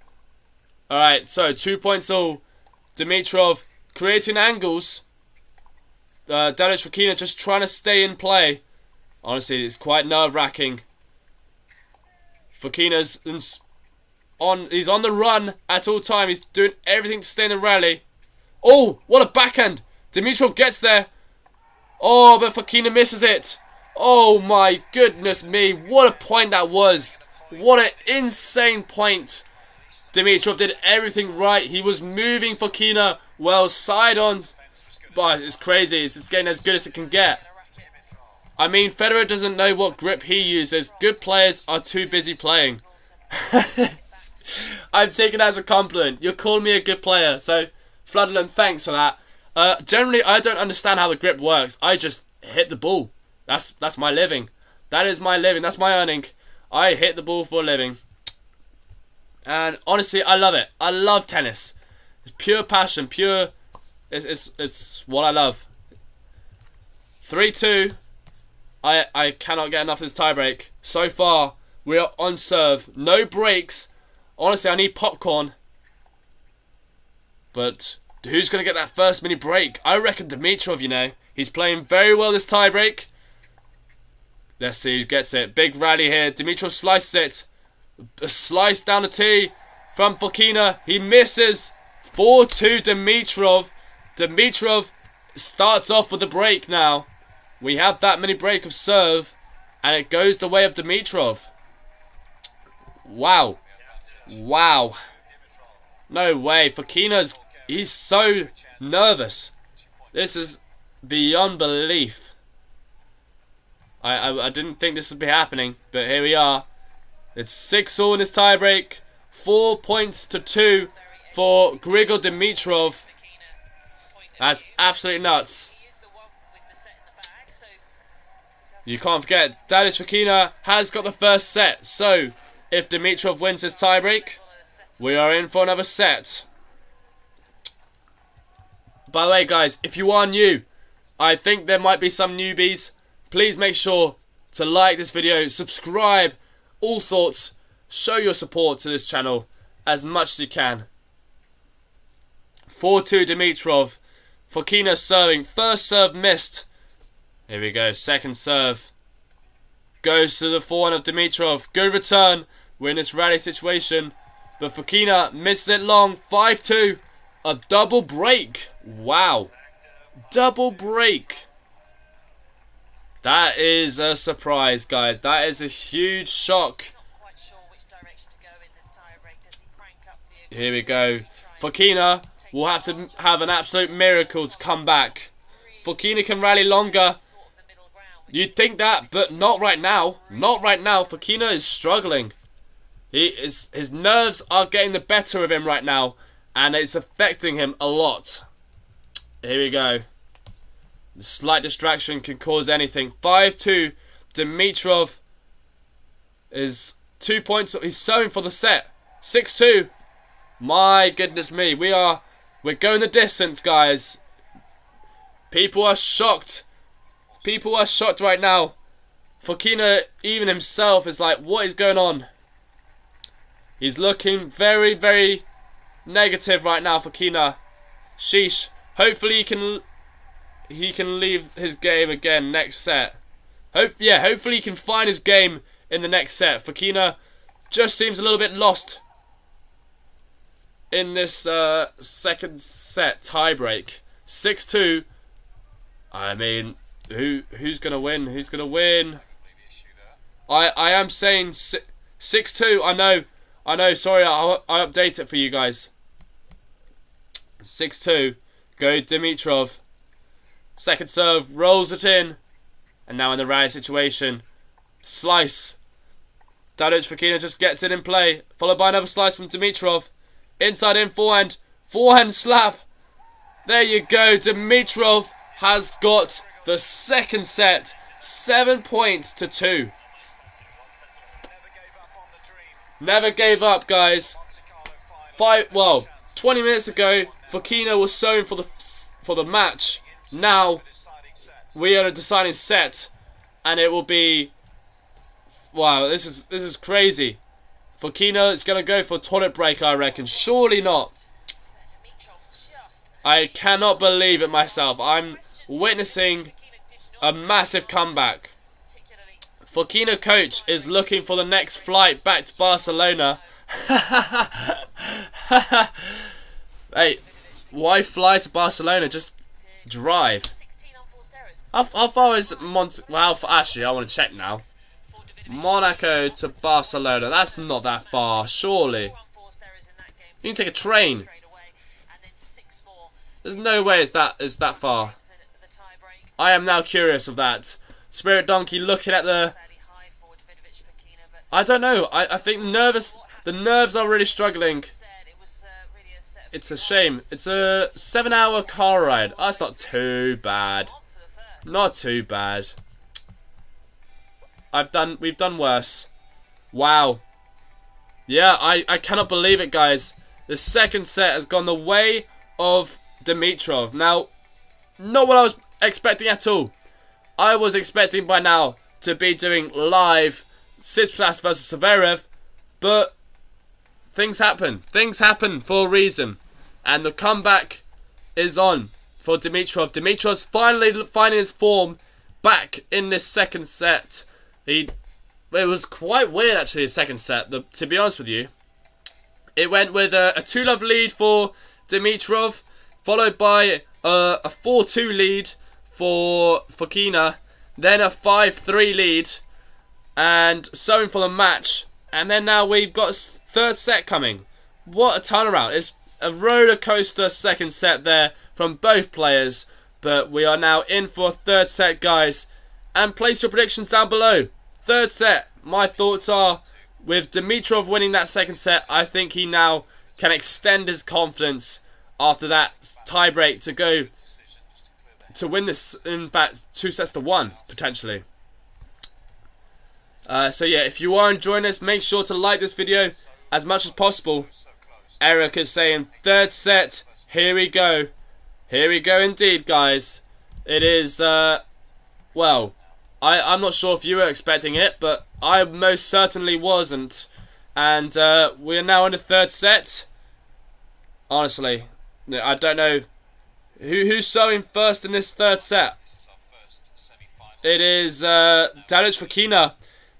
Alright, so 2 points all. Dimitrov creating angles. Davidovich Fokina just trying to stay in play. Honestly, it's quite nerve-wracking. Fokina's he's on the run at all time. He's doing everything to stay in the rally. Oh, what a backhand. Dimitrov gets there. Oh, but Fokina misses it. Oh my goodness me. What a point that was. What an insane point. Dimitrov did everything right. He was moving Fokina well side on. But it's crazy. It's just getting as good as it can get. I mean, Federer doesn't know what grip he uses. Good players are too busy playing. I'm taking that as a compliment. You're calling me a good player. So, Floodland, thanks for that. Generally, I don't understand how the grip works. I just hit the ball. That's my living. That is my living. That's my earning. I hit the ball for a living. And honestly, I love it. I love tennis. It's pure passion. Pure... It's what I love. 3-2. I cannot get enough of this tiebreak. So far, we are on serve. No breaks. Honestly, I need popcorn. But who's going to get that first mini break? I reckon Dimitrov, you know. He's playing very well this tiebreak. Let's see who gets it. Big rally here. Dimitrov slices it. A slice down the tee from Fokina. He misses. 4-2 Dimitrov. Dimitrov starts off with a break now. We have that mini break of serve, and it goes the way of Dimitrov. Wow. Wow. No way. He's so nervous. This is beyond belief. I didn't think this would be happening, but here we are. It's 6-all in this tiebreak. 4 points to 2 for Grigor Dimitrov. That's absolutely nuts. You can't forget, Davidovich Fokina has got the first set. So, if Dimitrov wins this tiebreak, we are in for another set. By the way, guys, if you are new, I think there might be some newbies. Please make sure to like this video, subscribe, all sorts. Show your support to this channel as much as you can. 4-2 Dimitrov. Fokina serving. First serve missed. Here we go. Second serve. Goes to the forehand of Dimitrov. Good return. We're in this rally situation. But Fokina misses it long. 5-2. A double break. Wow. Double break. That is a surprise, guys. That is a huge shock. Here we go. Fokina will have to have an absolute miracle to come back. Fokina can rally longer. You'd think that, but not right now. Not right now. Fokina is struggling. His nerves are getting the better of him right now, and it's affecting him a lot. Here we go. The slight distraction can cause anything. 5-2. Dimitrov is 2 points. He's serving for the set. 6-2. My goodness me. We're going the distance, guys. People are shocked. People are shocked right now. Fokina, even himself, is like, what is going on? He's looking very, very negative right now, Fokina. Sheesh. Hopefully he can leave his game again next set. Hopefully he can find his game in the next set. Fokina just seems a little bit lost in this second set tiebreak. 6-2. I mean, who's gonna win? Who's gonna win? I am saying 6-2. I know. Sorry, I'll update it for you guys. 6-2. Go Dimitrov. Second serve, rolls it in. And now in the rally situation. Slice. Danuc Fokina just gets it in play. Followed by another slice from Dimitrov. Inside in forehand. Forehand slap. There you go. Dimitrov has got the second set. 7 points to 2. Never gave up, guys. 20 minutes ago, Fokina was serving for the match. Now we are a deciding set, and it will be. Wow, this is crazy. Fokina is gonna go for a toilet break, I reckon. Surely not. I cannot believe it myself. I'm witnessing a massive comeback. Fokina coach is looking for the next flight back to Barcelona. Hey, why fly to Barcelona? Just drive. How far is actually, I want to check now. Monaco to Barcelona. That's not that far, surely. You can take a train. There's no way it's that far. I am now curious of that. Spirit Donkey looking at the. I don't know. I think the nerves are really struggling. It's a shame. It's a 7-hour car ride. Oh, that's not too bad. Not too bad. We've done worse. Wow. Yeah, I cannot believe it, guys. The second set has gone the way of Dimitrov. Now, not what I was expecting at all. I was expecting by now to be doing live Tsitsipas versus Zverev, but things happen. Things happen for a reason. And the comeback is on for Dimitrov. Dimitrov's finally finding his form back in this second set. It was quite weird, actually, the second set, to be honest with you. It went with a 2-love lead for Dimitrov, followed by a 4-2 lead for Fokina, then a 5-3 lead, and serving for the match. And then now we've got a third set coming. What a turnaround. It's a roller coaster second set there from both players, but we are now in for a third set, guys. And place your predictions down below. Third set, my thoughts are, with Dimitrov winning that second set, I think he now can extend his confidence after that tiebreak to go to win this, in fact, 2-1, potentially. So yeah, if you are enjoying this, make sure to like this video as much as possible. Eric is saying third set, here we go. Here we go indeed, guys. It is, well, I'm not sure if you were expecting it, but I most certainly wasn't. And we are now in the third set. Honestly, I don't know who's serving first in this third set. It is Danuc Fokina.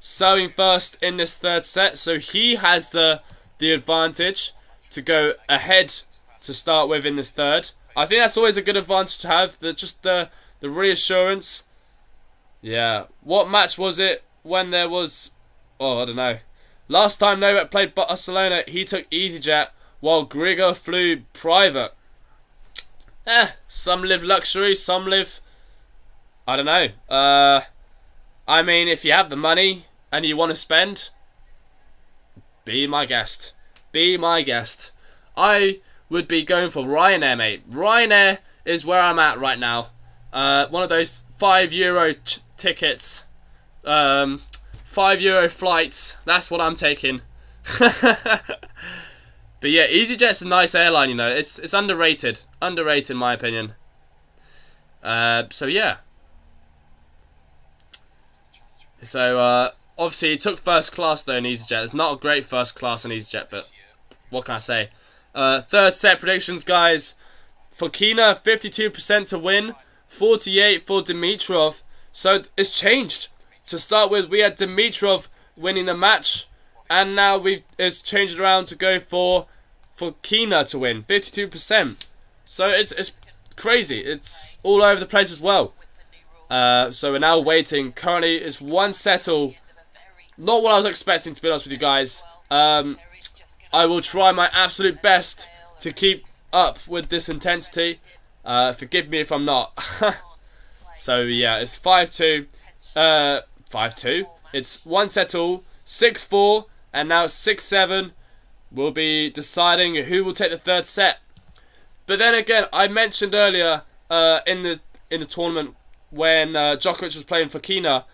serving first in this third set, so he has the advantage to go ahead to start with in this third. I think that's always a good advantage to have, the reassurance. Yeah, what match was it when there was... Oh, I don't know. Last time Novak played Barcelona, he took EasyJet while Grigor flew private. Some live luxury, some live... I don't know. I mean, if you have the money and you want to spend, be my guest. Be my guest. I would be going for Ryanair, mate. Ryanair is where I'm at right now. One of those €5 tickets. €5 flights. That's what I'm taking. But yeah, EasyJet's a nice airline, you know. It's underrated. Underrated in my opinion. So yeah. So obviously he took first class though in EasyJet. It's not a great first class in EasyJet, but what can I say? Third set predictions, guys. Fokina 52% to win, 48 for Dimitrov. So it's changed. To start with, we had Dimitrov winning the match, and now it's changed around to go for Fokina to win, 52%. So it's crazy. It's all over the place as well. So we're now waiting. Currently, it's one settle. Not what I was expecting, to be honest with you guys. I will try my absolute best to keep up with this intensity. Forgive me if I'm not. So yeah, it's 5-2. 5-2. It's one settle, 6-4, and now 6-7. We'll be deciding who will take the third set. But then again, I mentioned earlier in the tournament when Djokovic was playing Fokina,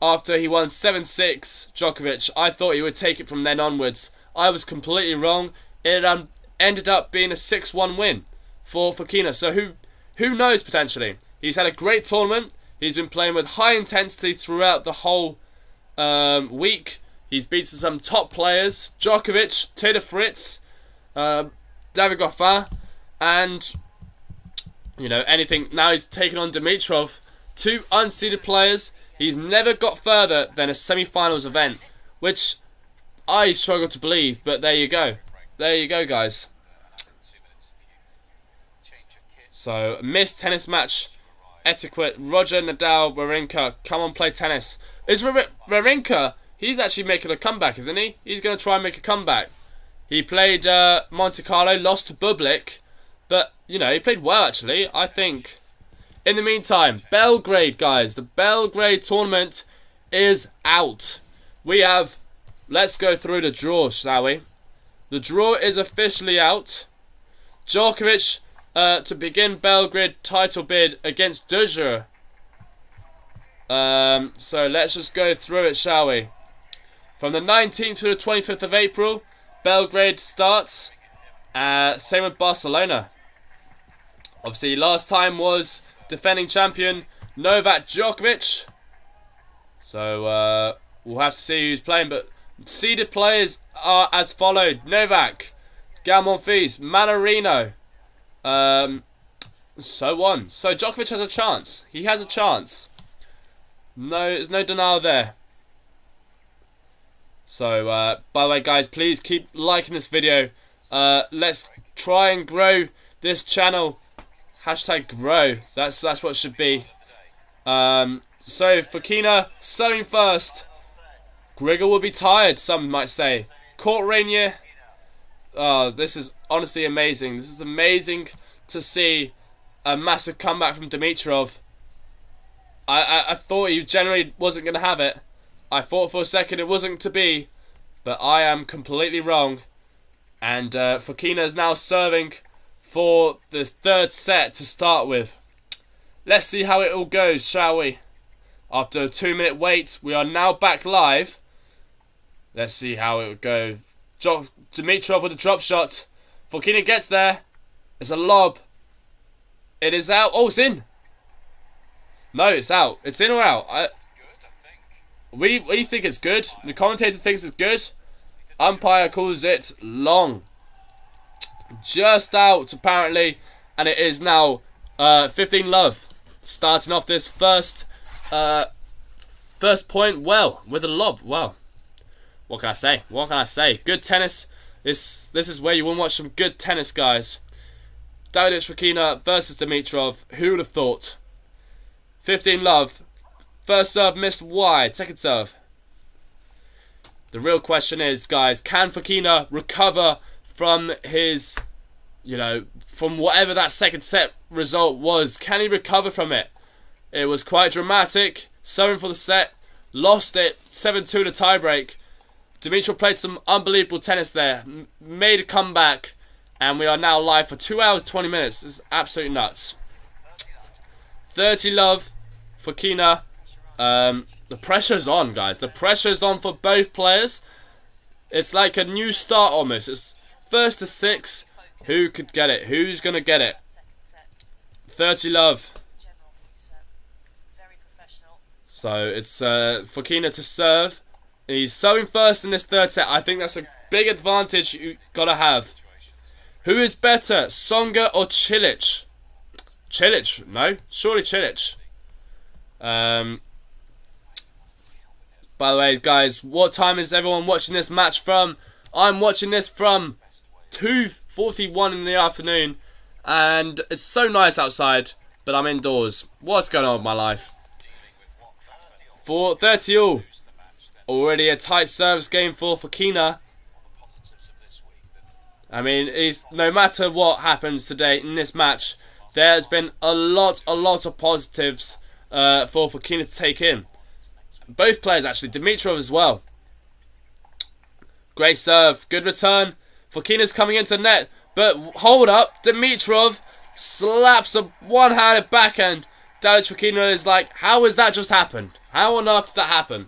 after he won 7-6, Djokovic, I thought he would take it from then onwards. I was completely wrong. It ended up being a 6-1 win for Fokina. So who knows potentially? He's had a great tournament. He's been playing with high intensity throughout the whole week. He's beaten some top players. Djokovic, Taylor Fritz, David Goffin, and you know, anything. Now he's taken on Dimitrov. Two unseeded players. He's never got further than a semi-finals event, which I struggle to believe, but there you go. There you go, guys. So, missed tennis match etiquette. Roger, Nadal, Wawrinka, come on, play tennis. Is Wawrinka, he's actually making a comeback, isn't he? He's going to try and make a comeback. He played Monte-Carlo, lost to Bublik, but, you know, he played well, actually, I think. In the meantime, Belgrade, guys. The Belgrade tournament is out. We have... Let's go through the draw, shall we? The draw is officially out. Djokovic to begin Belgrade title bid against Dujer. So let's just go through it, shall we? From the 19th to the 25th of April, Belgrade starts. Same with Barcelona. Obviously, last time was defending champion Novak Djokovic. So we'll have to see who's playing, but seeded players are as followed: Novak, Galmonfils, Manarino, so on. So Djokovic has a chance. He has a chance. No, there's no denial there. So, by the way, guys, please keep liking this video. Let's try and grow this channel. Hashtag grow. That's what it should be. So Fokina serving first. Grigor will be tired, some might say. Court Rainier. Oh, this is honestly amazing. This is amazing to see a massive comeback from Dimitrov. I thought he generally wasn't going to have it. I thought for a second it wasn't to be, but I am completely wrong. And Fokina is now serving for the third set to start with. Let's see how it all goes, shall we? After a 2-minute wait, we are now back live. Let's see how it would go. Dimitrov with a drop shot. Fokina gets there. It's a lob. It is out. Oh, it's in. No, it's out. It's in or out? What do you think it's good? The commentator thinks it's good. Umpire calls it long. Just out, apparently. And it is now 15 love. Starting off this first first point well with a lob. Well, what can I say? What can I say? Good tennis. This is where you want to watch some good tennis, guys. Davidovich Fokina versus Dimitrov. Who would have thought? 15-love. First serve missed wide. Second serve. The real question is, guys, can Fokina recover from his, from whatever that second set result was? Can he recover from it? It was quite dramatic. Serving for the set. Lost it. 7-2 to tiebreak. Dimitrov played some unbelievable tennis there. Made a comeback. And we are now live for 2 hours 20 minutes. This is absolutely nuts. 30-love. Fokina. The pressure's on, guys. The pressure's on for both players. It's like a new start almost. It's first to 6. Who could get it? Who's going to get it? 30-love. So it's Fokina to serve. He's serving first in this third set. I think that's a big advantage you got to have. Who is better, Tsonga or Cilic? Cilic, no? Surely Cilic. By the way, guys, what time is everyone watching this match from? I'm watching this from 2:41 in the afternoon. And it's so nice outside, but I'm indoors. What's going on with my life? 4:30 all. Already a tight service game for Fokina. I mean, no matter what happens today in this match, there's been a lot of positives for Fokina to take in. Both players, actually. Dimitrov as well. Great serve. Good return. Fokina's coming into net. But hold up. Dimitrov slaps a one-handed backhand. Davidovich Fokina is like, how has that just happened? How on earth did that happen?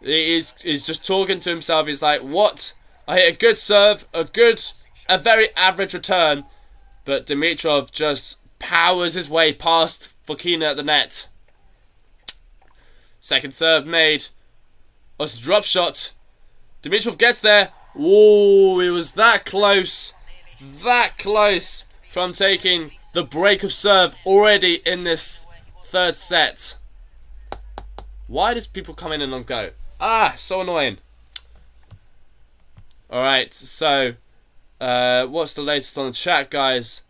He's just talking to himself. He's like, what? I hit a good serve. A very average return. But Dimitrov just powers his way past Fokina at the net. Second serve made. Oh, it's a drop shot. Dimitrov gets there. Ooh, he was that close. That close from taking the break of serve already in this third set. Why does people come in and go? Ah, so annoying. Alright, so what's the latest on the chat, guys?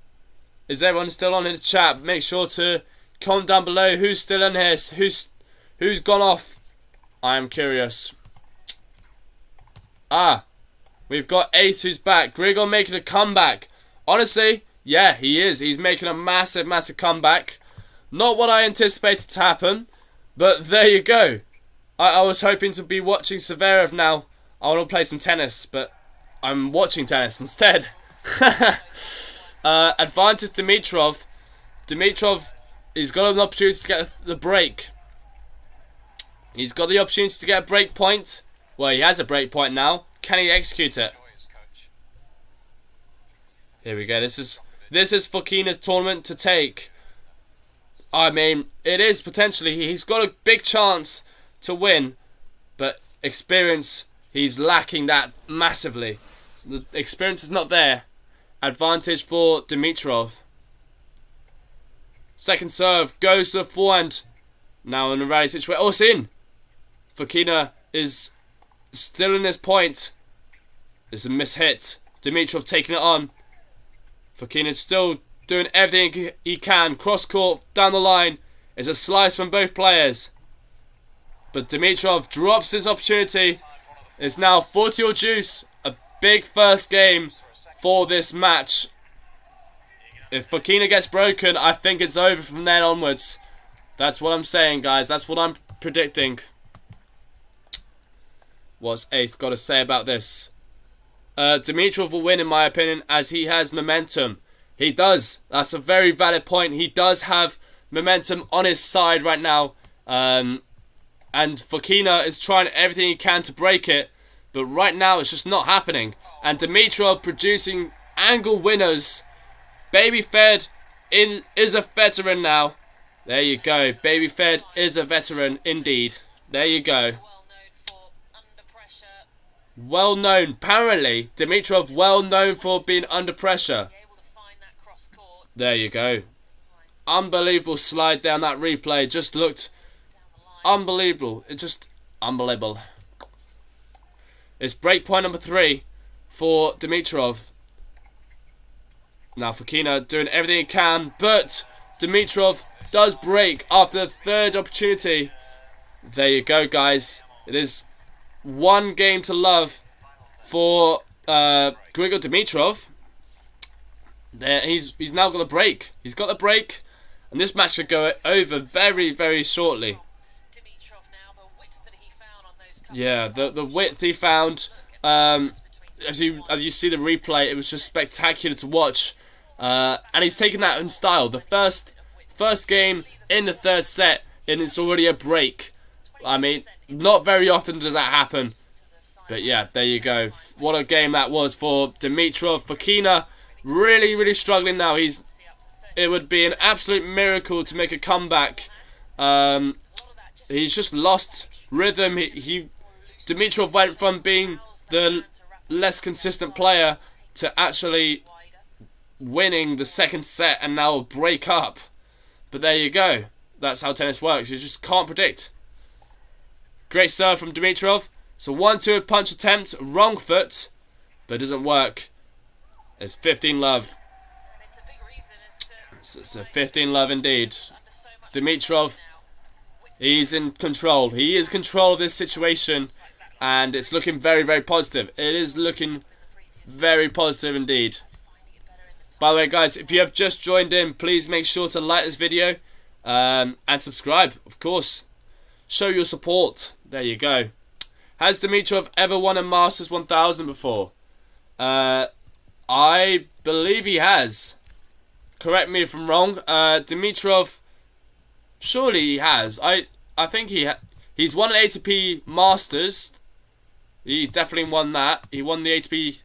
Is everyone still on in the chat? Make sure to comment down below who's still in here. Who's gone off? I am curious. Ah, we've got Ace who's back. Grigor making a comeback. Honestly, yeah, he is. He's making a massive comeback. Not what I anticipated to happen, but there you go. I was hoping to be watching Zverev now. I want to play some tennis, but I'm watching tennis instead. Advantage Dimitrov. Dimitrov, he's got an opportunity to get the break. He's got the opportunity to get a break point. Well, he has a break point now. Can he execute it? Here we go. This is Fokina's tournament to take. I mean, it is potentially. He's got a big chance to win, but experience, he's lacking that massively. The experience is not there. Advantage for Dimitrov. Second serve goes to the forehand. Now in a rally situation. Oh, it's in. Fokina is still in this point. It's a mishit. Dimitrov taking it on. Fokina still doing everything he can. Cross court, down the line. It's a slice from both players. But Dimitrov drops his opportunity. It's now 40 or juice. A big first game for this match. If Fokina gets broken, I think it's over from then onwards. That's what I'm saying, guys. That's what I'm predicting. What's Ace got to say about this? Dimitrov will win, in my opinion, as he has momentum. He does. That's a very valid point. He does have momentum on his side right now. And Fokina is trying everything he can to break it. But right now, it's just not happening. And Dimitrov producing angle winners. Baby Fed is a veteran now. There you go. Baby Fed is a veteran indeed. There you go. Well known. Apparently, Dimitrov well known for being under pressure. There you go. Unbelievable slide down that replay. Just looked unbelievable. It's just unbelievable. It's break point number 3 for Dimitrov. Now Fokina doing everything he can, but Dimitrov does break after the 3rd opportunity. There you go, guys. It is 1 game to love for Grigor Dimitrov. There, he's now got a break. He's got a break, and this match should go over very, very shortly. Yeah, the width he found. As you see the replay, it was just spectacular to watch. And he's taken that in style. The first game in the 3rd set, and it's already a break. I mean, not very often does that happen. But yeah, there you go. What a game that was for Dimitrov. Fokina really, really struggling now. It would be an absolute miracle to make a comeback. He's just lost rhythm. Dimitrov went from being the less consistent player to actually winning the 2nd set and now a break up. But there you go. That's how tennis works. You just can't predict. Great serve from Dimitrov. It's a 1-2 punch attempt. Wrong foot. But it doesn't work. It's 15-love. It's a 15-love indeed. Dimitrov, he's in control. He is in control of this situation. And it's looking very, very positive. It is looking very positive indeed. By the way, guys, if you have just joined in, please make sure to like this video and subscribe, of course. Show your support. There you go. Has Dimitrov ever won a Masters 1000 before? I believe he has. Correct me if I'm wrong. Dimitrov, surely he has. I think he's won an ATP Masters. He's definitely won that. He won the ATP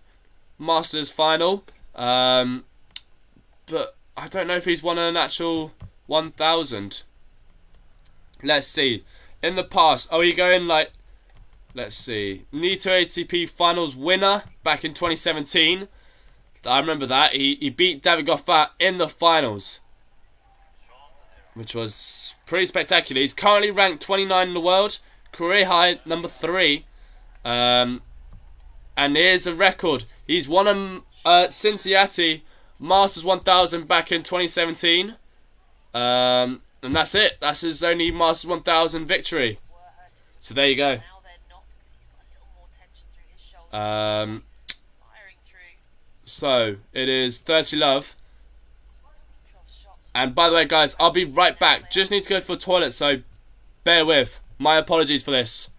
Masters final. But I don't know if he's won an actual 1000. Let's see. In the past, are we going like, let's see, Nito ATP Finals winner back in 2017. I remember that. He beat David Goffin in the finals, which was pretty spectacular. He's currently ranked 29 in the world, career high number 3. And here's a record. He's won a Cincinnati Masters 1000 back in 2017. And that's it. That's his only Masters 1000 victory. So there you go. So it is 30-love. And by the way, guys, I'll be right back. Just need to go for the toilet, so bear with. My apologies for this.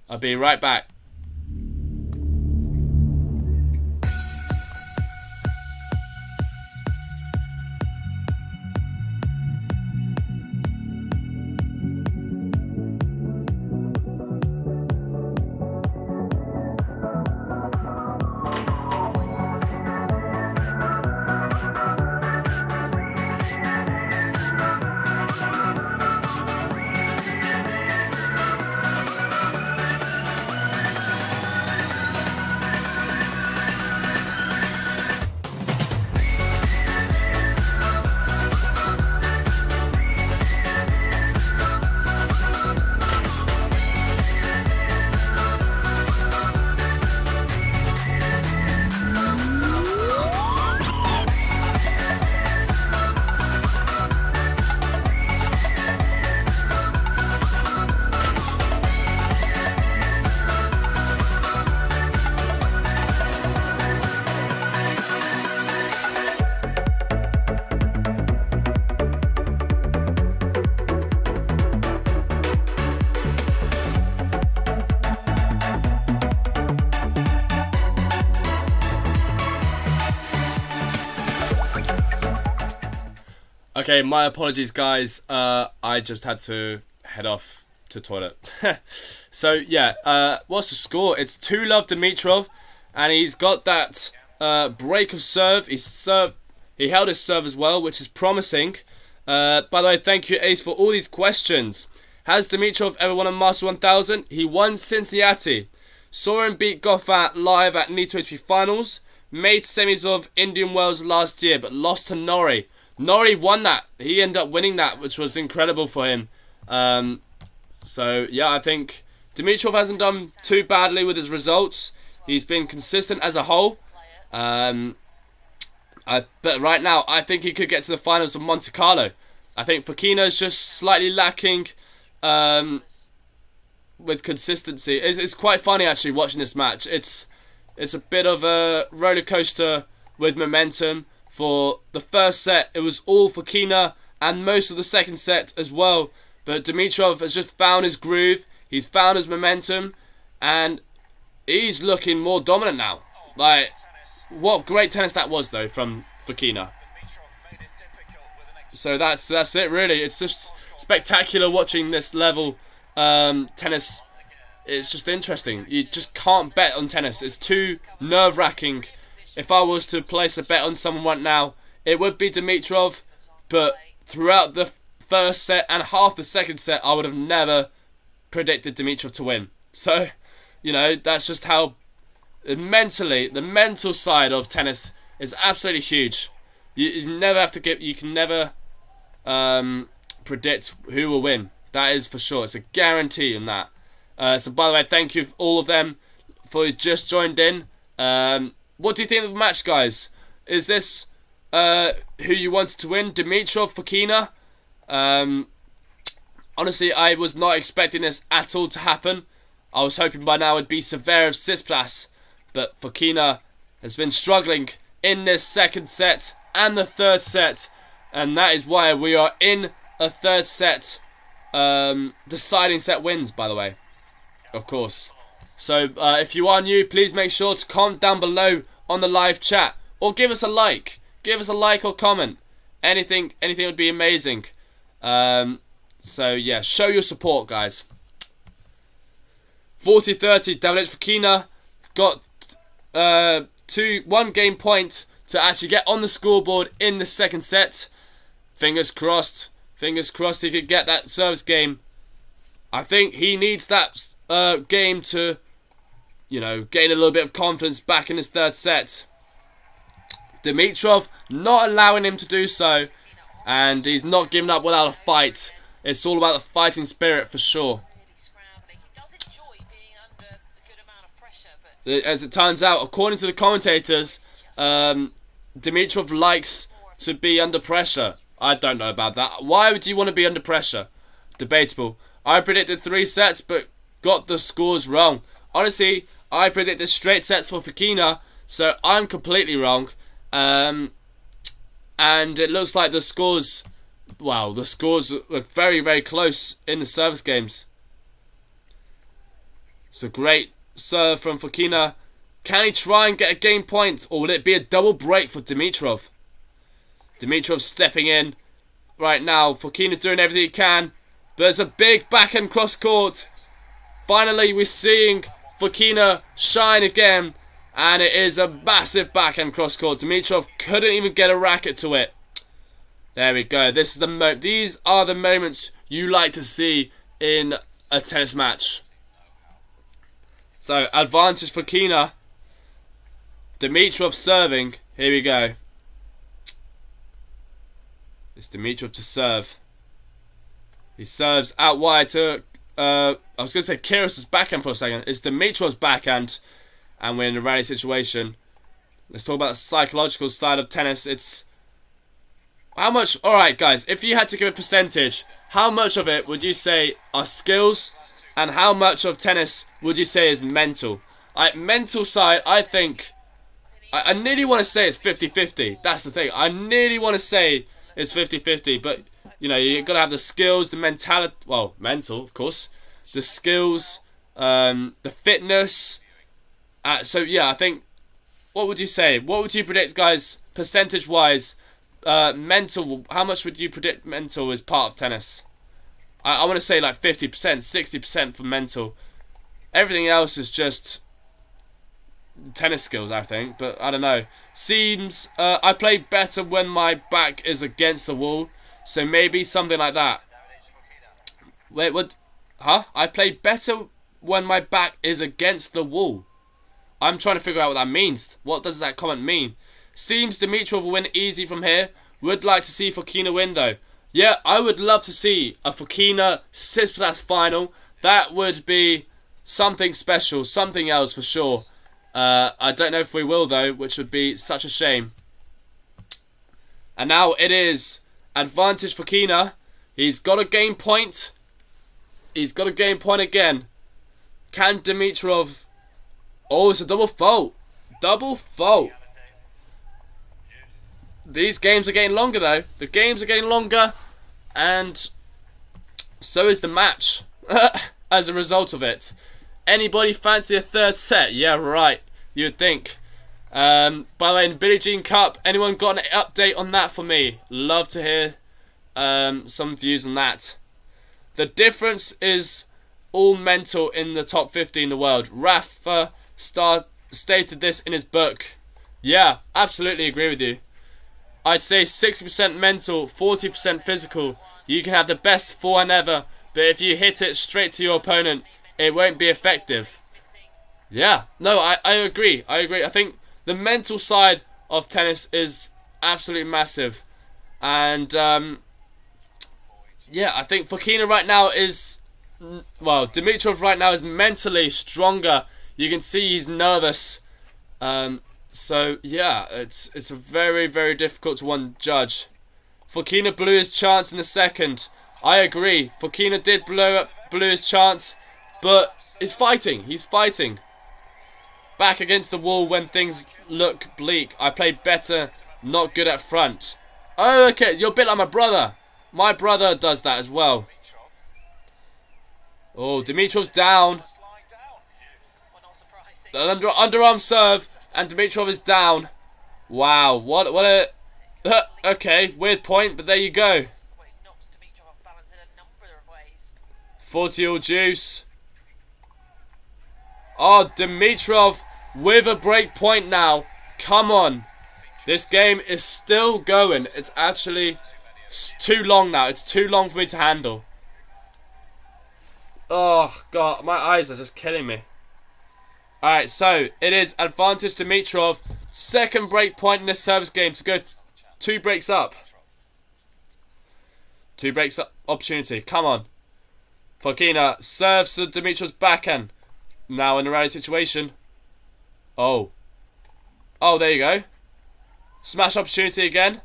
I'll be right back. Okay, my apologies, guys. I just had to head off to toilet. So yeah, what's the score? It's 2-love Dimitrov, and he's got that break of serve. He held his serve as well, which is promising. By the way, thank you, Ace, for all these questions. Has Dimitrov ever won a Master 1000? He won Cincinnati. Saw him beat Goffin live at Nito ATP Finals. Made semis of Indian Wells last year, but lost to Norrie. Norrie won that. He ended up winning that, which was incredible for him. So yeah, I think Dimitrov hasn't done too badly with his results. He's been consistent as a whole. But right now, I think he could get to the finals of Monte-Carlo. I think Fokina is just slightly lacking with consistency. It's quite funny actually watching this match. It's a bit of a roller coaster with momentum. For the first set, it was all Fokina, and most of the second set as well. But Dimitrov has just found his groove. He's found his momentum, and he's looking more dominant now. Like, what great tennis that was though from Fokina. So that's it really. It's just spectacular watching this level tennis. It's just interesting. You just can't bet on tennis. It's too nerve-wracking. If I was to place a bet on someone right now, it would be Dimitrov. But throughout the first set and half the second set, I would have never predicted Dimitrov to win. So, you know, that's just how mentally, the mental side of tennis is absolutely huge. You never have to get. You can never predict who will win. That is for sure. It's a guarantee on that. So by the way, thank you all of them for who's just joined in. What do you think of the match, guys? Is this who you wanted to win? Dimitrov, Fokina? Honestly, I was not expecting this at all to happen. I was hoping by now it'd be Zverev, Tsitsipas, but Fokina has been struggling in this second set and the third set, and that is why we are in a third set. Deciding set wins, by the way, of course. So if you are new, please make sure to comment down below on the live chat, or give us a like. Give us a like or comment. Anything would be amazing. So yeah, show your support, guys. 40-30, Davidovich Fokina got 1 game point to actually get on the scoreboard in the second set. Fingers crossed. Fingers crossed he could get that service game. I think he needs that game to, you know, gain a little bit of confidence back in his third set. Dimitrov not allowing him to do so, and he's not giving up without a fight. It's all about the fighting spirit for sure. As it turns out, according to the commentators, Dimitrov likes to be under pressure. I don't know about that. Why would you want to be under pressure? Debatable. I predicted 3 sets, but got the scores wrong. Honestly, I predicted straight sets for Fokina, so I'm completely wrong. And it looks like the scores, wow, the scores were very, very close in the service games. It's a great serve from Fokina. Can he try and get a game point, or will it be a double break for Dimitrov? Dimitrov stepping in right now. Fokina doing everything he can, but there's a big backhand cross court. Finally, we're seeing Fokina shine again, and it is a massive backhand cross court. Dimitrov couldn't even get a racket to it. There we go. This is the these are the moments you like to see in a tennis match. So, advantage Fokina. Dimitrov serving. Here we go. It's Dimitrov to serve. He serves out wide to, I was going to say Kyrgios's backhand for a second. It's Dimitrov's backhand, and we're in a rally situation. Let's talk about the psychological side of tennis. It's how much, alright guys, if you had to give a percentage, how much of it would you say are skills, and how much of tennis would you say is mental? Mental side, I think, I nearly want to say it's 50-50. That's the thing. I nearly want to say it's 50-50, but you know, you've got to have the skills, the mentality, well, mental, of course, the skills, the fitness. So yeah, I think, what would you say? What would you predict, guys, percentage-wise? Mental, how much would you predict mental is part of tennis? I want to say like 50%, 60% for mental. Everything else is just tennis skills, I think, but I don't know. Seems I play better when my back is against the wall, so maybe something like that. Wait, what? Huh? I play better when my back is against the wall. I'm trying to figure out what that means. What does that comment mean? Seems Dimitrov will win easy from here. Would like to see Fokina win though. Yeah, I would love to see a Fokina Tsitsipas final. That would be something special, something else for sure. I don't know if we will though, which would be such a shame. And now it is advantage Fokina. He's got a game point. He's got a game point again. Can Dimitrov... Oh, it's a double fault. Double fault. These games are getting longer though. The games are getting longer. And so is the match. As a result of it. Anybody fancy a third set? Yeah, right. You'd think. By the way, in Billie Jean Cup, anyone got an update on that for me? Love to hear some views on that. The difference is all mental in the top 50 in the world. Rafa stated this in his book. Yeah, absolutely agree with you. I'd say 60% mental, 40% physical. You can have the best forehand ever, but if you hit it straight to your opponent, it won't be effective. Yeah, no, I agree. I think the mental side of tennis is absolutely massive. And, yeah, I think Fokina right now is... Well, Dimitrov right now is mentally stronger. You can see he's nervous. So, yeah, it's a very, very difficult to one judge. Fokina blew his chance in the second. I agree. Fokina did blew his chance, but he's fighting. He's fighting. Back against the wall when things look bleak. I play better, not good at front. Oh, okay. You're a bit like my brother. My brother does that as well. Oh, Dimitrov's down. An underarm serve, and Dimitrov is down. Wow, what a... okay, weird point, but there you go. 40-all juice. Oh, Dimitrov with a break point now. Come on. This game is still going. It's actually too long now. It's too long for me to handle. Oh, God. My eyes are just killing me. Alright, so it is advantage Dimitrov. Second break point in this service game to go 2 breaks up. 2 breaks up opportunity. Come on. Fokina serves to Dimitrov's backhand. Now in a rally situation. Oh. Oh, there you go. Smash opportunity again.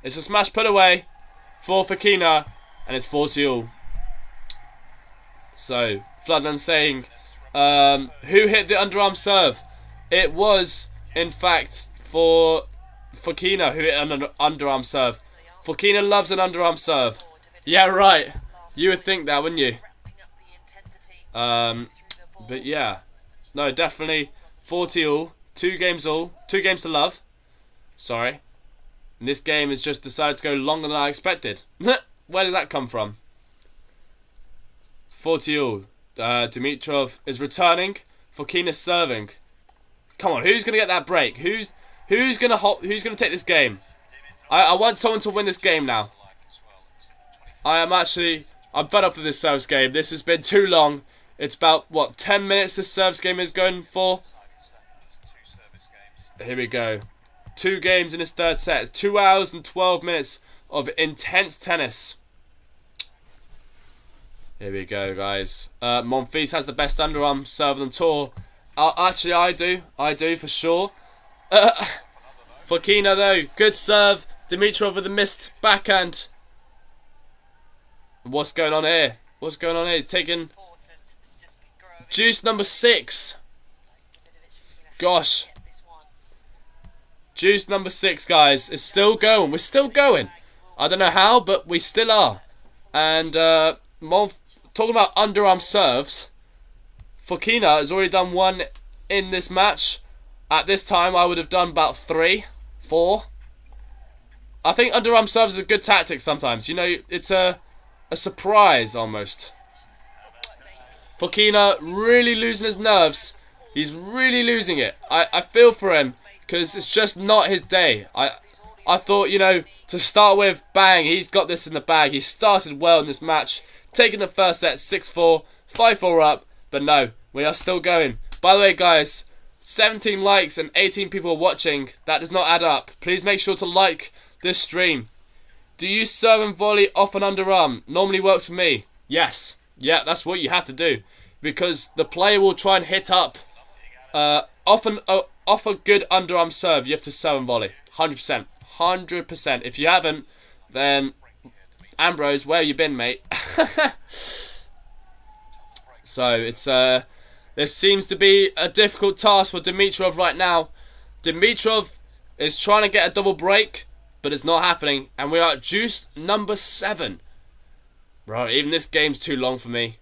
It's a smash put away for Fokina. And it's 40-all. So, Floodland saying, who hit the underarm serve? It was, in fact, for Fokina who hit an underarm serve. Fokina loves an underarm serve. Yeah, right. You would think that, wouldn't you? But yeah. No, definitely 40-all. 2 games all. 2 games to love. Sorry. And this game has just decided to go longer than I expected. Where did that come from? 40-all. Dimitrov is returning. Fokina serving. Come on, who's gonna get that break? Who's gonna take this game? I want someone to win this game now. I'm fed up with this service game. This has been too long. It's about, what, 10 minutes this service game is going for? Here we go. 2 games in this third set. It's 2 hours and 12 minutes of intense tennis. Here we go, guys. Monfils has the best underarm serve on tour. Actually, I do for sure. Fokina, though, good serve. Dimitrov with a missed backhand. What's going on here? What's going on here? He's taking juice number 6. Gosh. Juice number 6, guys. It's still going. We're still going. I don't know how, but we still are. And talking about underarm serves, Fokina has already done 1 in this match. At this time, I would have done about 3, 4. I think underarm serves is a good tactic sometimes. You know, it's a surprise almost. Fokina really losing his nerves. He's really losing it. I feel for him because it's just not his day. I thought, you know, to start with, bang, he's got this in the bag. He started well in this match, taking the first set 6-4, 5-4 up, but no, we are still going. By the way, guys, 17 likes and 18 people watching. That does not add up. Please make sure to like this stream. Do you serve and volley off an underarm? Normally works for me. Yes. Yeah, that's what you have to do. Because the player will try and hit up off a good underarm serve. You have to serve and volley. 100%. 100%. If you haven't, then Ambrose, where you been, mate? So it's this seems to be a difficult task for Dimitrov right now. Dimitrov is trying to get a double break, but it's not happening. And we are at juice number 7. Bro, even this game's too long for me.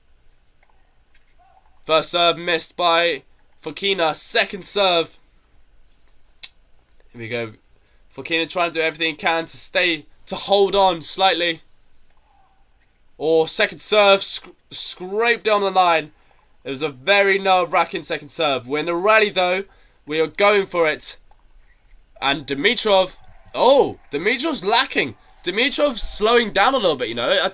First serve missed by Fokina. Second serve. Here we go. Fokina trying to do everything he can to hold on slightly. Or second serve, scraped down the line. It was a very nerve-wracking second serve. We're in the rally though. We are going for it. And Dimitrov, Dimitrov's lacking. Dimitrov's slowing down a little bit, you know.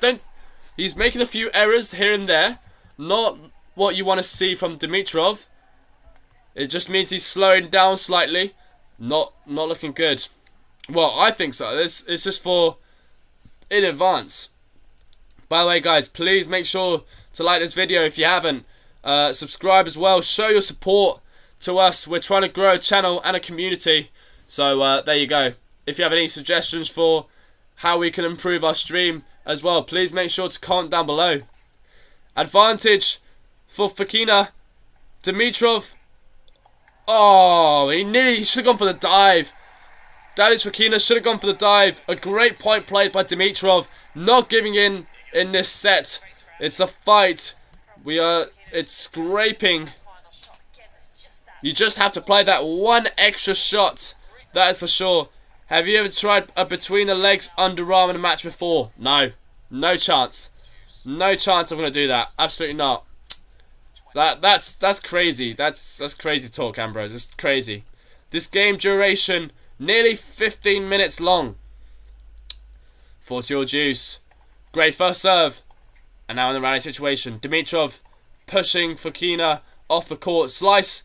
He's making a few errors here and there. Not what you want to see from Dimitrov. It just means he's slowing down slightly. Not looking good. Well, I think so. This is just for in advance. By the way, guys, please make sure to like this video if you haven't. Subscribe as well. Show your support to us. We're trying to grow a channel and a community. So there you go. If you have any suggestions for how we can improve our stream as well, please make sure to comment down below. Advantage for Fokina. Dimitrov. Oh, he should have gone for the dive. Darius Fokina should have gone for the dive. A great point played by Dimitrov. Not giving in this set. It's a fight. It's scraping. You just have to play that one extra shot. That is for sure. Have you ever tried a between the legs underarm in a match before? No. No chance. No chance I'm going to do that. Absolutely not. That's crazy. That's crazy talk, Ambrose. It's crazy. This game duration nearly 15 minutes long. 40-all juice. Great first serve. And now in the rally situation. Dimitrov pushing Fokina off the court. Slice.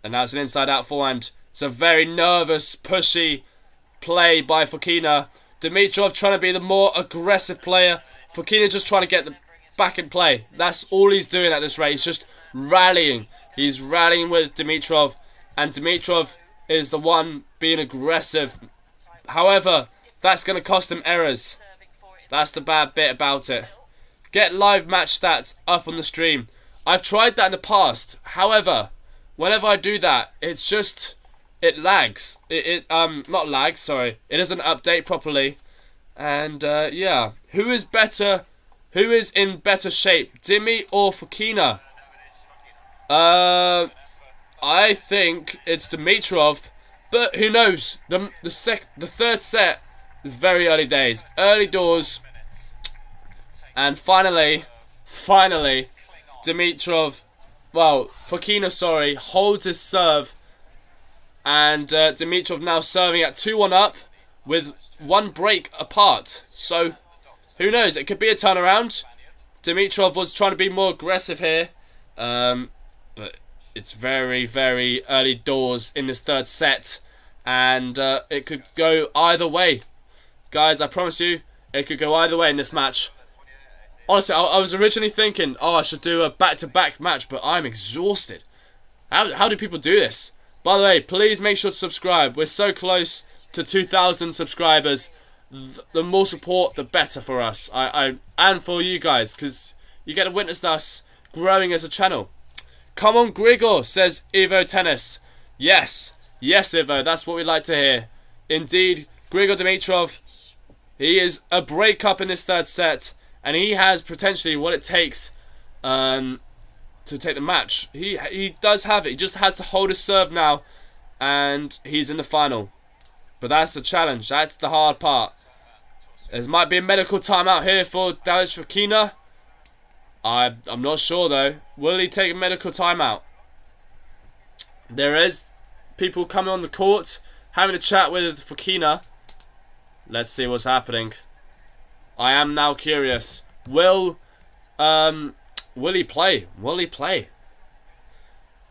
And now it's an inside-out forehand. It's a very nervous, pushy play by Fokina. Dimitrov trying to be the more aggressive player. Fokina just trying to get the back in play. That's all he's doing at this rate. He's just rallying. He's rallying with Dimitrov. And Dimitrov is the one being aggressive. However, that's going to cost him errors. That's the bad bit about it. Get live match stats up on the stream. I've tried that in the past. However, whenever I do that, it's just... it lags. Not lags, sorry. It doesn't update properly. And, yeah. Who is better? Who is in better shape? Dimi or Fokina? I think it's Dimitrov. But who knows? The third set is very early days. Early doors. And finally, Dimitrov... well, Fokina, sorry, holds his serve. And Dimitrov now serving at 2-1 up with one break apart. So, who knows? It could be a turnaround. Dimitrov was trying to be more aggressive here. But it's very, very early doors in this third set. And it could go either way. Guys, I promise you, it could go either way in this match. Honestly, I was originally thinking, oh, I should do a back-to-back match, but I'm exhausted. How do people do this? By the way, please make sure to subscribe. We're so close to 2,000 subscribers. The more support, the better for us. And for you guys, because you get to witness us growing as a channel. Come on, Grigor, says Evo Tennis. Yes, Evo, that's what we like to hear. Indeed, Grigor Dimitrov, he is a break-up in this third set. And he has potentially what it takes to take the match. He does have it. He just has to hold his serve now. And he's in the final. But that's the challenge. That's the hard part. There might be a medical timeout here for Darius Fokina. I'm not sure though. Will he take a medical timeout? There is people coming on the court having a chat with Fokina. Let's see what's happening. I am now curious. Will he play? Will he play?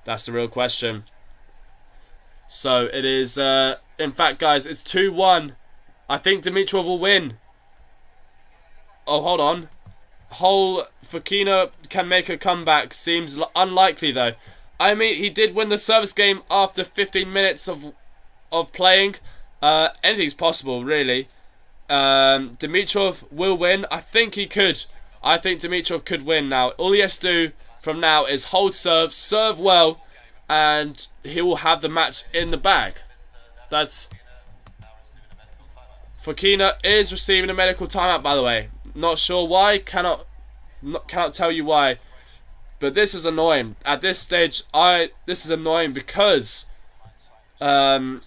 That's the real question. So it is. In fact, guys, it's 2-1. I think Dimitrov will win. Oh, hold on. Fokina can make a comeback. Seems unlikely, though. I mean, he did win the service game after 15 minutes of playing. Anything's possible, really. Dimitrov will win. I think he could. I think Dimitrov could win now. All he has to do from now is hold serve, serve well, and he will have the match in the bag. That's... Fokina is receiving a medical timeout, by the way. Not sure why. Cannot tell you why. But this is annoying. At this stage, this is annoying because, well,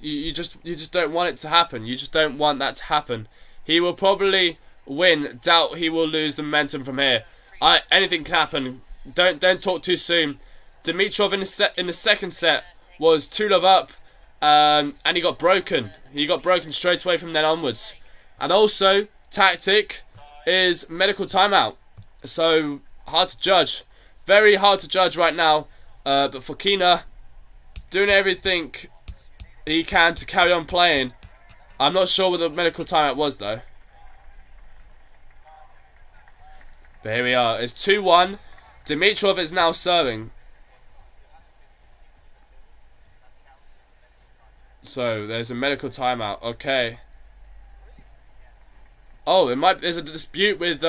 you just don't want it to happen. You just don't want that to happen. He will probably win. Doubt he will lose the momentum from here. Anything can happen. Don't talk too soon. Dimitrov in the second set was 2-love up, and he got broken. He got broken straight away from then onwards. And also, tactic is medical timeout. So, hard to judge. Very hard to judge right now. But Fokina doing everything he can to carry on playing. I'm not sure what the medical timeout was, though. But here we are. It's 2-1. Dimitrov is now serving. So, there's a medical timeout. Okay. Oh, there's a dispute with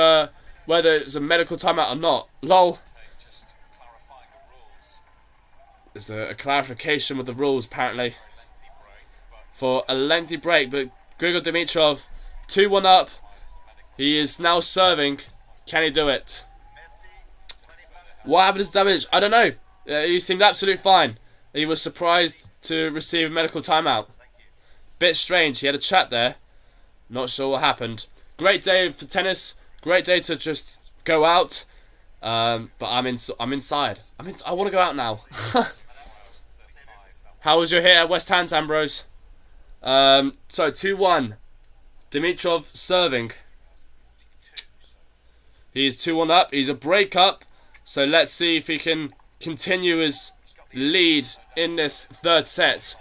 whether it's a medical timeout or not. Lol. There's a clarification with the rules, apparently. For a lengthy break, but Grigor Dimitrov, 2-1 up. He is now serving. Can he do it? What happened to damage? I don't know. He seemed absolutely fine. He was surprised to receive a medical timeout. Bit strange. He had a chat there. Not sure what happened. Great day for tennis. Great day to just go out. But I'm inside. I want to go out now. How was your hit at West Ham, Ambrose? So 2-1. Dimitrov serving. He's 2-1 up. He's a break up. So let's see if he can continue his lead in this third set.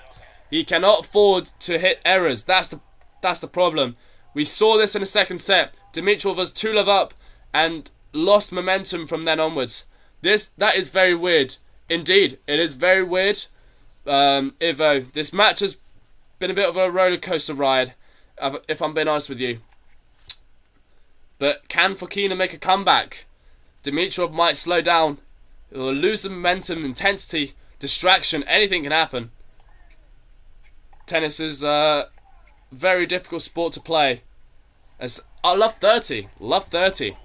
He cannot afford to hit errors. That's the problem. We saw this in the second set. Dimitrov was 2-love up and lost momentum from then onwards. That is very weird. Indeed, it is very weird. Ivo, this match has been a bit of a roller coaster ride, if I'm being honest with you. But can Fokina make a comeback? Dimitrov might slow down. He will lose the momentum, intensity, distraction. Anything can happen. Tennis is a very difficult sport to play. I love 30. Love 30.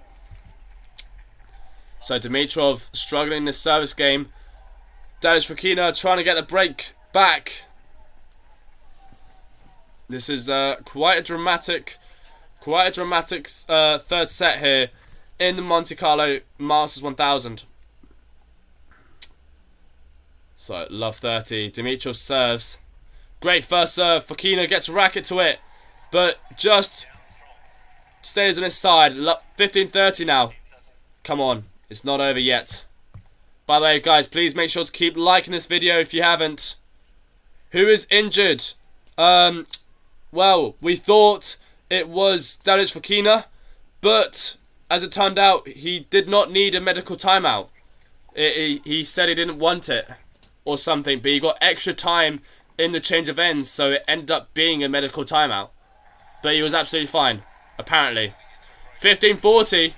So Dimitrov struggling in this service game. Darius Fokina trying to get the break back. This is quite a dramatic third set here in the Monte-Carlo Masters 1000. So love 30. Dimitrov serves. Great first serve. Fokina gets a racket to it, but just stays on his side. 15-30 now. Come on, it's not over yet. By the way, guys, please make sure to keep liking this video if you haven't. Who is injured? Well, we thought it was Darius Fokina, but as it turned out, he did not need a medical timeout. He said he didn't want it or something, but he got extra time in the change of ends, so it ended up being a medical timeout. But he was absolutely fine, apparently. 15-40.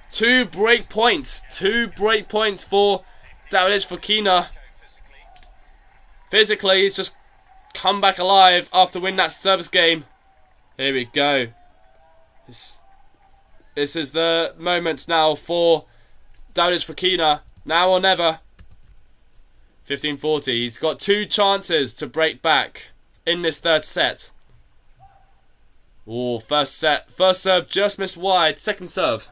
2 break points. 2 break points for Darius Fokina. Physically, he's just come back alive after winning that service game. Here we go. This is the moment now for Darius Fokina. Now or never. 15-40. He's got 2 chances to break back in this third set. Oh, first serve just missed wide. Second serve.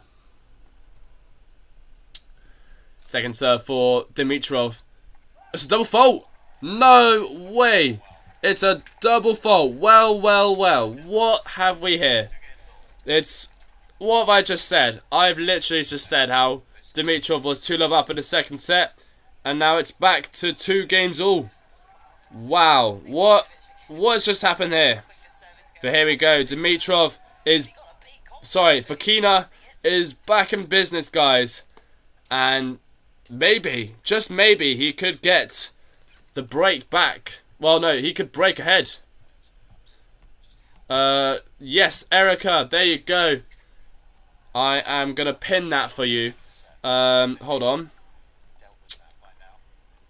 Second serve for Dimitrov. It's a double fault. No way. It's a double fault. Well. What have we here? What have I just said? I've literally just said how Dimitrov was 2-love up in the second set, and now it's back to 2 games all. Wow. What's just happened here? But here we go. Dimitrov is sorry, Fokina is back in business, guys. And maybe, just maybe, he could get the break back. Well, no, he could break ahead. Yes, Erica, there you go. I am going to pin that for you. Hold on.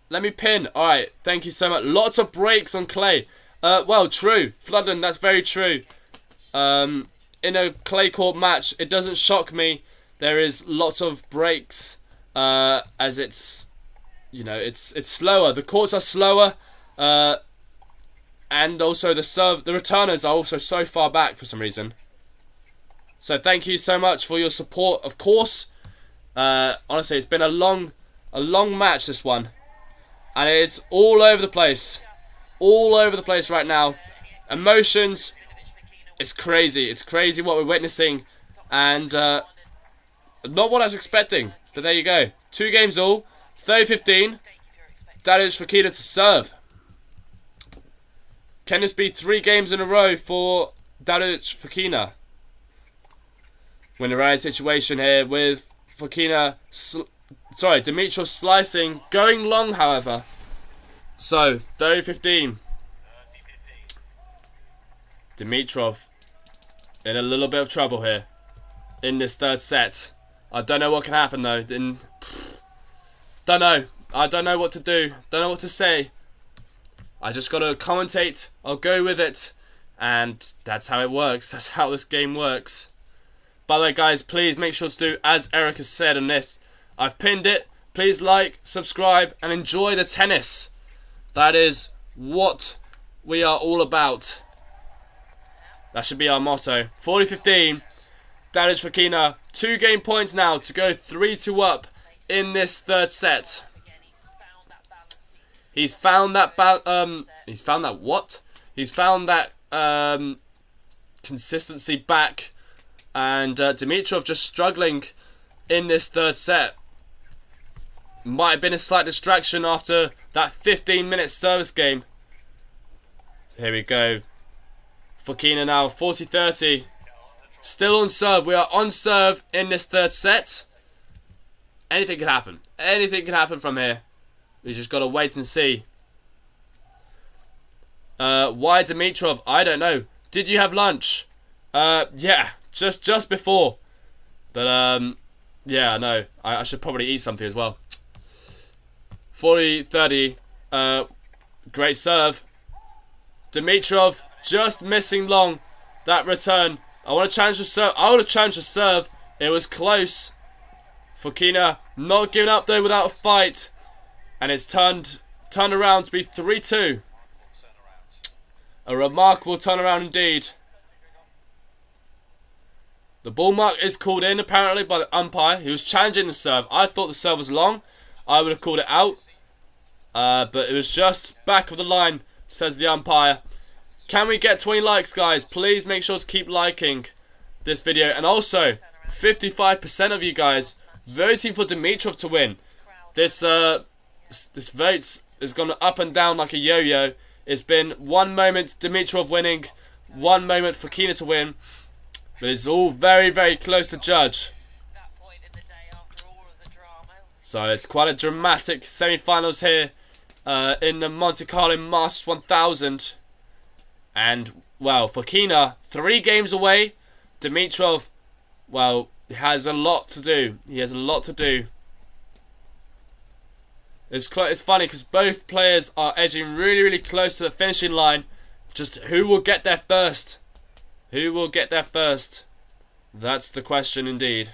Let me pin. Alright, thank you so much. Lots of breaks on clay. Well, true. Floodland, that's very true. In a clay court match, it doesn't shock me. There is lots of breaks, as it's, you know, it's slower. The courts are slower, and also the returners are also so far back for some reason. So thank you so much for your support. Of course, honestly, it's been a long match, this one, and it is all over the place. All over the place right now. Emotions. It's crazy. It's crazy what we're witnessing. And not what I was expecting. But there you go. 2 games all. 30-15. Dimitrov Fokina to serve. Can this be 3 games in a row for Dimitrov Fokina? We're in a rally situation here with Fokina. Dimitrov slicing. Going long, however. So, 30-15. Dimitrov in a little bit of trouble here in this 3rd set. I don't know what can happen though. Don't know. I don't know what to do. Don't know what to say. I just got to commentate. I'll go with it. And that's how it works. That's how this game works. By the way, guys, please make sure to do as Eric has said on this. I've pinned it. Please like, subscribe, and enjoy the tennis. That is what we are all about. That should be our motto. 40-15. Dimitrov Fokina. 2 game points now to go 3-2 up in this 3rd set. He's found that what? He's found that consistency back, and Dimitrov just struggling in this 3rd set. Might have been a slight distraction after that 15-minute service game. So here we go. Fokina now 40-30. Still on serve. We are on serve in this 3rd set. Anything can happen. Anything can happen from here. We just got to wait and see. Why Dimitrov? I don't know. Did you have lunch? Yeah, just before. But yeah, no. I should probably eat something as well. 40-30. Great serve. Dimitrov just missing long. That return. I want to challenge the serve. I would have challenged the serve. It was close. Fokina not giving up though without a fight. And it's turned around to be 3-2. A remarkable turnaround indeed. The ball mark is called in apparently by the umpire. He was challenging the serve. I thought the serve was long. I would have called it out. But it was just back of the line, says the umpire. Can we get 20 likes, guys? Please make sure to keep liking this video. And also, 55% of you guys voting for Dimitrov to win. This vote has gone up and down like a yo-yo. It's been one moment Dimitrov winning, one moment Fokina to win. But it's all very, very close to judge. So it's quite a dramatic semi-finals here in the Monte-Carlo Masters 1000. And, well, Fokina, 3 games away. Dimitrov, well, has a lot to do. He has a lot to do. It's funny because both players are edging really, really close to the finishing line. Just who will get there first? Who will get there first? That's the question indeed.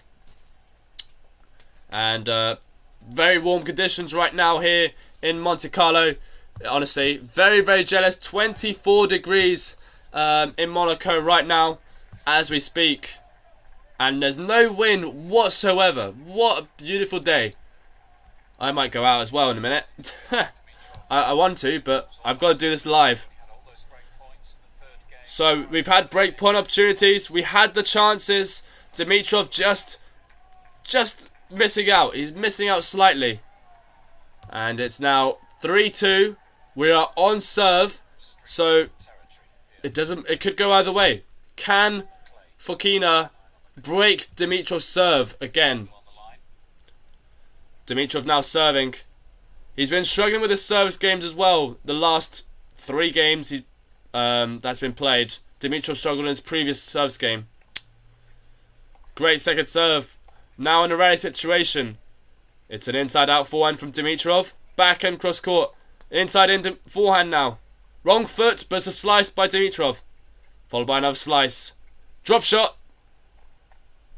And very warm conditions right now here in Monte-Carlo. Honestly, very, very jealous. 24 degrees in Monaco right now as we speak. And there's no wind whatsoever. What a beautiful day. I might go out as well in a minute. I want to, but I've got to do this live. So we've had break point opportunities. We had the chances. Dimitrov just missing out. He's missing out slightly. And it's now 3-2. We are on serve. So it could go either way. Can Fokina break Dimitrov's serve again. Dimitrov now serving. He's been struggling with his service games as well. The last 3 games that's been played, Dimitrov struggled in his previous service game. Great second serve. Now in a rally situation. It's an inside-out forehand from Dimitrov. Backhand cross-court. Inside-in forehand now. Wrong foot, but it's a slice by Dimitrov. Followed by another slice. Drop shot.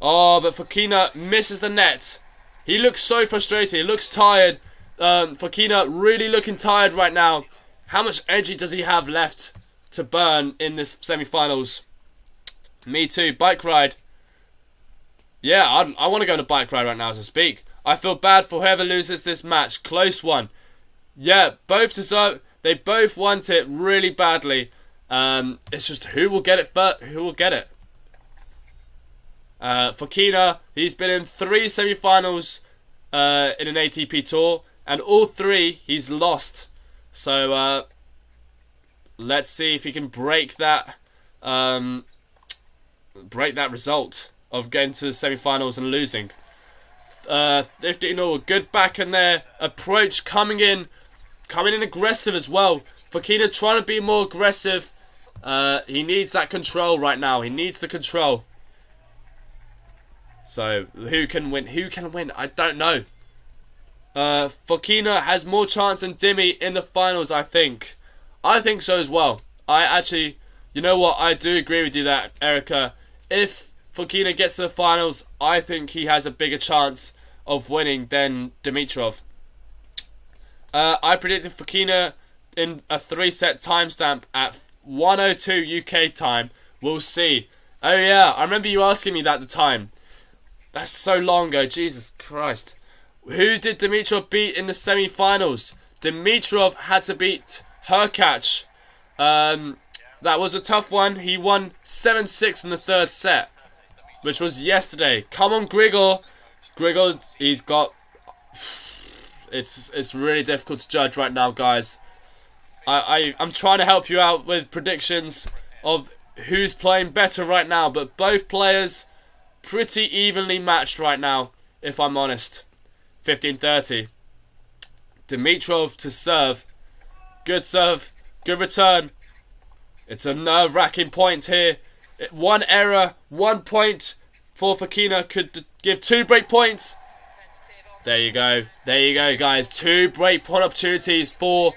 Oh, but Fokina misses the net. He looks so frustrated. He looks tired. Fokina really looking tired right now. How much energy does he have left to burn in this semi-finals? Me too. Bike ride. Yeah, I want to go on a bike ride right now as I speak. I feel bad for whoever loses this match. Close one. Yeah, both deserve. They both want it really badly. It's just who will get it first. Who will get it? Fokina, he's been in 3 semi-finals in an ATP tour, and all 3 he's lost. So let's see if he can break that result of getting to the semi-finals and losing. 15-all, good back in there. Approach coming in aggressive as well. Fokina trying to be more aggressive. He needs that control right now. He needs the control. So who can win? Who can win? I don't know. Fokina has more chance than Dimi in the finals, I think. I think so as well. I actually, you know what? I do agree with you that, Erica. If Fokina gets to the finals, I think he has a bigger chance of winning than Dimitrov. I predicted Fokina in a 3-set timestamp at 1:02 UK time. We'll see. Oh yeah, I remember you asking me that at the time. That's so long ago. Jesus Christ. Who did Dimitrov beat in the semi-finals? Dimitrov had to beat Hurkacz. That was a tough one. He won 7-6 in the 3rd set, which was yesterday. Come on, Grigor. Grigor, he's got... It's really difficult to judge right now, guys. I'm trying to help you out with predictions of who's playing better right now, but both players pretty evenly matched right now, if I'm honest. 15-30. Dimitrov to serve. Good serve. Good return. It's a nerve-wracking point here. 1 error, 1 point for Fokina could give 2 break points. There you go. There you go, guys. 2 break point opportunities for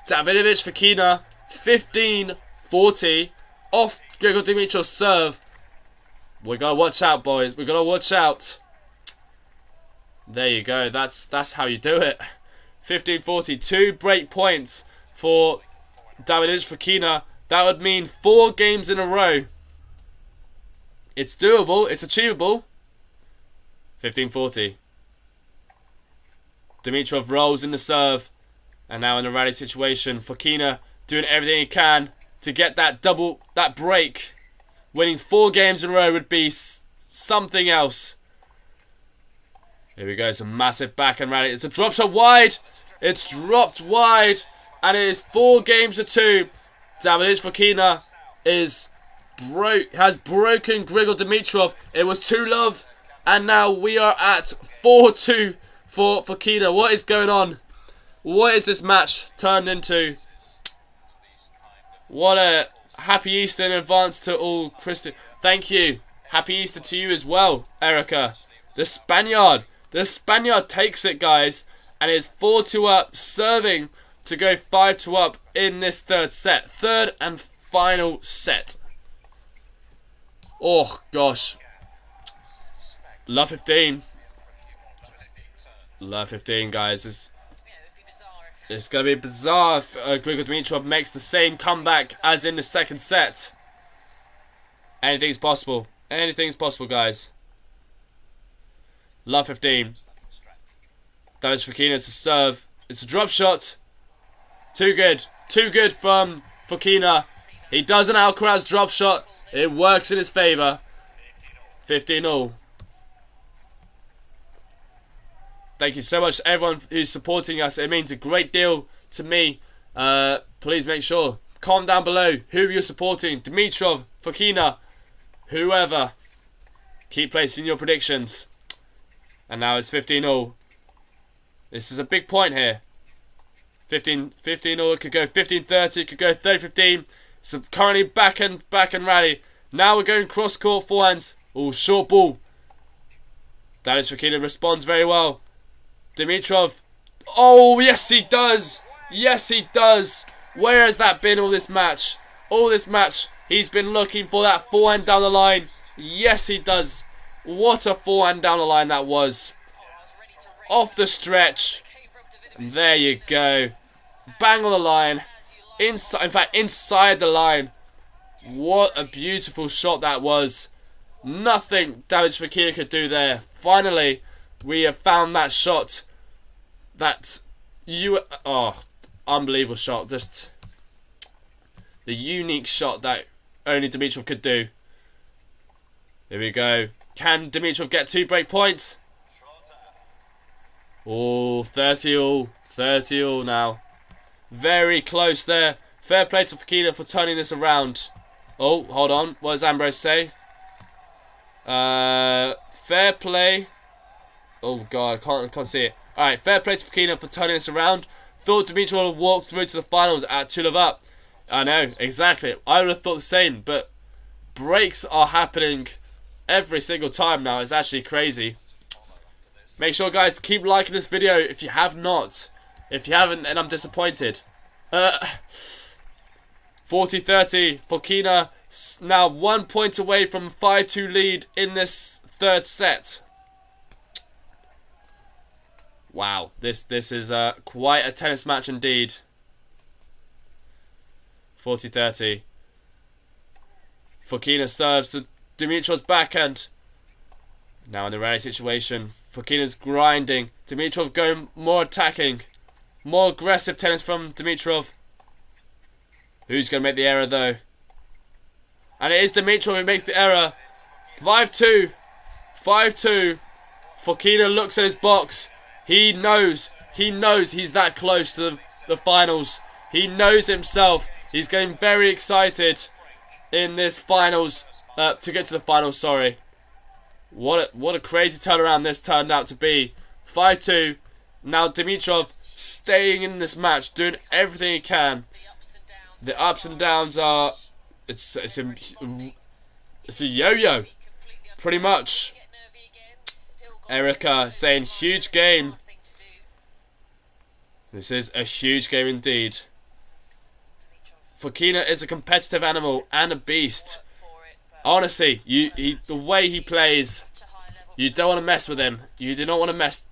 Davidovich Fokina. 15-40 off Grigor Dimitrov's serve. We gotta watch out, boys. We gotta watch out. There you go. That's how you do it. 15-40. 2 break points for Davidovich Fokina. That would mean 4 games in a row. It's doable. It's achievable. 15-40. Dimitrov rolls in the serve. And now in a rally situation, Fokina doing everything he can to get that break. Winning 4 games in a row would be something else. Here we go. It's a massive backhand rally. It's a drop shot wide. It's dropped wide. And it is 4 games to 2. Davidovich Fokina has broken Grigor Dimitrov. It was 2-love. And now we are at 4-2 for Fokina. What is going on? What is this match turned into? What a happy Easter in advance to all Christian. Thank you. Happy Easter to you as well, Erica. The Spaniard takes it, guys, and is 4-2 up, serving to go 5-2 up in this 3rd set. 3rd and final set. Oh gosh. Love 15. Love 15, guys. It's going to be bizarre if Grigor Dimitrov makes the same comeback as in the 2nd set. Anything's possible. Anything's possible, guys. Love 15. Davidovich Fokina to serve. It's a drop shot. Too good. Too good from Fokina. He does an Alcaraz drop shot. It works in his favour. 15-all. Thank you so much to everyone who's supporting us. It means a great deal to me. Please make sure. Comment down below who you're supporting. Dimitrov, Fokina, whoever. Keep placing your predictions. And now it's 15-all. This is a big point here. 15-all. It could go 15-30. It could go 30-15. So currently back and rally. Now we're going cross court forehands. Oh, short ball. Fokina responds very well. Dimitrov. Oh, yes he does. Yes he does. Where has that been all this match? All this match, he's been looking for that forehand down the line. Yes, he does. What a forehand down the line that was. Off the stretch. And there you go. Bang on the line. Inside, in fact, inside the line. What a beautiful shot that was. Nothing Fokina could do there. Finally, we have found that shot. Unbelievable shot. Just the unique shot that only Dimitrov could do. Here we go. Can Dimitrov get 2 break points? Oh, 30-all. 30-all now. Very close there. Fair play to Fokina for turning this around. Oh, hold on. What does Ambrose say? Fair play. Oh, God. I can't see it. Alright, fair play to Fokina for turning this around. Thought Dimitrov would walk through to the finals at 2-love up. I know, exactly. I would have thought the same, but breaks are happening every single time now. It's actually crazy. Make sure, guys, to keep liking this video if you have not. If you haven't, then I'm disappointed. 40-30. Fokina now 1 point away from 5-2 lead in this third set. Wow, this is quite a tennis match indeed. 40-30. Fokina serves to Dimitrov's backhand. Now in the rally situation, Fokina's grinding. Dimitrov going more attacking. More aggressive tennis from Dimitrov. Who's going to make the error though? And it is Dimitrov who makes the error. 5-2. 5-2. Fokina looks at his box. He knows he's that close to the finals. He knows himself. He's getting very excited in this finals, to get to the finals, sorry. What a crazy turnaround this turned out to be. 5-2. Now Dimitrov staying in this match, doing everything he can. The ups and downs are, it's a yo-yo, pretty much. Erica saying huge game. This is a huge game indeed. Fokina is a competitive animal and a beast. Honestly, the way he plays, you don't want to mess with him. You do not want to mess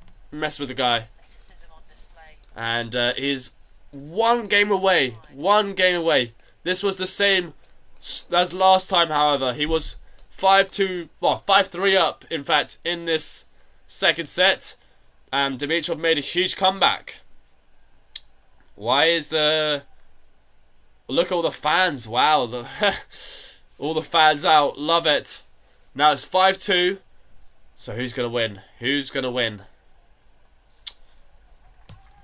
with the guy. And he's one game away. One game away. This was the same as last time, however. He was 5-3 up, in fact, in this second set. And Dimitrov made a huge comeback. Why is the... Look at all the fans. Wow. All the fans out. Love it. Now it's 5-2. So who's going to win? Who's going to win?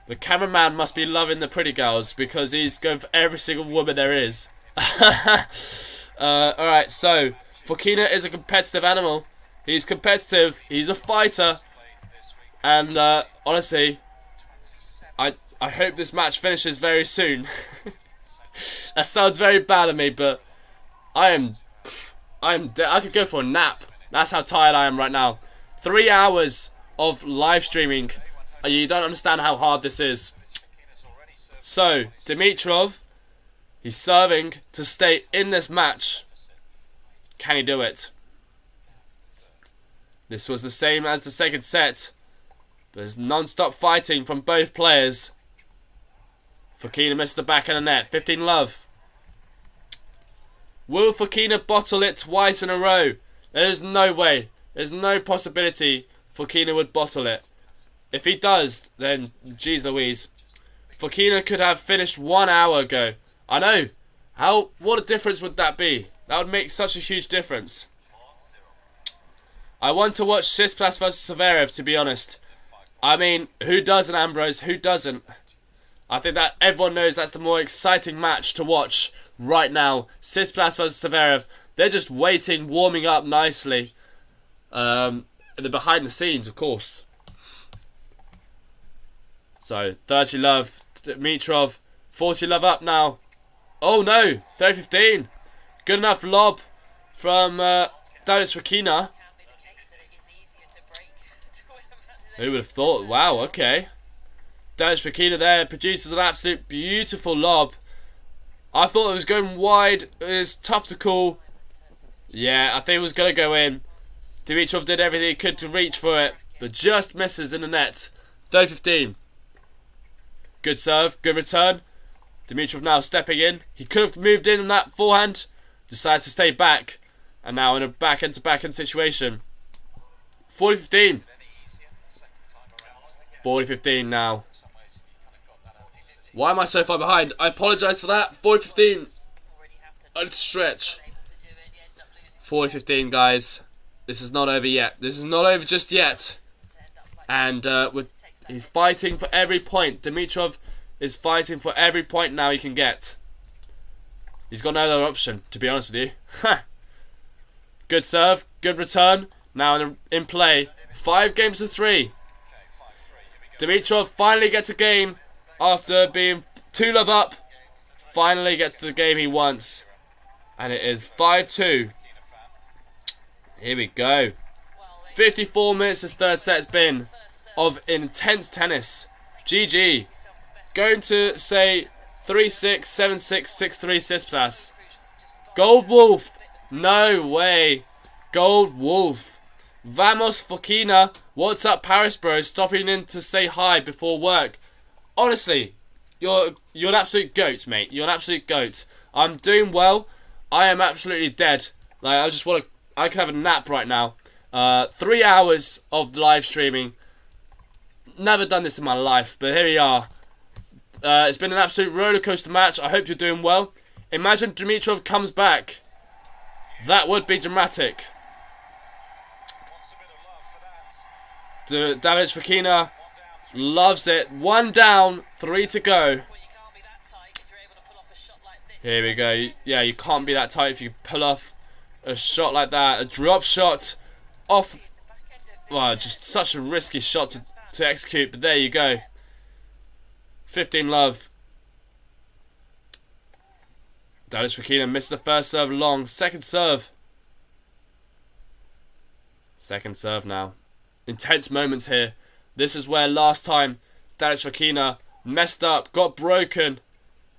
The cameraman must be loving the pretty girls because he's going for every single woman there is. Alright, so Fokina is a competitive animal. He's competitive. He's a fighter. And honestly, I hope this match finishes very soon. That sounds very bad of me, but I could go for a nap. That's how tired I am right now. 3 hours of live streaming. You don't understand how hard this is. So, Dimitrov, he's serving to stay in this match. Can he do it? This was the same as the second set. There's non-stop fighting from both players. Fokina missed the back of the net. 15-love. Will Fokina bottle it twice in a row? There's no way. There's no possibility Fokina would bottle it. If he does, then geez Louise. Fokina could have finished 1 hour ago. I know. What a difference would that be? That would make such a huge difference. I want to watch Tsitsipas versus Zverev, to be honest. I mean, who doesn't, Ambrose? Who doesn't? I think that everyone knows that's the more exciting match to watch right now. Tsitsipas versus Zverev. They're just waiting, warming up nicely. the behind the scenes, of course. So 30 love, Dimitrov, 40 love up now. Oh no, 30-15. Good enough lob from Fokina. Who would have thought? Wow, okay. Fokina there produces an absolute beautiful lob. I thought it was going wide. It was tough to call. Yeah, I think it was going to go in. Dimitrov did everything he could to reach for it, but just misses in the net. 30-15. Good serve, good return. Dimitrov now stepping in. He could have moved in on that forehand. Decides to stay back. And now in a backhand-to-backhand situation. 40-15. 40-15 now. Why am I so far behind? I apologise for that. 40-15. A stretch. 40-15, guys. This is not over yet. This is not over just yet. And he's fighting for every point. Dimitrov is fighting for every point now he can get. He's got no other option, to be honest with you. Good serve, good return. Now in play. 5 games to 3. Dimitrov finally gets a game after being 2 love up. Finally gets to the game he wants. And it is 5-2. Here we go. 54 minutes this third set has been of intense tennis. GG. Going to say 3-6, 7-6, 6-3 Tsitsipas. Gold Wolf. No way. Gold Wolf. Vamos Fokina. What's up, Paris bros? Stopping in to say hi before work. Honestly, you're an absolute goat, mate. You're an absolute goat. I'm doing well. I am absolutely dead. Like, I can have a nap right now. 3 hours of live streaming. Never done this in my life, but here we are. It's been an absolute rollercoaster match. I hope you're doing well. Imagine Dimitrov comes back. That would be dramatic. Fokina loves it. 1 down, 3 to go. Here we go. Yeah, you can't be that tight if you pull off a shot like that. A drop shot off. Well, just such a risky shot to execute, but there you go. 15 love. Fokina missed the first serve long. Second serve. Second serve now. Intense moments here. This is where last time Fokina messed up, got broken.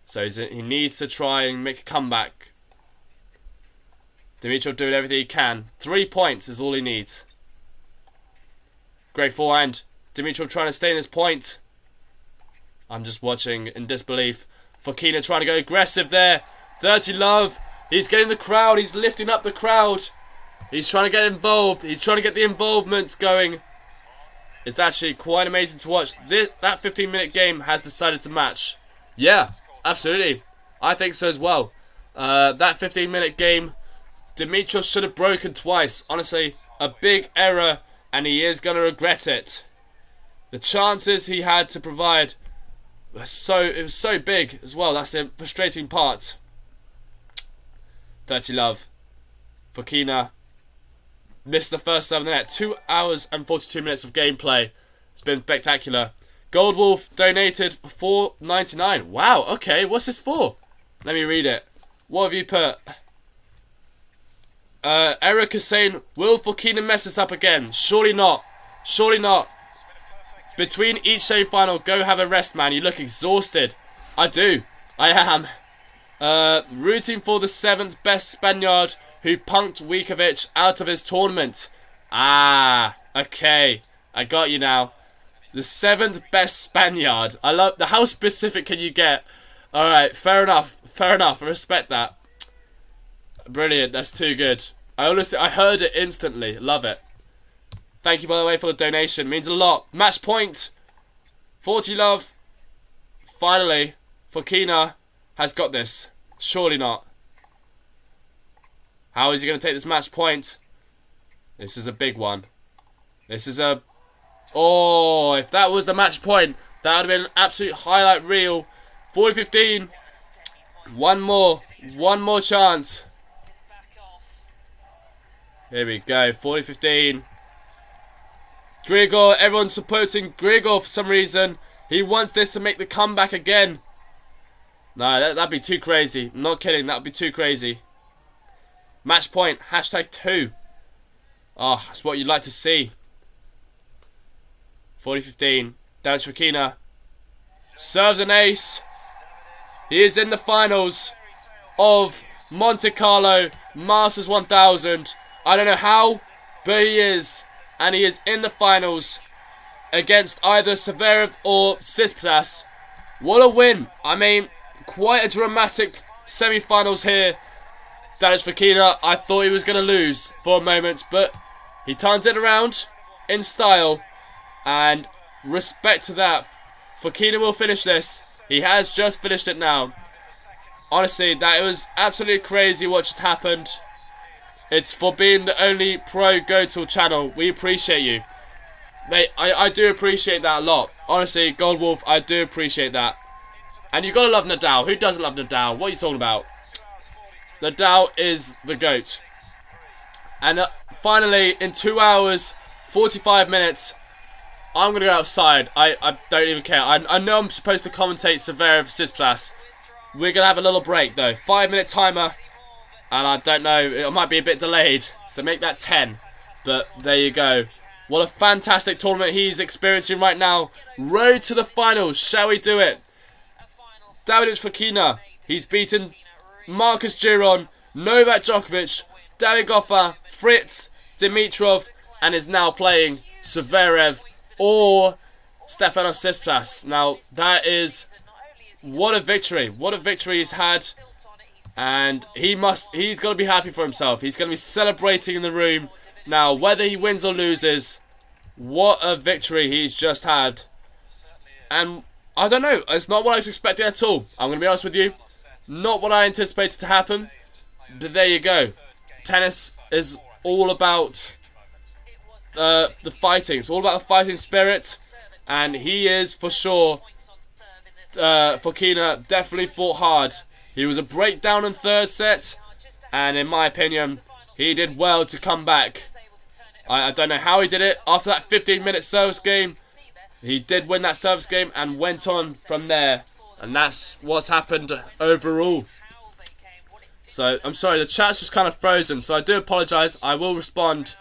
So he needs to try and make a comeback. Dimitrov doing everything he can. 3 points is all he needs. Great forehand. Dimitrov trying to stay in this point. I'm just watching in disbelief. Fokina trying to go aggressive there. 30 love. He's getting the crowd. He's lifting up the crowd. He's trying to get involved. He's trying to get the involvement going. It's actually quite amazing to watch. That 15-minute game has decided to match. Yeah, absolutely. I think so as well. That 15-minute game, Dimitrov should have broken twice. Honestly, a big error, and he is going to regret it. The chances he had to provide were it was so big as well. That's the frustrating part. 30 love. Fokina missed the first serve in the net. 2 hours and 42 minutes of gameplay. It's been spectacular. Gold Wolf donated $4.99. Wow, okay, what's this for? Let me read it. What have you put? Eric is saying, will Fokina mess this up again? Surely not. Surely not. Between each semi-final, go have a rest, man. You look exhausted. I do. I am. Rooting for the 7th best Spaniard who punked Vukovic out of his tournament. Ah, okay. I got you now. The 7th best Spaniard. I love the how specific can you get? Alright, fair enough. Fair enough. I respect that. Brilliant. That's too good. I heard it instantly. Love it. Thank you, by the way, for the donation. Means a lot. Match point. 40 love. Finally, Fokina has got this. Surely not. How is he going to take this match point? This is a big one. This is a... Oh, if that was the match point, that would have been an absolute highlight reel. 40-15. One more chance. Here we go. 40-15. Grigor. Everyone's supporting Grigor for some reason. He wants this to make the comeback again. No, that'd be too crazy. I'm not kidding. That'd be too crazy. Match point. #2. Oh, that's what you'd like to see. 40-15. Down to Fokina. Serves an ace. He is in the finals of Monte-Carlo Masters 1000. I don't know how, but he is. And he is in the finals against either Zverev or Tsitsipas. What a win. I mean, quite a dramatic semi-finals here. That is Fokina. I thought he was going to lose for a moment, but he turns it around in style. And respect to that. Fokina will finish this. He has just finished it now. Honestly, that was absolutely crazy what just happened. It's for being the only pro go-to channel. We appreciate you. Mate, I do appreciate that a lot. Honestly, Gold Wolf, I do appreciate that. And you gotta love Nadal. Who doesn't love Nadal? What are you talking about? Nadal is the GOAT. And finally, in 2 hours, 45 minutes, I'm going to go outside. I don't even care. I know I'm supposed to commentate Zverev Tsitsipas. We're going to have a little break, though. 5-minute timer. And I don't know, it might be a bit delayed. So make that 10. But there you go. What a fantastic tournament he's experiencing right now. Road to the finals. Shall we do it? Davidovich Fokina. He's beaten Marcus Giron, Novak Djokovic, David Goffin, Fritz, Dimitrov, and is now playing Zverev or Stefanos Tsitsipas. Now, that is... what a victory. What a victory he's had. And he's got to be happy for himself. He's going to be celebrating in the room. Now, whether he wins or loses, what a victory he's just had. And I don't know. It's not what I was expecting at all. I'm going to be honest with you. Not what I anticipated to happen. But there you go. Tennis is all about the fighting. It's all about the fighting spirit. And he is for sure. Fokina definitely fought hard. He was a breakdown in third set, and in my opinion, he did well to come back. I don't know how he did it. After that 15-minute service game, he did win that service game and went on from there. And that's what's happened overall. So, I'm sorry, the chat's just kind of frozen, so I do apologise. I will respond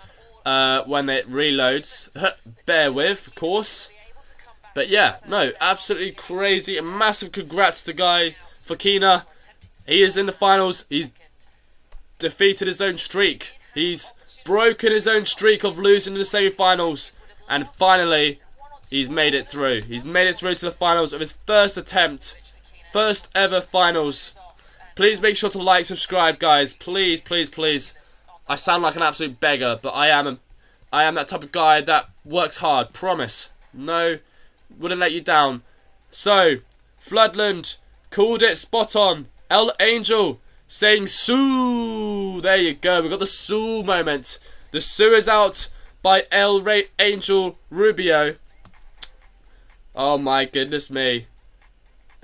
when it reloads. Bear with, of course. But yeah, no, absolutely crazy. A massive congrats to Guy Fokina. He is in the finals. He's defeated his own streak. He's broken his own streak of losing in the semi-finals. And finally, he's made it through. He's made it through to the finals of his first attempt. First ever finals. Please make sure to like, subscribe, guys. Please, please, please. I sound like an absolute beggar, but I am that type of guy that works hard. Promise. No, wouldn't let you down. So, Floodland called it spot on. El Angel saying Sue. There you go. We got the Sue moment. The Sue is out by Angel Rubio. Oh my goodness me.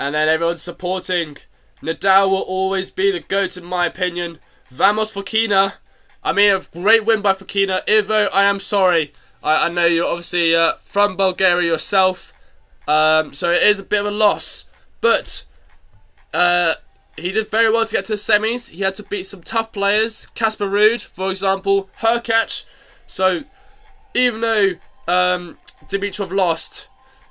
And then everyone's supporting. Nadal will always be the GOAT in my opinion. Vamos Fokina. I mean, a great win by Fokina. Ivo, I am sorry. I know you're obviously from Bulgaria yourself. So it is a bit of a loss. But he did very well to get to the semis. He had to beat some tough players. Casper Ruud, for example. Hurkacz. So even though Dimitrov lost,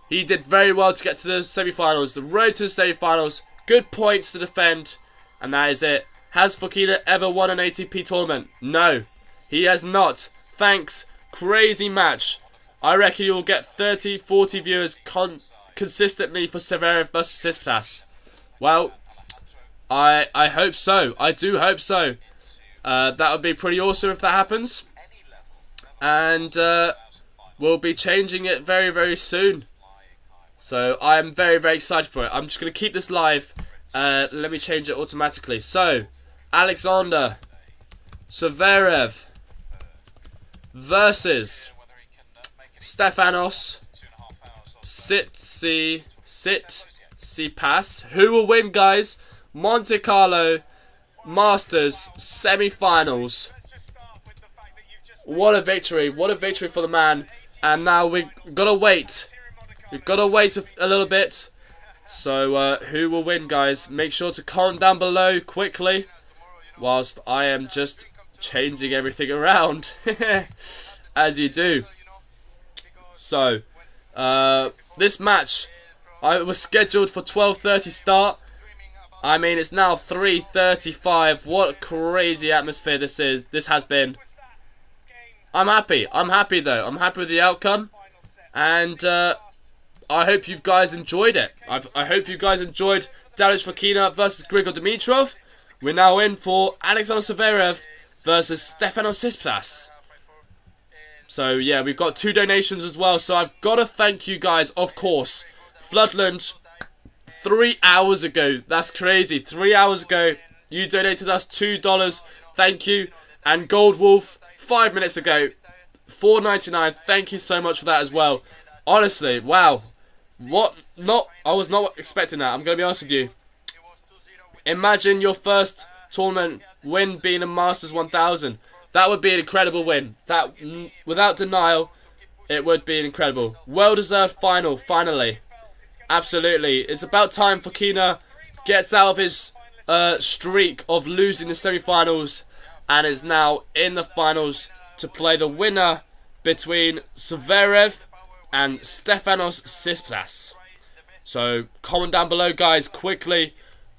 he did very well to get to the semi-finals. The road to the semi-finals. Good points to defend. And that is it. Has Fokina ever won an ATP tournament? No. He has not. Thanks. Crazy match. I reckon you'll get 30, 40 viewers consistently for Zverev versus Tsitsipas. Well, I hope so. I do hope so. That would be pretty awesome if that happens. And we'll be changing it very, very soon. So I am very, very excited for it. I'm just going to keep this live. Let me change it automatically. So, Alexander Zverev versus Stefanos Tsitsipas. Who will win, guys? Monte-Carlo Masters semi-finals. What a victory. What a victory for the man. And now we've got to wait. We've got to wait a little bit. So, who will win, guys? Make sure to comment down below quickly. Whilst I am just changing everything around. As you do. So, this match, I was scheduled for 12:30 start. I mean, it's now 3:35. What a crazy atmosphere this is. This has been. I'm happy. I'm happy though. I'm happy with the outcome, and I hope you guys enjoyed it. I hope you guys enjoyed Fokina versus Grigor Dimitrov. We're now in for Alexander Zverev versus Stefanos Tsitsipas. So yeah, we've got 2 donations as well. So I've got to thank you guys, of course. Floodland, 3 hours ago. That's crazy. 3 hours ago, you donated us $2. Thank you. And Gold Wolf, 5 minutes ago, $4.99. Thank you so much for that as well. Honestly, wow. I was not expecting that. I'm going to be honest with you. Imagine your first tournament win being a Masters 1000. That would be an incredible win. That, without denial, it would be incredible. Well-deserved final, finally. Absolutely. It's about time Fokina gets out of his streak of losing the semi-finals and is now in the finals to play the winner between Zverev and Stefanos Tsitsipas. So, comment down below, guys, quickly,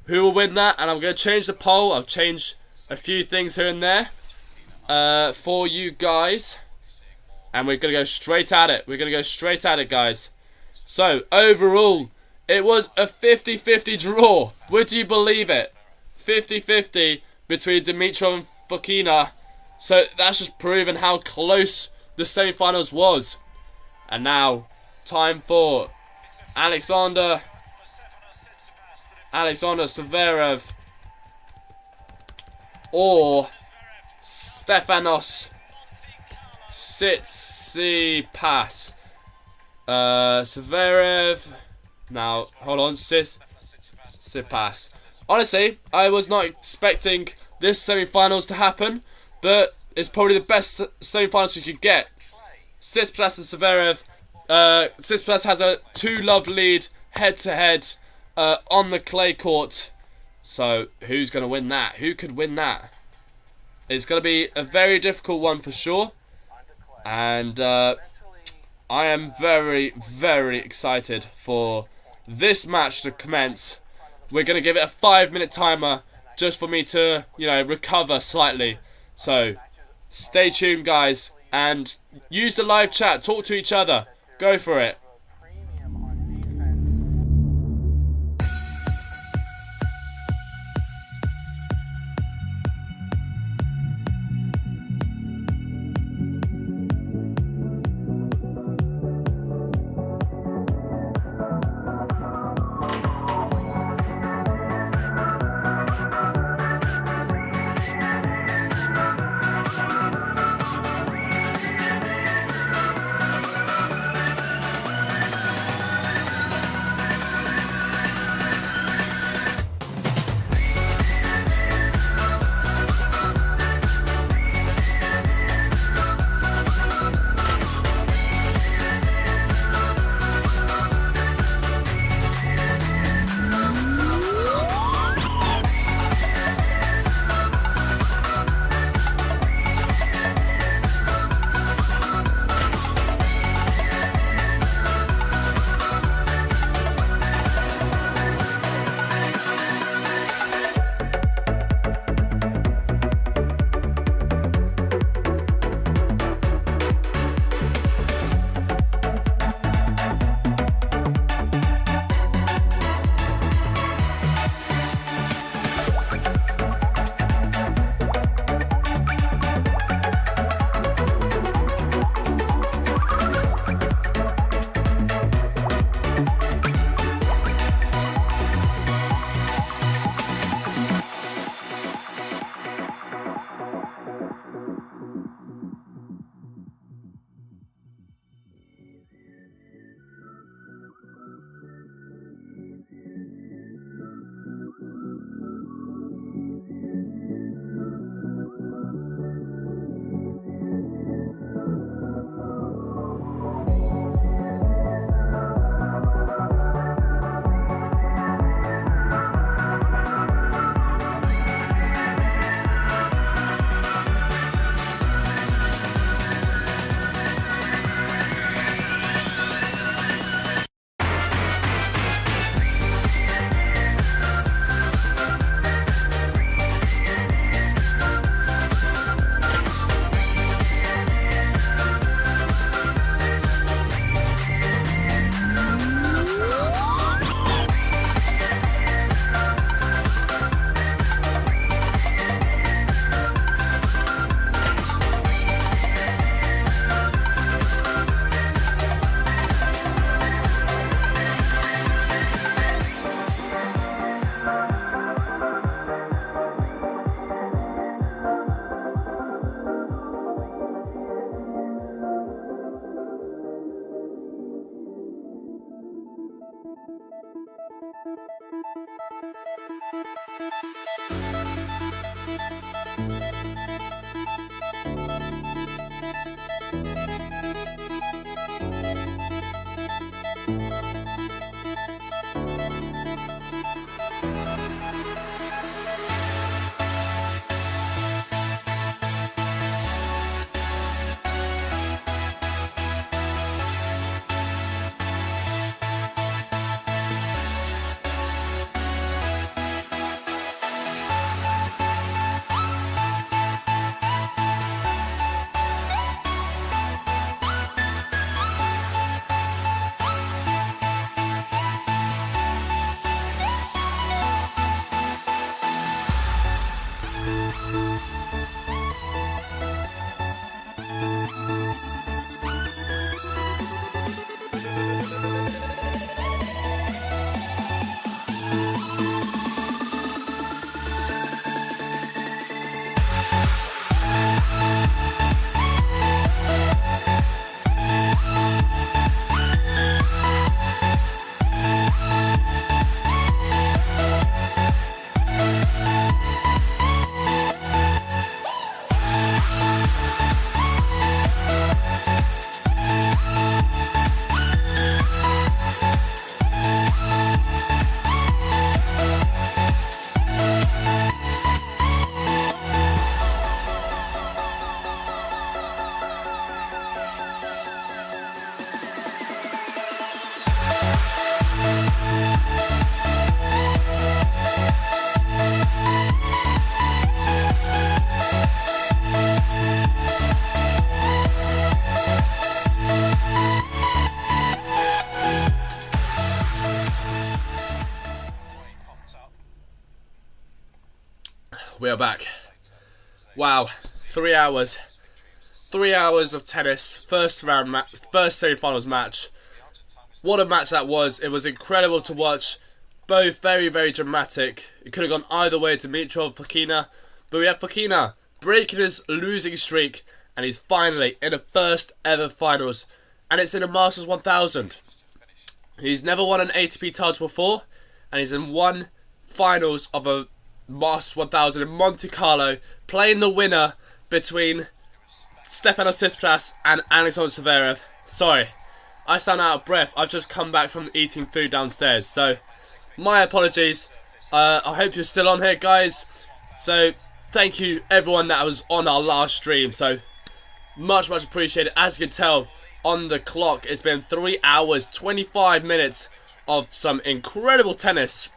who will win that. And I'm going to change the poll. I'll change a few things here and there for you guys. And we're going to go straight at it. We're going to go straight at it, guys. So, overall, it was a 50-50 draw. Would you believe it? 50-50 between Dimitrov and Fokina. So, that's just proven how close the semi-finals was. And now, time for Alexander Zverev or Stefanos Tsitsipas. Zverev. Now, hold on. Tsitsipas. Honestly, I was not expecting this semi-finals to happen, but it's probably the best semi-finals you could get. Tsitsipas and Zverev. Tsitsipas has a 2-love lead head-to-head on the clay court. So, who's going to win that? Who could win that? It's going to be a very difficult one for sure. And I am very, very excited for this match to commence. We're going to give it a 5-minute timer just for me to, recover slightly. So, stay tuned, guys. And use the live chat. Talk to each other. Go for it. are back. Wow, 3 hours. 3 hours of tennis. First round match, first semi-finals match. What a match that was. It was incredible to watch. Both very, very dramatic. It could have gone either way, Dimitrov, Fokina. But we have Fokina breaking his losing streak. And he's finally in the first ever finals. And it's in a Masters 1000. He's never won an ATP title before. And he's in one finals of a Masters 1000 in Monte-Carlo. Playing the winner between Stefanos Tsitsipas and Alexander Zverev. Sorry, I sound out of breath. I've just come back from eating food downstairs. So, my apologies. I hope you're still on here, guys. So, thank you everyone that was on our last stream. So, much appreciated. As you can tell on the clock, it's been 3 hours, 25 minutes of some incredible tennis.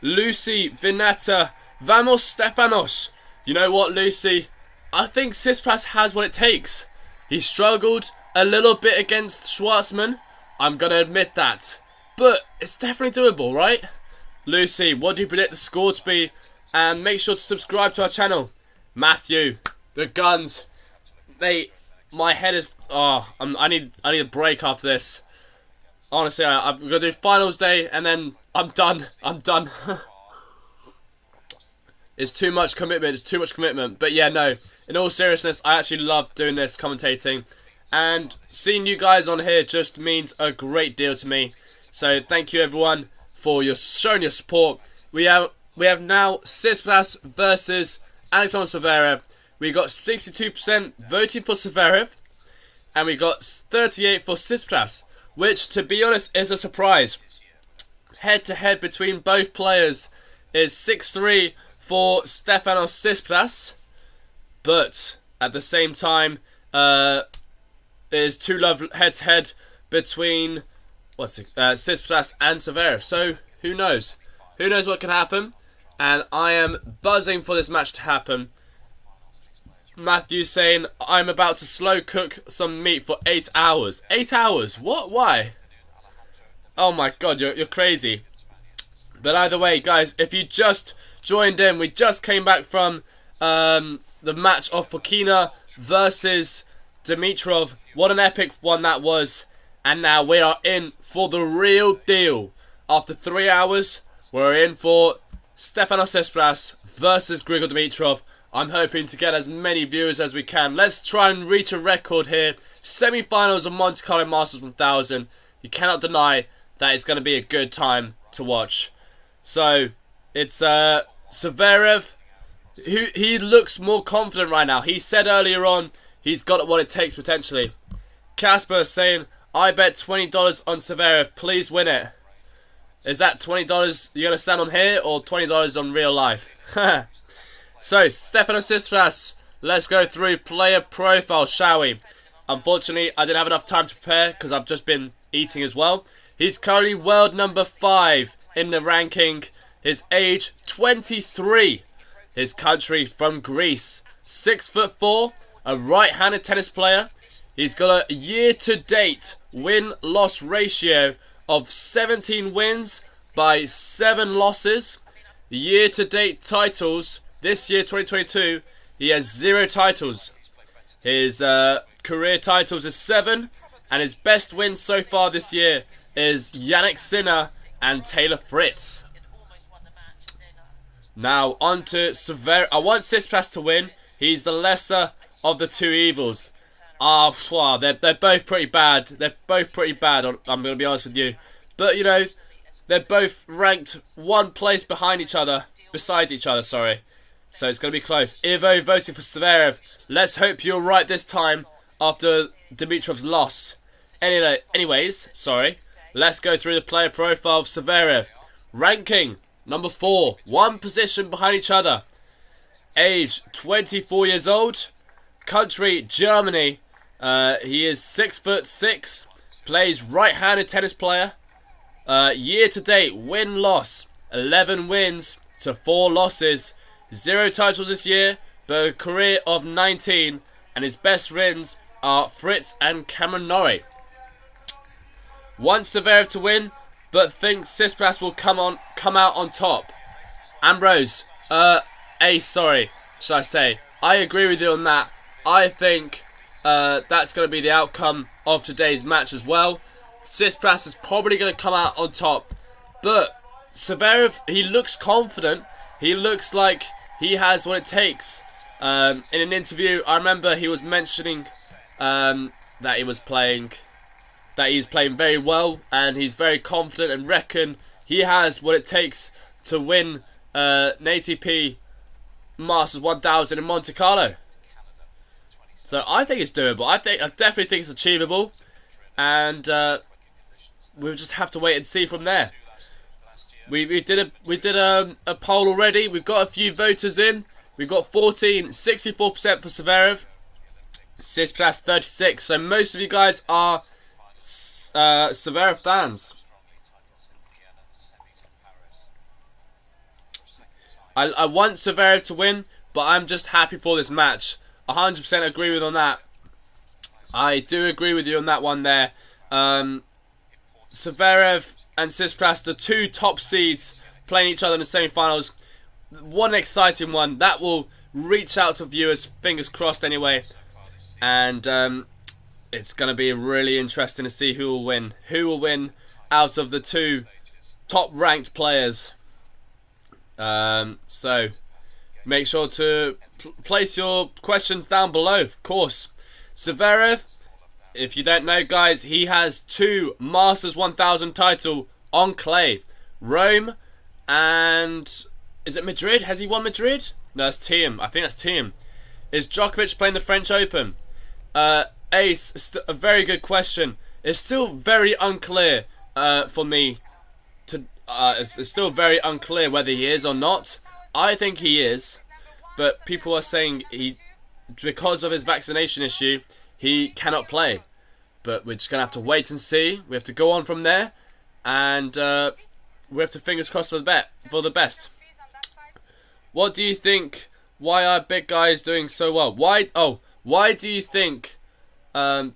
Lucy, Vineta, vamos Stefanos. You know what, Lucy? I think Tsitsipas has what it takes. He struggled a little bit against Schwartzman. I'm going to admit that. But it's definitely doable, right? Lucy, what do you predict the score to be? And make sure to subscribe to our channel. Matthew, the guns. Mate, my head is... Oh, I need a break after this. Honestly, I'm going to do finals day and then I'm done. I'm done. It's too much commitment. It's too much commitment. But yeah, no. In all seriousness, I actually love doing this, commentating. And seeing you guys on here just means a great deal to me. So thank you everyone for showing your support. We have now Tsitsipas versus Alexander Zverev. We got 62% voting for Zverev. And we got 38% for Tsitsipas. Which, to be honest, is a surprise. Head-to-head between both players is 6-3 for Stefanos Tsitsipas. But, at the same time, is 2-love head-to-head between Tsitsipas and Zverev. So, who knows? Who knows what can happen? And I am buzzing for this match to happen. Matthew's saying, I'm about to slow cook some meat for 8 hours. 8 hours? What? Why? Oh my god, you're crazy. But either way, guys, if you just joined in, we just came back from the match of Fokina versus Dimitrov. What an epic one that was. And now we are in for the real deal. After 3 hours, we're in for Stefanos Tsitsipas versus Grigor Dimitrov. I'm hoping to get as many viewers as we can. Let's try and reach a record here. Semi-finals of Monte-Carlo Masters 1000. You cannot deny that it's going to be a good time to watch. So, it's Zverev. He looks more confident right now. He said earlier on he's got what it takes potentially. Casper saying, I bet $20 on Zverev. Please win it. Is that $20 you're going to stand on here or $20 on real life? So, Stefanos Tsitsipas, let's go through player profile, shall we? Unfortunately, I didn't have enough time to prepare because I've just been eating as well. He's currently world number 5 in the ranking. His age, 23. His country, from Greece. 6'4", a right-handed tennis player. He's got a year-to-date win-loss ratio of 17 wins by 7 losses. Year-to-date titles... This year, 2022, he has 0 titles. His career titles is 7, and his best wins so far this year is Jannik Sinner and Taylor Fritz. Now, on to Zverev. I want Tsitsipas to win. He's the lesser of the two evils. They're both pretty bad. They're both pretty bad, I'm going to be honest with you. But, you know, they're both ranked one place behind each other. Besides each other, sorry. So it's going to be close. Ivo voting for Zverev. Let's hope you're right this time after Dimitrov's loss. Anyways, let's go through the player profile of Zverev. Ranking, number 4. One position behind each other. Age, 24 years old. Country, Germany. He is 6'6". Plays right-handed tennis player. Year-to-date, win-loss. 11 wins to 4 losses. 0 titles this year, but a career of 19, and his best wins are Fritz and Cameron Norrie. Wants Zverev to win, but thinks Tsitsipas will come out on top. Ambrose, Ace, sorry, should I say. I agree with you on that. I think that's going to be the outcome of today's match as well. Tsitsipas is probably going to come out on top. But Zverev, he looks confident. He looks like he has what it takes. In an interview, I remember he was mentioning that he's playing very well, and he's very confident and reckon he has what it takes to win an ATP Masters 1000 in Monte-Carlo. So I think it's doable. I definitely think it's achievable, and we'll just have to wait and see from there. We did a poll already. We've got a few voters in. We've got 64% for Zverev, Tsitsipas 36. So most of you guys are Zverev fans. I want Zverev to win, but I'm just happy for this match. 100% agree with on that. I do agree with you on that one there. Zverev and Tsitsipas, the two top seeds playing each other in the semi-finals. One exciting one that will reach out to viewers, fingers crossed anyway. And it's going to be really interesting to see who will win. Who will win out of the two top ranked players. So make sure to place your questions down below, of course. Zverev, if you don't know, guys, he has 2 Masters 1000 title on clay. Rome and... is it Madrid? Has he won Madrid? No, that's Team. I think that's Team. Is Djokovic playing the French Open? Ace, a very good question. It's still very unclear for me. It's still very unclear whether he is or not. I think he is. But people are saying because of his vaccination issue, he cannot play. But we're just going to have to wait and see. We have to go on from there. And we have to fingers crossed for the best. What do you think? Why are big guys doing so well? Why do you think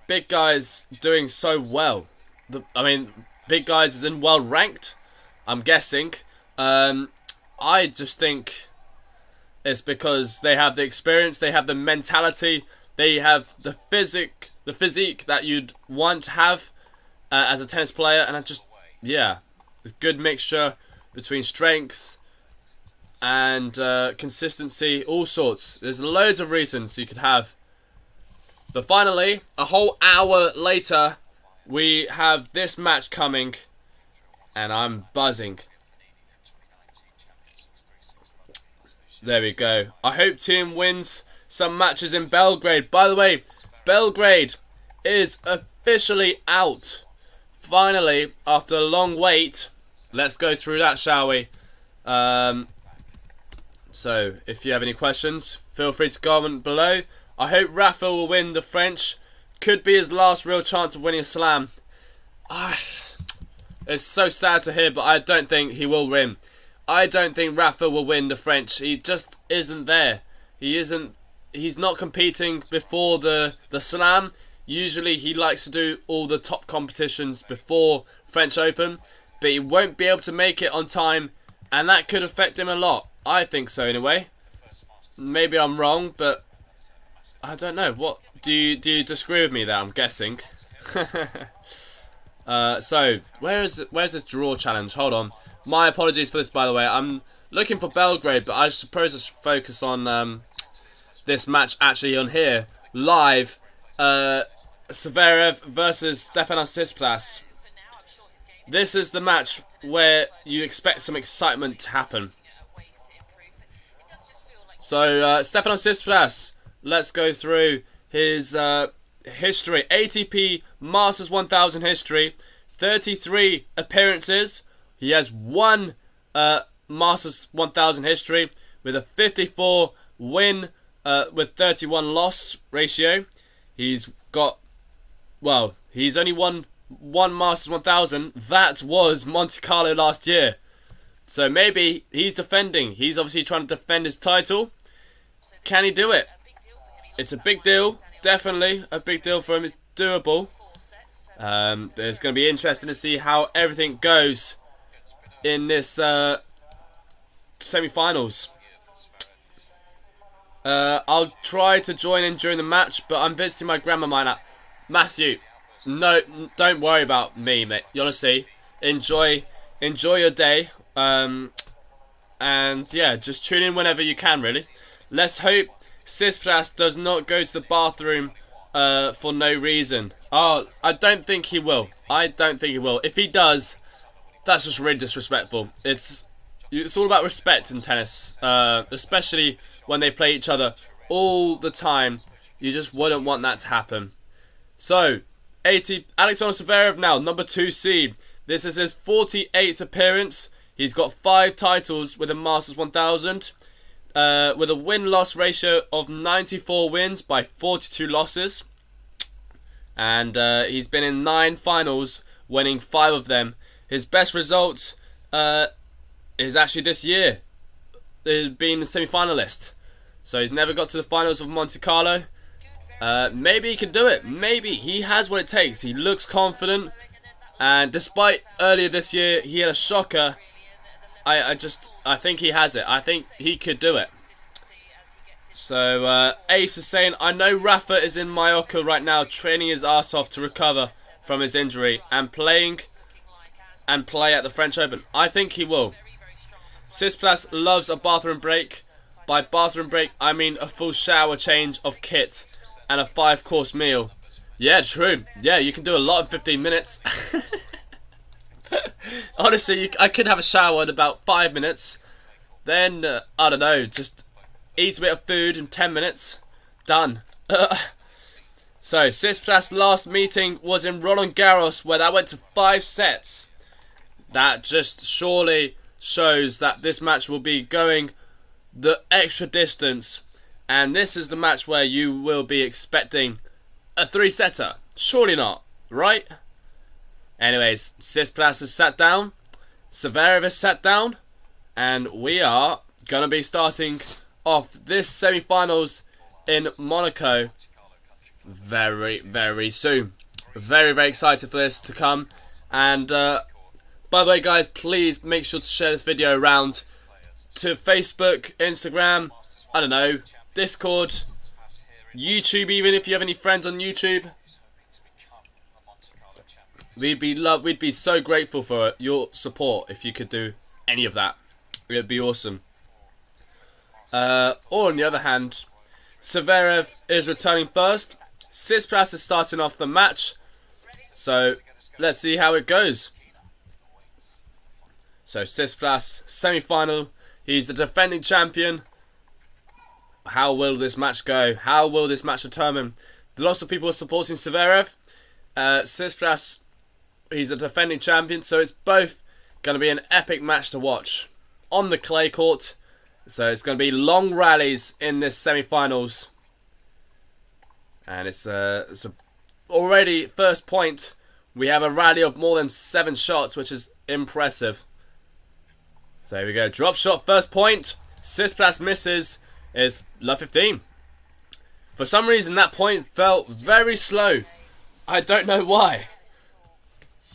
big guys doing so well? I mean, big guys is in well ranked, I'm guessing. I just think it's because they have the experience, they have the mentality, they have the physique that you'd want to have as a tennis player, and it's a good mixture between strength and consistency, all sorts. There's loads of reasons you could have. But finally, a whole hour later, we have this match coming, and I'm buzzing. There we go. I hope Team wins some matches in Belgrade. By the way, Belgrade is officially out. Finally, after a long wait. Let's go through that, shall we? So, if you have any questions, feel free to comment below. I hope Rafa will win the French. Could be his last real chance of winning a slam. It's so sad to hear, but I don't think he will win. I don't think Rafa will win the French. He just isn't there. He's not competing before the slam. Usually he likes to do all the top competitions before French Open, but he won't be able to make it on time, and that could affect him a lot. I think so anyway. Maybe I'm wrong, but I don't know. What do you disagree with me there? I'm guessing. So where's this draw challenge? Hold on. My apologies for this, by the way. I'm looking for Belgrade, but I suppose I should focus on this match actually on here live. Zverev versus Stefanos Tsitsipas. This is the match where you expect some excitement to happen. So Stefanos Tsitsipas, let's go through his history. ATP Masters 1000 history, 33 appearances. He has 1 Masters 1000 history with a 54 win with 31 loss ratio. He's only won 1 Masters 1000. That was Monte-Carlo last year. So maybe he's defending. He's obviously trying to defend his title. Can he do it? It's a big deal. Definitely a big deal for him. It's doable. It's going to be interesting to see how everything goes in this semi-finals. I'll try to join in during the match, but I'm visiting my grandma now. Matthew, no, don't worry about me, mate. You honestly enjoy your day. And yeah, just tune in whenever you can. Really, let's hope Tsitsipas does not go to the bathroom for no reason. Oh, I don't think he will. I don't think he will. If he does, that's just really disrespectful. It's all about respect in tennis, especially when they play each other all the time. You just wouldn't want that to happen. So, Alexander Zverev now, number 2 seed. This is his 48th appearance. He's got 5 titles with a Masters 1000, with a win-loss ratio of 94 wins by 42 losses. And he's been in 9 finals, winning 5 of them. His best result is actually this year, being the semi-finalist. So he's never got to the finals of Monte-Carlo. Maybe he can do it. Maybe he has what it takes. He looks confident. And despite earlier this year, he had a shocker. I think he has it. I think he could do it. So Ace is saying, I know Rafa is in Mallorca right now, training his ass off to recover from his injury and play at the French Open. I think he will. Tsitsipas loves a bathroom break. By bathroom break, I mean a full shower change of kit and a 5-course meal. Yeah, true. Yeah, you can do a lot in 15 minutes. Honestly, I could have a shower in about 5 minutes. Then, I don't know, just eat a bit of food in 10 minutes. Done. So, Tsitsipas' last meeting was in Roland Garros, where that went to 5 sets. That just surely shows that this match will be going the extra distance. And this is the match where you will be expecting a 3-setter. Surely not, right? Anyways, Tsitsipas has sat down. Zverev has sat down. And we are going to be starting off this semi-finals in Monaco very, very soon. Very, very excited for this to come. And by the way, guys, please make sure to share this video around to Facebook, Instagram, I don't know, Discord, YouTube, even if you have any friends on YouTube. We'd be so grateful for your support if you could do any of that. It'd be awesome. Or on the other hand, Zverev is returning first. Tsitsipas is starting off the match. So let's see how it goes. So Tsitsipas, semi-final. He's the defending champion. How will this match go? How will this match determine? Lots of people are supporting Zverev. Tsitsipas, he's a defending champion, so it's both going to be an epic match to watch on the clay court. So it's going to be long rallies in this semi-finals. And it's already first point. We have a rally of more than 7 shots, which is impressive. So here we go. Drop shot, first point. Tsitsipas misses. It's love 15. For some reason, that point felt very slow. I don't know why.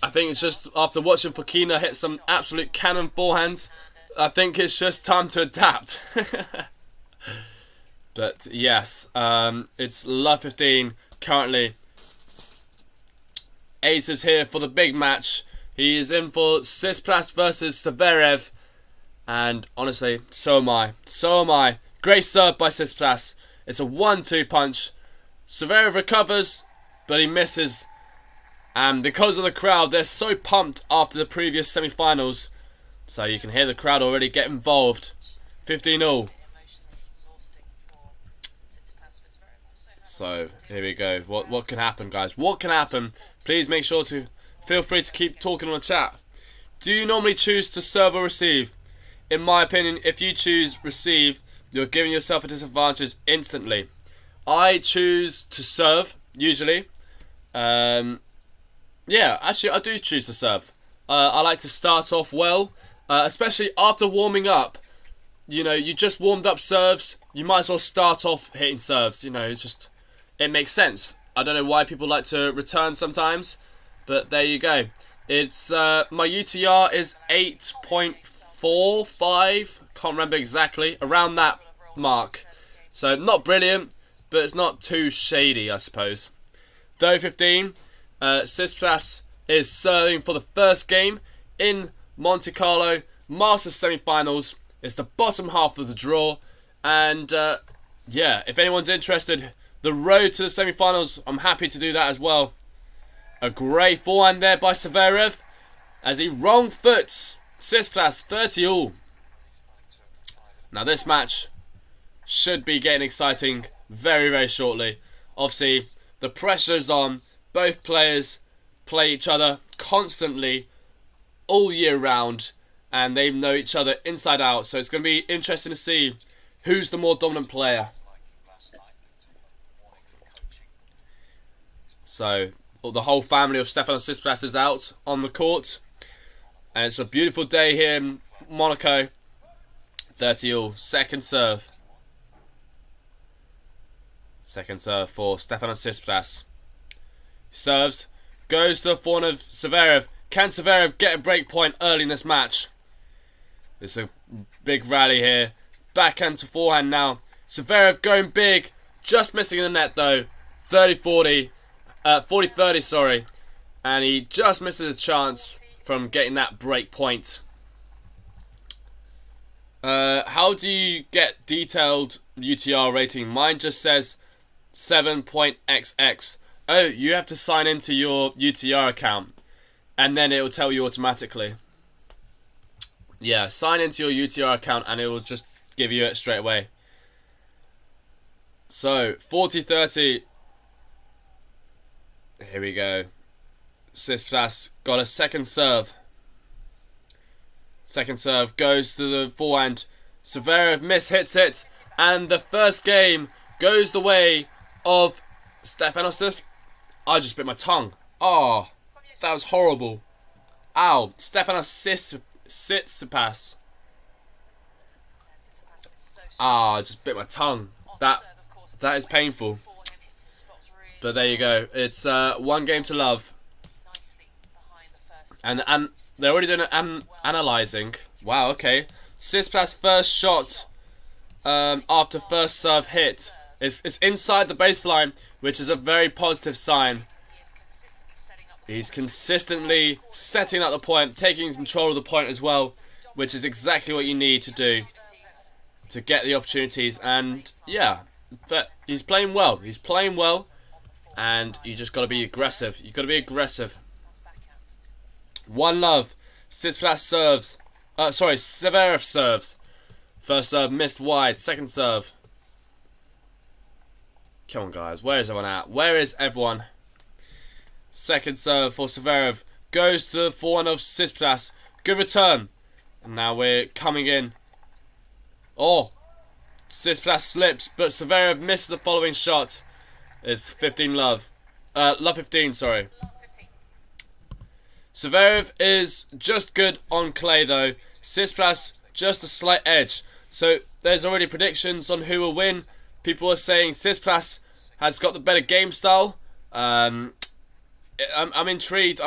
I think it's just after watching Fokina hit some absolute cannon forehands. I think it's just time to adapt. But yes, it's love 15 currently. Ace is here for the big match. He is in for Tsitsipas versus Zverev. And honestly, so am I. So am I. Great serve by Tsitsipas. It's a 1-2 punch. Zverev recovers, but he misses. And because of the crowd, they're so pumped after the previous semi-finals. So you can hear the crowd already get involved. 15-all. So here we go. What can happen, guys? What can happen? Please make sure to feel free to keep talking on the chat. Do you normally choose to serve or receive? In my opinion, if you choose receive, you're giving yourself a disadvantage instantly. I choose to serve usually. Yeah, actually I do choose to serve. I like to start off well, especially after warming up. You know, you just warmed up serves. You might as well start off hitting serves. You know, it makes sense. I don't know why people like to return sometimes, but there you go. It's my UTR is 8.45. Can't remember exactly. Around that mark. So not brilliant, but it's not too shady, I suppose. 30-15, Tsitsipas is serving for the first game in Monte-Carlo Masters semi-finals. It's the bottom half of the draw, and yeah, if anyone's interested, the road to the semi-finals, I'm happy to do that as well. A great forehand there by Zverev as he wrong foots Tsitsipas 30-all. Now this match should be getting exciting very, very shortly. Obviously, the pressure is on. Both players play each other constantly all year round, and they know each other inside out. So it's going to be interesting to see who's the more dominant player. So the whole family of Stefanos Tsitsipas is out on the court, and it's a beautiful day here in Monaco. 30-all, second serve. Second serve for Stefanos Tsitsipas. Serves, goes to the forehand of Zverev. Can Zverev get a break point early in this match? It's a big rally here. Backhand to forehand now. Zverev going big, just missing in the net though. 40-30, sorry. And he just misses a chance from getting that break point. How do you get detailed UTR rating? Mine just says 7.xx. Oh, you have to sign into your UTR account, and then it will tell you automatically. Yeah, sign into your UTR account and it will just give you it straight away. So, 40-30. Here we go. Tsitsipas got a second serve. Second serve goes to the forehand. Zverev mishits it, and the first game goes the way of Stefanos. I just bit my tongue. Oh, that was horrible. Ow, Stefanos Tsitsipas. Ah, I just bit my tongue. That is painful. But there you go. It's one game to love. And they're already doing analysing. Wow, okay. Tsitsipas' first shot after first serve hit is inside the baseline, which is a very positive sign. He's consistently setting up the point, taking control of the point as well, which is exactly what you need to do to get the opportunities. And yeah, he's playing well. He's playing well, and you just got to be aggressive. You've got to be aggressive. One love. Tsitsipas serves. Sorry, Zverev serves. First serve missed wide. Second serve. Come on, guys. Where is everyone at? Where is everyone? Second serve for Zverev. Goes to the forehand of Tsitsipas. Good return. And now we're coming in. Oh. Tsitsipas slips, but Zverev misses the following shot. It's 15 love. Love 15, sorry. Zverev is just good on clay though. Tsitsipas just a slight edge. So there's already predictions on who will win. People are saying Tsitsipas has got the better game style. I'm intrigued.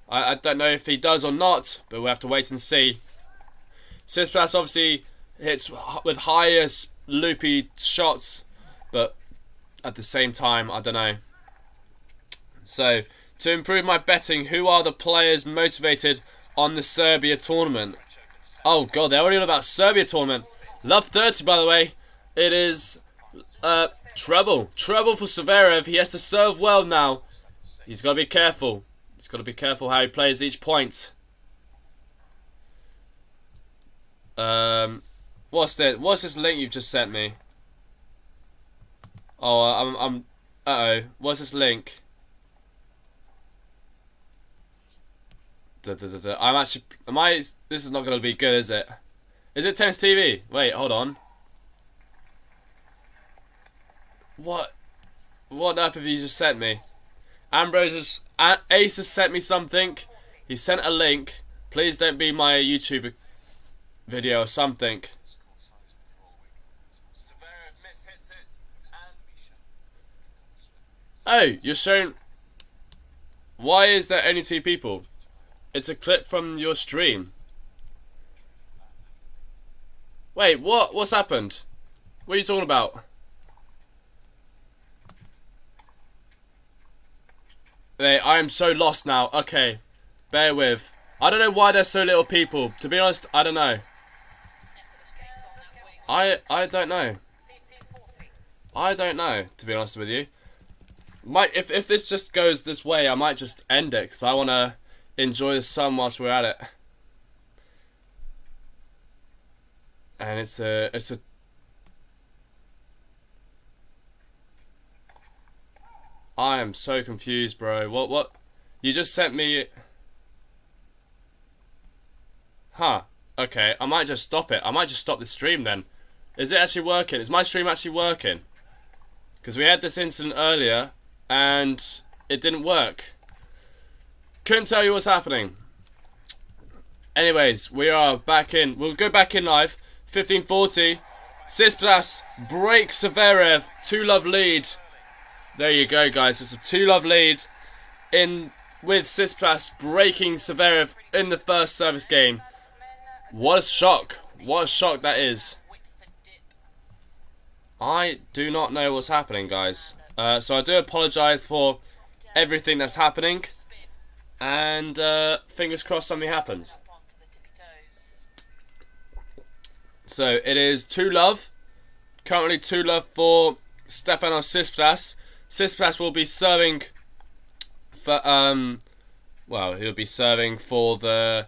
I don't know if he does or not, but we'll have to wait and see. Tsitsipas obviously hits with higher loopy shots, but at the same time, I don't know. So, to improve my betting, who are the players motivated on the Serbia tournament? Oh god, they're already on about Serbia tournament. Love 30, by the way. It is trouble. Trouble for Zverev. He has to serve well now. He's got to be careful. He's got to be careful how he plays each point. What's this link you've just sent me? Oh, uh-oh. What's this link? I'm actually... This is not going to be good, is it? Is it Tennis TV? Wait, hold on. What on earth have you just sent me? Ace has sent me something. He sent a link. Please don't be my YouTube video or something. Oh, you're showing... Why is there only 2 people? It's a clip from your stream. Wait, what? What's happened? What are you talking about? Hey, I am so lost now. Okay, bear with. I don't know why there's so little people. To be honest, I don't know. I don't know. I don't know, to be honest with you. If this just goes this way, I might just end it because I want to enjoy the sun whilst we're at it. And it's a I am so confused, bro. What? You just sent me... Huh. Okay, I might just stop it. I might just stop the stream then. Is it actually working? Is my stream actually working? Because we had this incident earlier, and it didn't work. Couldn't tell you what's happening. Anyways, we are back in. We'll go back in live. 15:40. Tsitsipas breaks Zverev. 2-love lead. There you go, guys. It's a 2-love lead in with Tsitsipas breaking Zverev in the first service game. What a shock. What a shock that is. I do not know what's happening, guys. So I do apologise for everything that's happening. And fingers crossed something happens. So it is 2-love. Currently 2-love for Stefanos Tsitsipas. Tsitsipas will be serving for well, he'll be serving for the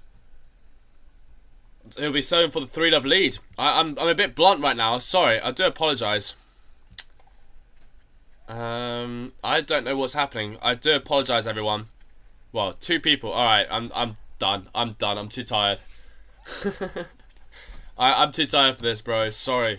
3-love lead. I'm a bit blunt right now. Sorry, I do apologise. I don't know what's happening. I do apologise, everyone. Well, 2 people. All right, I'm done. I'm done. I'm too tired. I'm too tired for this, bro. Sorry.